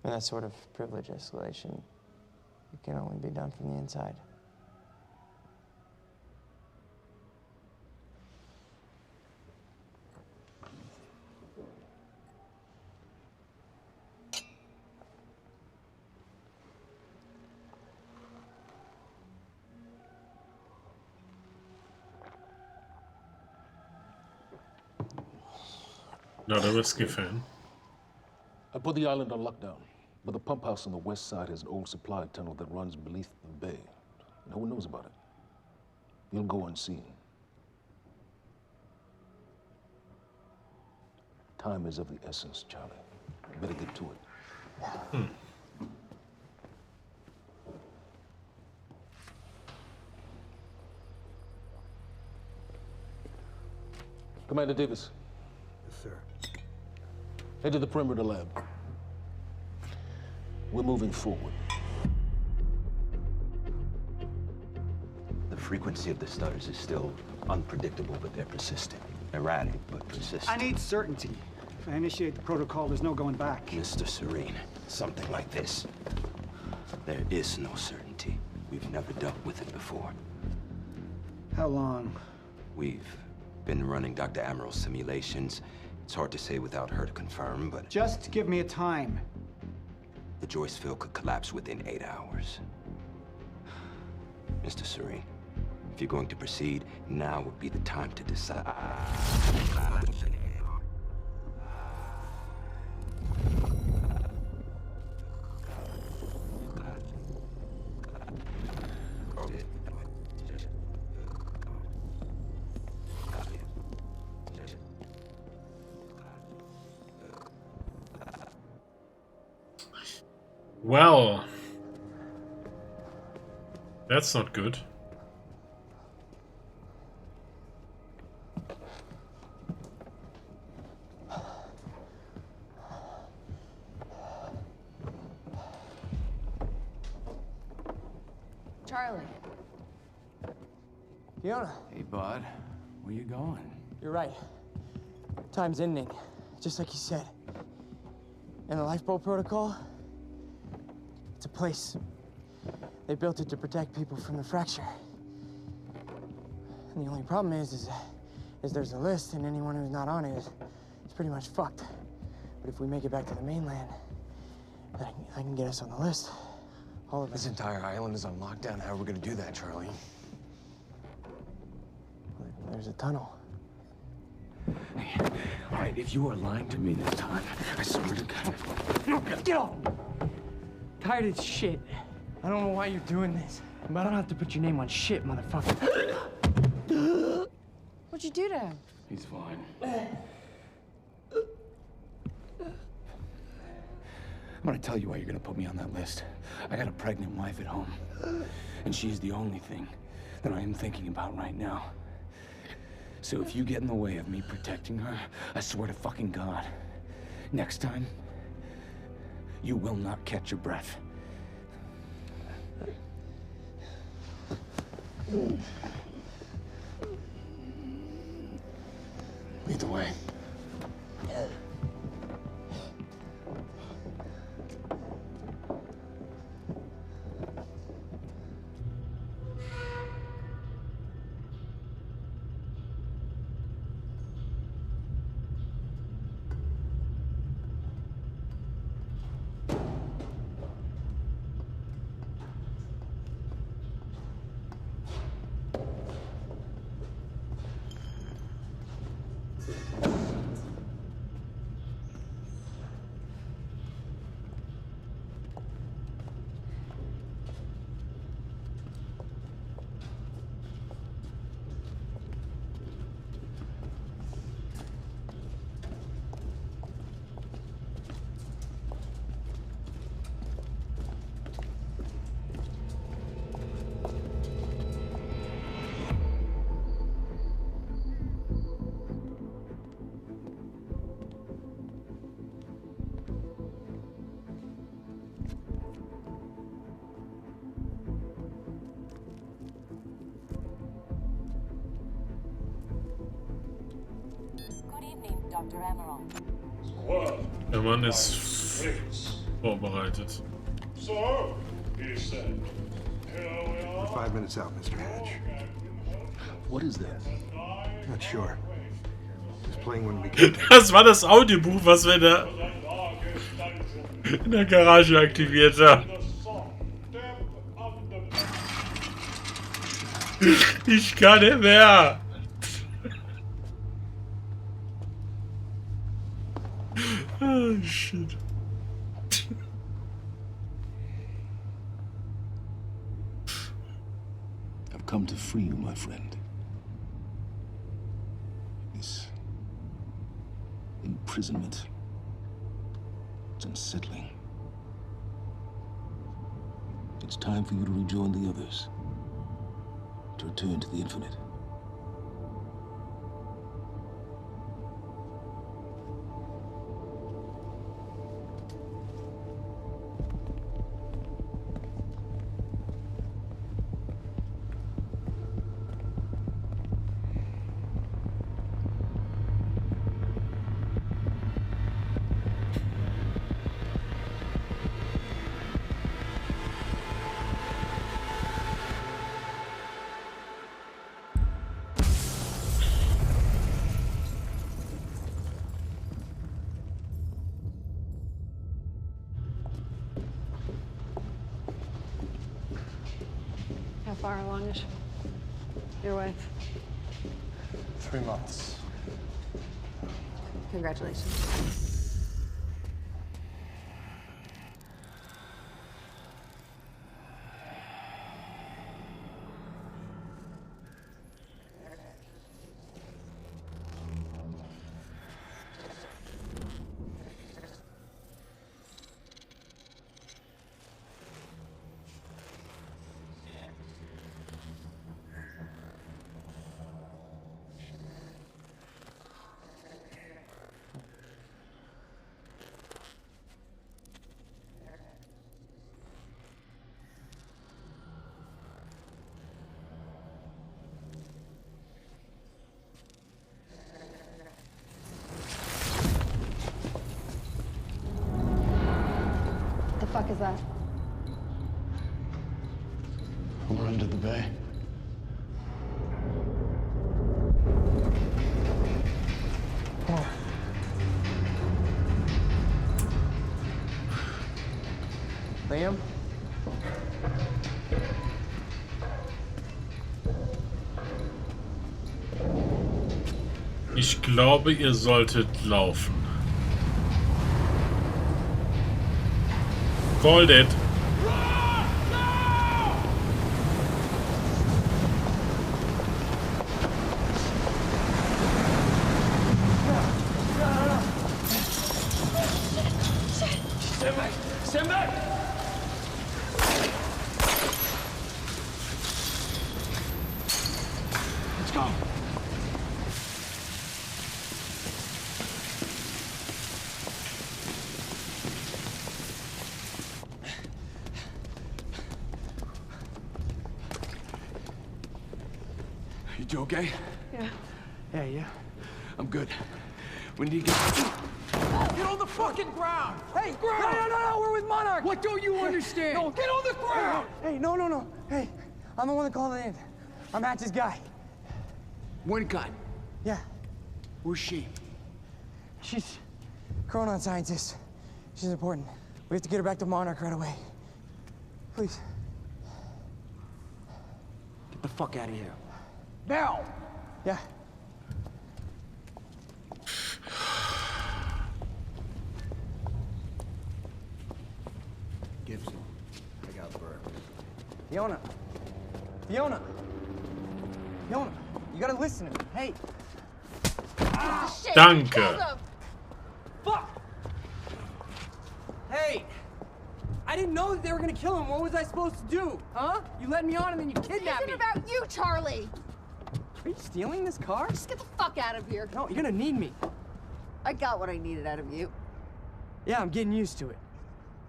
And that sort of privilege escalation, it can only be done from the inside. Not a risky fan. I put the island on lockdown, but the pump house on the west side has an old supply tunnel that runs beneath the bay. No one knows about it. You'll go unseen. Time is of the essence, Charlie. Better get to it. Commander Davis. Yes, sir. Head to the perimeter lab. We're moving forward. The frequency of the stutters is still unpredictable, but they're persistent. Erratic, but persistent. I need certainty. If I initiate the protocol, there's no going back. Mr. Serene, something like this. There is no certainty. We've never dealt with it before. How long? We've been running Dr. Amaril's simulations. It's hard to say without her to confirm, but... Just give me a time. The Joyce field could collapse within 8 hours. Mr. Serene, if you're going to proceed, now would be the time to decide. Well, that's not good. Charlie. Fiona. Hey, bud. Where you going? You're right. Time's ending, just like you said. And the lifeboat protocol? It's a place. They built it to protect people from the fracture. And the only problem is there's a list, and anyone who's not on it is pretty much fucked. But if we make it back to the mainland, that can get us on the list. All of us. This entire island is on lockdown. How are we gonna do that, Charlie? There's a tunnel. Hey, all right, if you are lying to me this time, I swear to God. Get off! Tired of shit. I don't know why you're doing this, but I don't have to put your name on shit, motherfucker. What'd you do to him? He's fine. I'm gonna tell you why you're gonna put me on that list. I got a pregnant wife at home, and she's the only thing that I am thinking about right now. So if you get in the way of me protecting her, I swear to fucking God, next time, you will not catch your breath. Lead the way. Dr. Emerald. Der Mann ist vorbereitet. So, he said, here we are. 5 minutes out, Mr. Hatch. What is that? Not sure. Just playing when we get there. Das war das Audiobuch, was wir da in der Garage aktiviert haben. Ich kann nicht mehr. Oh, shit. I've come to free you, my friend. This imprisonment, it's unsettling. It's time for you to rejoin the others, to return to the infinite. How far along is your wife? 3 months. Congratulations. The fuck is that? We're under the bay. Oh. Liam? Ich glaube, ihr solltet laufen. Called it. Stand back! Let's go. You okay? Yeah. Yeah. I'm good. We need to get... Get on the fucking ground! Hey, no, we're with Monarch! What don't you understand? No, get on the ground! Hey, no. Hey, I'm the one that called it in. I'm Hatch's guy. One gun. Yeah. Where's she? She's a Chronon scientist. She's important. We have to get her back to Monarch right away. Please. Get the fuck out of here. Now! Yeah. Gibson, I got Burke. Fiona, you gotta listen to me. Hey. Shit, Danke. killed him. Fuck! Hey! I didn't know that they were gonna kill him. What was I supposed to do? Huh? You let me on and then you kidnapped me. This isn't about you, Charlie. Are you stealing this car? Just get the fuck out of here. No, you're gonna need me. I got what I needed out of you. Yeah, I'm getting used to it.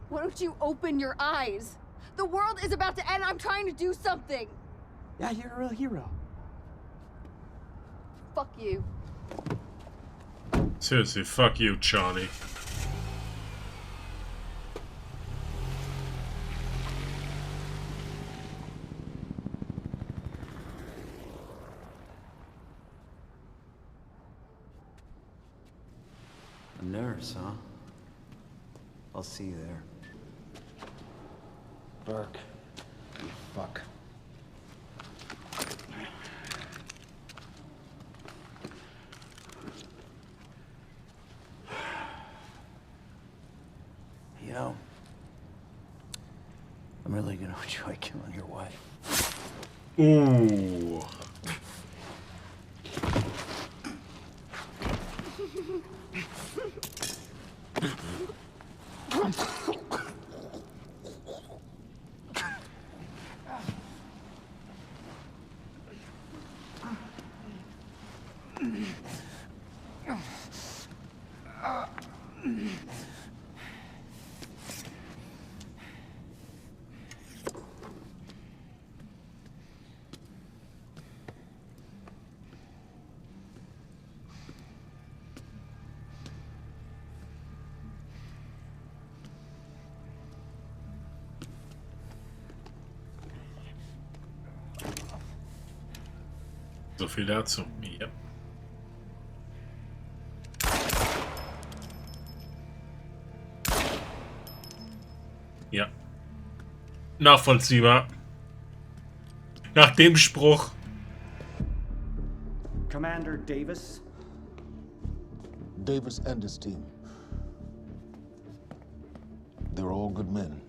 Why don't you open your eyes? The world is about to end. I'm trying to do something. Yeah, you're a real hero. Fuck you. Seriously, fuck you, Charlie. A nurse, huh? I'll see you there. Burke, you fuck. You know, I'm really gonna enjoy killing your wife. Ooh. So viel dazu. Ja. Ja. Nachvollziehbar. Nach dem Spruch. Commander Davis? Davis and his team. They're all good men.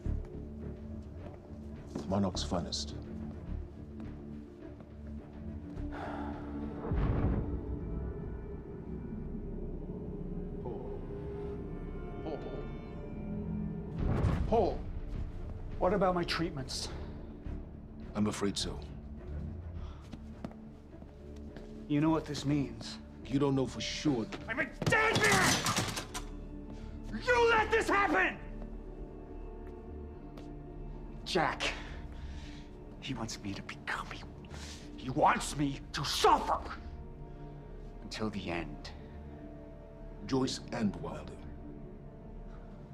Monarch's finest. Paul, what about my treatments? I'm afraid so. You know what this means? You don't know for sure. I'm a dead man! You let this happen! Jack, he wants me to become you. He wants me to suffer until the end. Joyce and Wilder.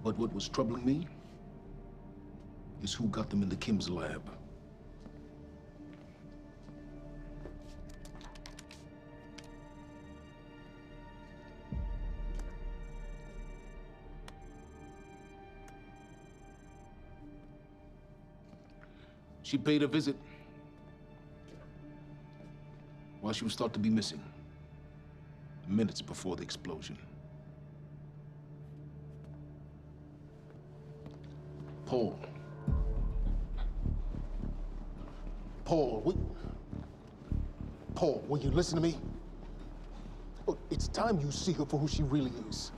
But what was troubling me is who got them into Kim's lab. She paid a visit while she was thought to be missing, minutes before the explosion. Paul, will you listen to me? Look, it's time you see her for who she really is.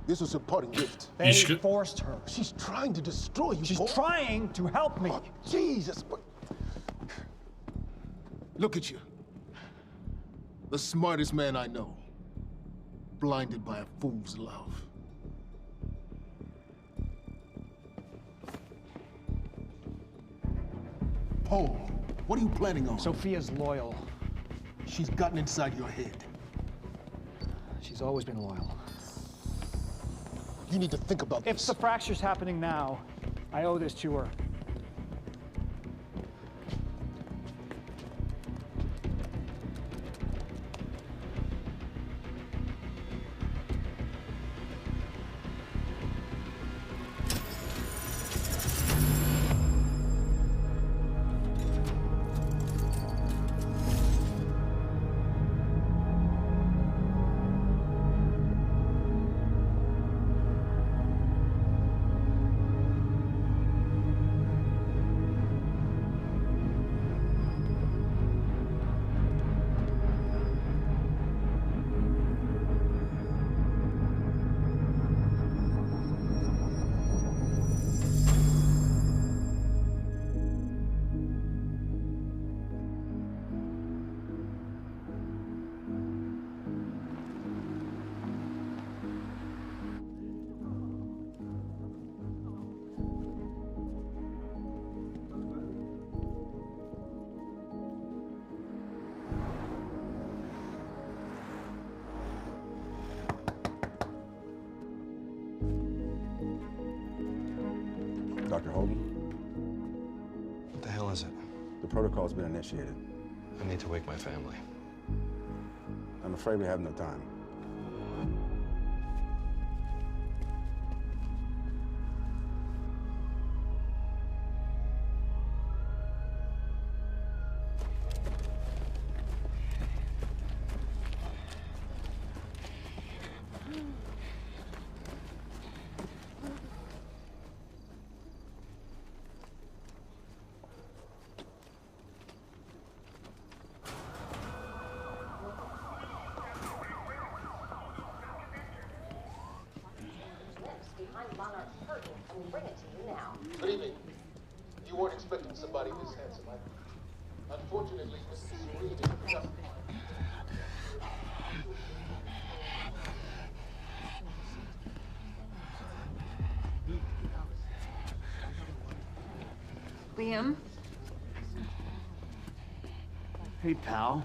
This was her parting gift. They forced her. She's trying to destroy you, She's Paul. trying to help me. Oh, Jesus, but... Look at you. The smartest man I know. Blinded by a fool's love. Paul, what are you planning on? Sophia's loyal. She's gotten inside your head. She's always been loyal. You need to think about If this. the fracture's happening now, I owe this to her. Dr. Hogan? What the hell is it? The protocol's been initiated. I need to wake my family. I'm afraid we have no time. Good evening. You weren't expecting somebody this handsome, unfortunately, Mr. Serene is just... Liam? Hey, pal.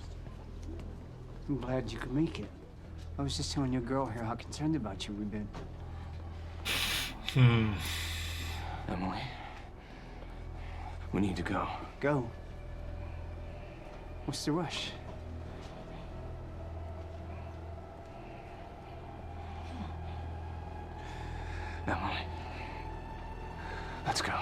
I'm glad you could make it. I was just telling your girl here how concerned about you we've been. Emily, we need to go. Go? What's the rush? Emily, let's go.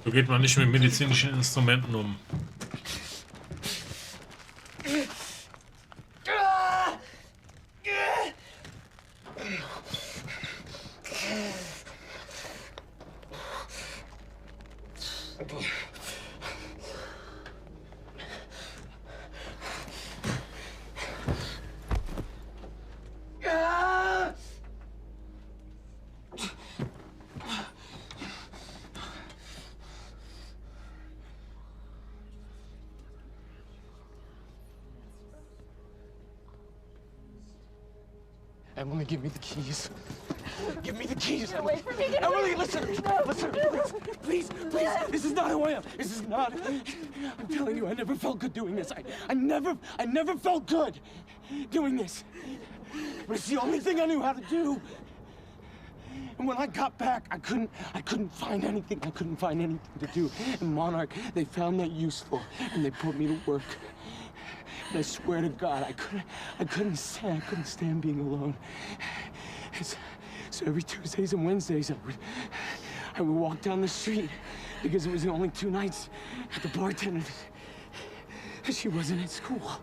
So geht man nicht mit medizinischen Instrumenten um. Emily, give me the keys. Give me the keys. Get away from me. Get Emily, away. listen. No. Listen, please, please. This is not who I am. This is not. I'm telling you, I never felt good doing this. I never felt good doing this. But it's the only thing I knew how to do. And when I got back, I couldn't find anything. I couldn't find anything to do. And Monarch, they found that useful, and they put me to work. And I swear to God, I couldn't stand being alone. So every Tuesdays and Wednesdays, I would walk down the street because it was the only 2 nights at the bartender. She wasn't at school.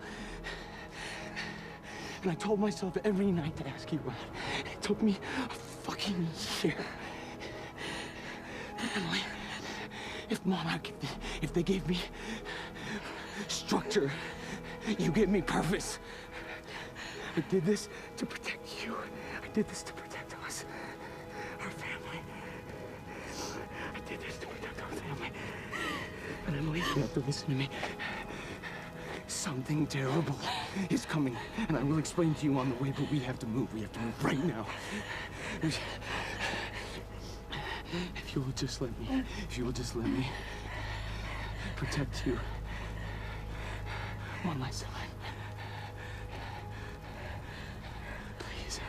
And I told myself every night to ask you out. It took me a fucking year. But Emily, if Monarch, if they gave me structure, you gave me purpose. I did this to protect you. I did this to protect us, our family. I did this to protect our family. And Emily, you have to listen to me. Something terrible is coming, and I will explain to you on the way, but we have to move. We have to move right now. If you will just let me protect you one last time. Please.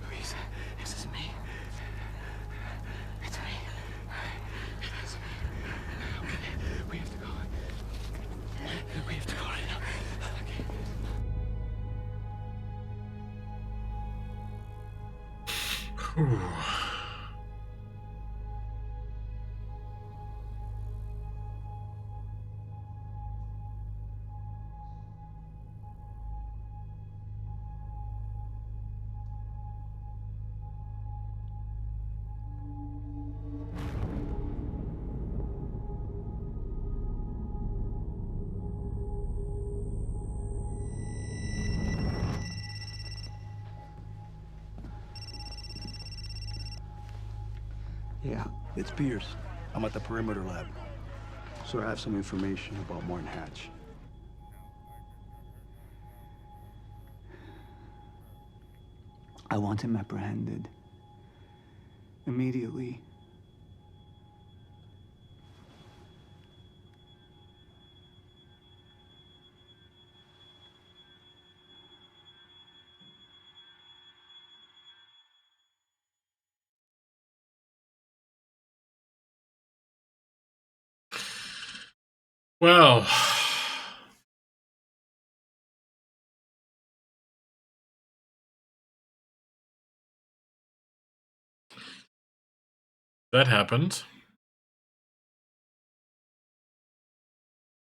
Please. This is me. It's me. It is me. Okay. We have to go. We have to go right now. Okay. Yeah, it's Pierce. I'm at the perimeter lab. So I have some information about Martin Hatch. I want him apprehended. Immediately. Well, that happened.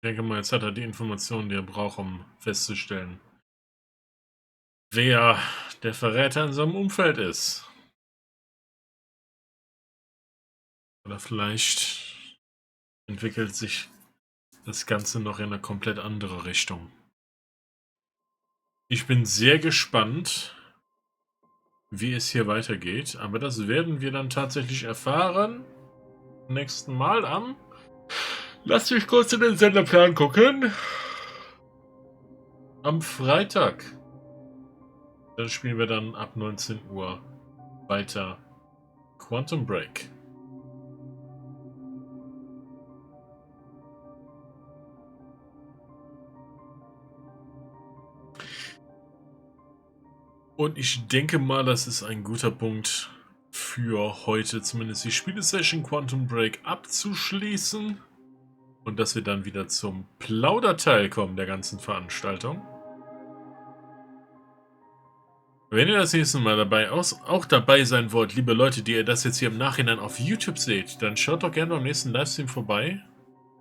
Ich denke mal, jetzt hat er die Informationen, die er braucht, um festzustellen, wer der Verräter in seinem Umfeld ist. Oder vielleicht entwickelt sich das Ganze noch in eine komplett andere Richtung. Ich bin sehr gespannt, wie es hier weitergeht, aber das werden wir dann tatsächlich erfahren. Nächsten Mal am... Lasst mich kurz in den Senderplan gucken. Am Freitag. Dann spielen wir dann ab 19 Uhr weiter Quantum Break. Und ich denke mal, das ist ein guter Punkt für heute, zumindest die Spiele-Session Quantum Break abzuschließen. Und dass wir dann wieder zum Plauderteil kommen der ganzen Veranstaltung. Wenn ihr das nächste Mal auch dabei sein wollt, liebe Leute, die ihr das jetzt hier im Nachhinein auf YouTube seht, dann schaut doch gerne beim nächsten Livestream vorbei.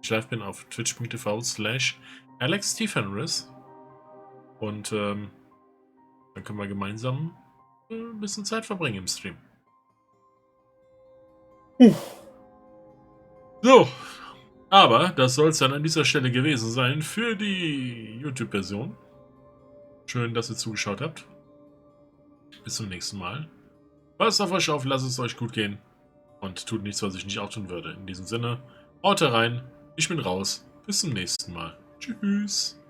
Ich live bin auf twitch.tv/AlexTFenris. Und dann können wir gemeinsam ein bisschen Zeit verbringen im Stream. So, aber das soll es dann an dieser Stelle gewesen sein für die YouTube-Version. Schön, dass ihr zugeschaut habt. Bis zum nächsten Mal. Passt auf euch auf, lasst es euch gut gehen. Und tut nichts, was ich nicht auch tun würde. In diesem Sinne, haut rein, ich bin raus. Bis zum nächsten Mal. Tschüss.